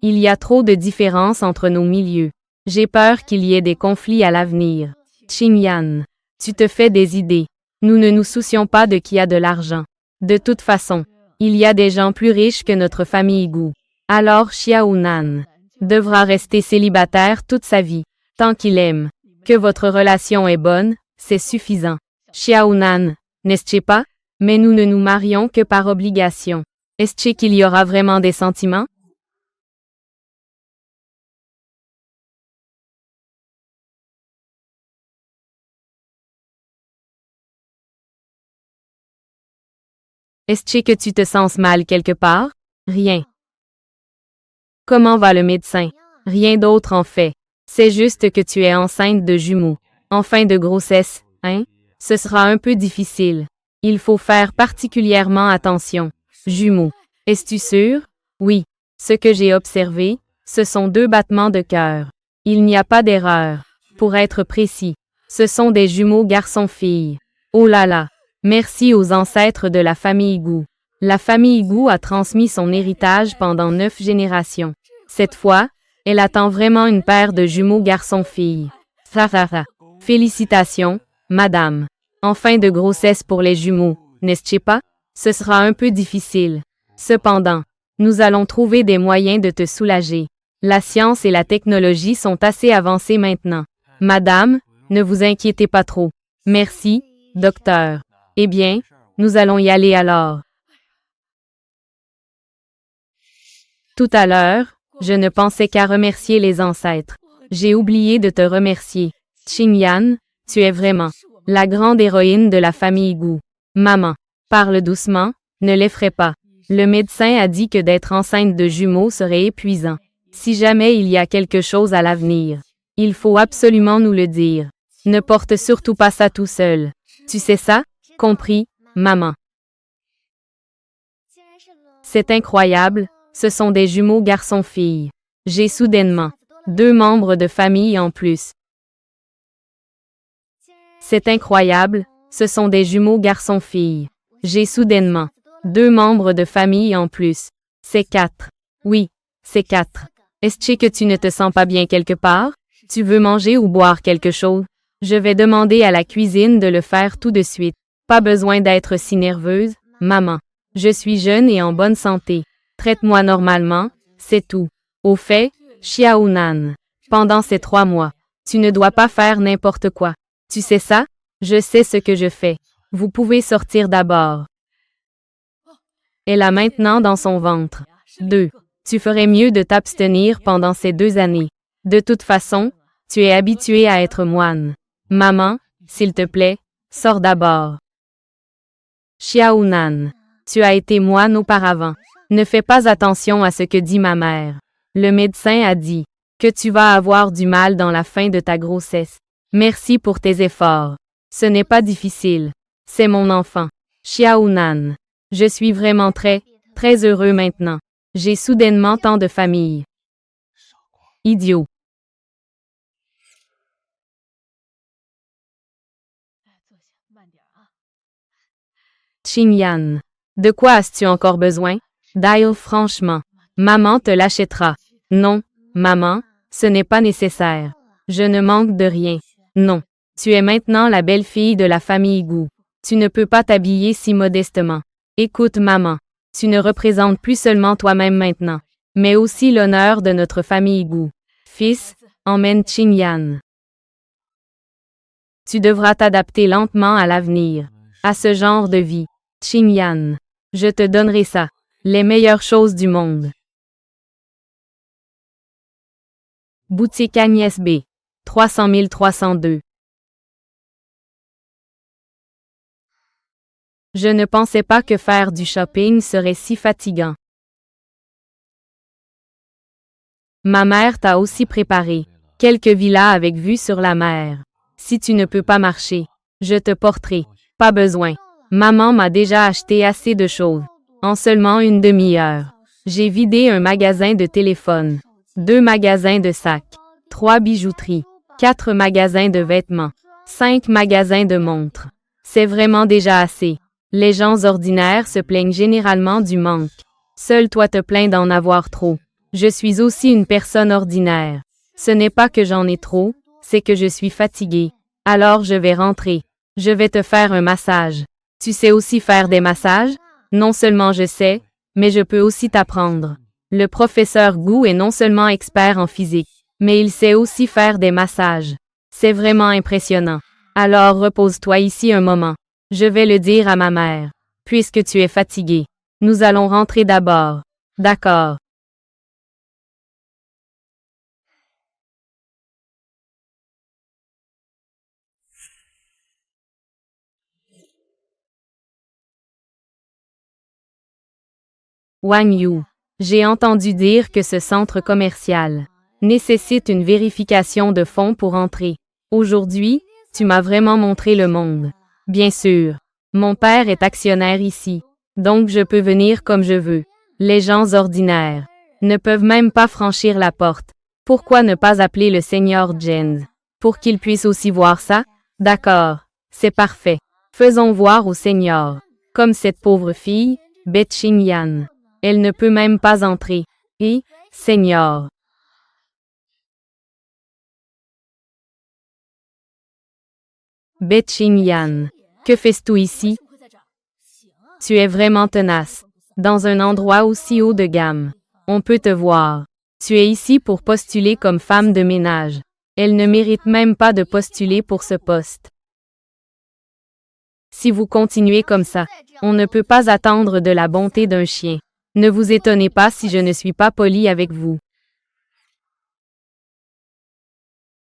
il y a trop de différences entre nos milieux. J'ai peur qu'il y ait des conflits à l'avenir. Qingyan, tu te fais des idées. Nous ne nous soucions pas de qui a de l'argent. De toute façon, il y a des gens plus riches que notre famille Gu. Alors Xiaonan devra rester célibataire toute sa vie, tant qu'il aime. Que votre relation est bonne, c'est suffisant. Xiaonan, n'est-ce pas? Mais nous ne nous marions que par obligation. Est-ce qu'il y aura vraiment des sentiments? Est-ce que tu te sens mal quelque part? Rien. Comment va le médecin? Rien d'autre en fait. C'est juste que tu es enceinte de jumeaux. En fin de grossesse, hein? Ce sera un peu difficile. Il faut faire particulièrement attention. Jumeaux. Es-tu sûr? Oui. Ce que j'ai observé, ce sont 2 battements de cœur. Il n'y a pas d'erreur. Pour être précis, ce sont des jumeaux garçon-fille. Oh là là. Merci aux ancêtres de la famille Gu. La famille Gu a transmis son héritage pendant 9 générations. Cette fois, elle attend vraiment une paire de jumeaux garçon-fille. Félicitations, madame. En fin de grossesse pour les jumeaux, n'est-ce pas? Ce sera un peu difficile. Cependant, nous allons trouver des moyens de te soulager. La science et la technologie sont assez avancées maintenant. Madame, ne vous inquiétez pas trop. Merci, docteur. Eh bien, nous allons y aller alors. Tout à l'heure, je ne pensais qu'à remercier les ancêtres. J'ai oublié de te remercier. Qingyan, tu es vraiment la grande héroïne de la famille Gu. Maman, parle doucement, ne l'effraie pas. Le médecin a dit que d'être enceinte de jumeaux serait épuisant. Si jamais il y a quelque chose à l'avenir, il faut absolument nous le dire. Ne porte surtout pas ça tout seul. Tu sais ça? Compris, maman. C'est incroyable, ce sont des jumeaux garçon-fille. J'ai soudainement 2 membres de famille en plus. C'est incroyable, ce sont des jumeaux garçon-fille. J'ai soudainement 2 membres de famille en plus. C'est 4. Oui, c'est 4. Est-ce que tu ne te sens pas bien quelque part? Tu veux manger ou boire quelque chose? Je vais demander à la cuisine de le faire tout de suite. Pas besoin d'être si nerveuse, maman. Je suis jeune et en bonne santé. Traite-moi normalement, c'est tout. Au fait, Xiaonan, pendant ces 3 mois, tu ne dois pas faire n'importe quoi. Tu sais ça? Je sais ce que je fais. Vous pouvez sortir d'abord. Elle a maintenant dans son ventre. 2. Tu ferais mieux de t'abstenir pendant ces 2 années. De toute façon, tu es habitué à être moine. Maman, s'il te plaît, sors d'abord. Xiaonan, tu as été moine auparavant. Ne fais pas attention à ce que dit ma mère. Le médecin a dit que tu vas avoir du mal dans la fin de ta grossesse. Merci pour tes efforts. Ce n'est pas difficile. C'est mon enfant. Xiaonan. Je suis vraiment très heureux maintenant. J'ai soudainement tant de famille. Idiot. Qingyan. De quoi as-tu encore besoin? Dial franchement. Maman te l'achètera. Non, maman, ce n'est pas nécessaire. Je ne manque de rien. Non. Tu es maintenant la belle-fille de la famille Gu. Tu ne peux pas t'habiller si modestement. Écoute, maman. Tu ne représentes plus seulement toi-même maintenant, mais aussi l'honneur de notre famille Gu. Fils, emmène Qingyan. Tu devras t'adapter lentement à l'avenir, à ce genre de vie. Qingyan. Je te donnerai ça. Les meilleures choses du monde. Boutique Agnès B. 300 302. Je ne pensais pas que faire du shopping serait si fatigant. Ma mère t'a aussi préparé quelques villas avec vue sur la mer. Si tu ne peux pas marcher, je te porterai. Pas besoin. Maman m'a déjà acheté assez de choses. En seulement une demi-heure. J'ai vidé un magasin de téléphones, 2 magasins de sacs, 3 bijouteries, 4 magasins de vêtements, 5 magasins de montres. C'est vraiment déjà assez. Les gens ordinaires se plaignent généralement du manque. Seul toi te plains d'en avoir trop. Je suis aussi une personne ordinaire. Ce n'est pas que j'en ai trop, c'est que je suis fatiguée. Alors je vais rentrer. Je vais te faire un massage. Tu sais aussi faire des massages? Non seulement je sais, mais je peux aussi t'apprendre. Le professeur Gu est non seulement expert en physique, mais il sait aussi faire des massages. C'est vraiment impressionnant. Alors repose-toi ici un moment. Je vais le dire à ma mère. Puisque tu es fatigué. Nous allons rentrer d'abord. D'accord. Wang Yu. J'ai entendu dire que ce centre commercial nécessite une vérification de fonds pour entrer. Aujourd'hui, tu m'as vraiment montré le monde. Bien sûr. Mon père est actionnaire ici, donc je peux venir comme je veux. Les gens ordinaires ne peuvent même pas franchir la porte. Pourquoi ne pas appeler le Seigneur Jens? Pour qu'il puisse aussi voir ça? D'accord. C'est parfait. Faisons voir au Seigneur. Comme cette pauvre fille, Betching Yan. Elle ne peut même pas entrer. Et, Seigneur. Betching Yan. Que fais-tu ici? Tu es vraiment tenace. Dans un endroit aussi haut de gamme. On peut te voir. Tu es ici pour postuler comme femme de ménage. Elle ne mérite même pas de postuler pour ce poste. Si vous continuez comme ça, on ne peut pas attendre de la bonté d'un chien. Ne vous étonnez pas si je ne suis pas poli avec vous.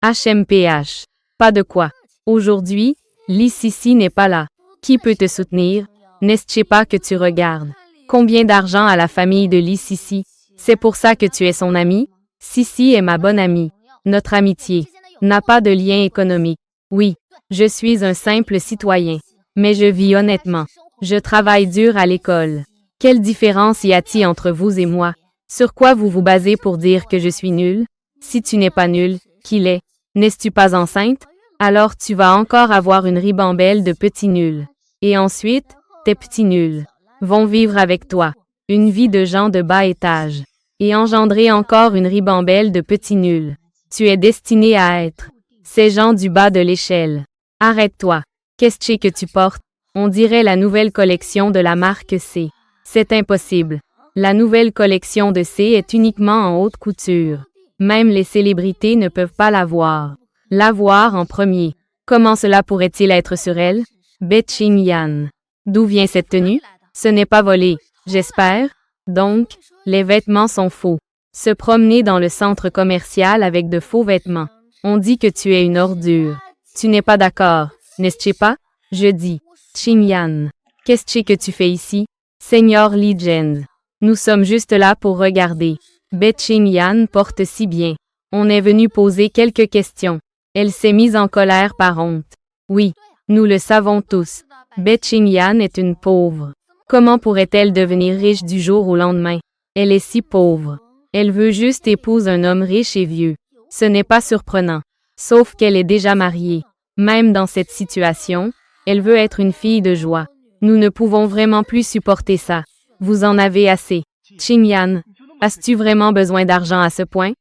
HMPH. Pas de quoi. Aujourd'hui, Lee Sisi n'est pas là. Qui peut te soutenir? N'est-ce pas que tu regardes? Combien d'argent a la famille de Lee Sisi? C'est pour ça que tu es son ami? Sisi est ma bonne amie. Notre amitié n'a pas de lien économique. Oui, je suis un simple citoyen. Mais je vis honnêtement. Je travaille dur à l'école. Quelle différence y a-t-il entre vous et moi? Sur quoi vous vous basez pour dire que je suis nul? Si tu n'es pas nul, qui l'est? N'es-tu pas enceinte? Alors tu vas encore avoir une ribambelle de petits nuls. Et ensuite, tes petits nuls vont vivre avec toi, une vie de gens de bas étage, et engendrer encore une ribambelle de petits nuls. Tu es destiné à être ces gens du bas de l'échelle. Arrête-toi. Qu'est-ce que tu portes? On dirait la nouvelle collection de la marque C. C'est impossible. La nouvelle collection de C est uniquement en haute couture. Même les célébrités ne peuvent pas la voir. La voir en premier. Comment cela pourrait-il être sur elle? Betching Yan. D'où vient cette tenue? Ce n'est pas volé, j'espère. Donc, les vêtements sont faux. Se promener dans le centre commercial avec de faux vêtements. On dit que tu es une ordure. Tu n'es pas d'accord, n'est-ce pas? Je dis. Ching Yan. Qu'est-ce que tu fais ici? Seigneur Lee Jens. Nous sommes juste là pour regarder. Betching Yan porte si bien. On est venu poser quelques questions. Elle s'est mise en colère par honte. Oui, nous le savons tous. Betching Yan est une pauvre. Comment pourrait-elle devenir riche du jour au lendemain? Elle est si pauvre. Elle veut juste épouser un homme riche et vieux. Ce n'est pas surprenant. Sauf qu'elle est déjà mariée. Même dans cette situation, elle veut être une fille de joie. Nous ne pouvons vraiment plus supporter ça. Vous en avez assez. Ching Yan, as-tu vraiment besoin d'argent à ce point?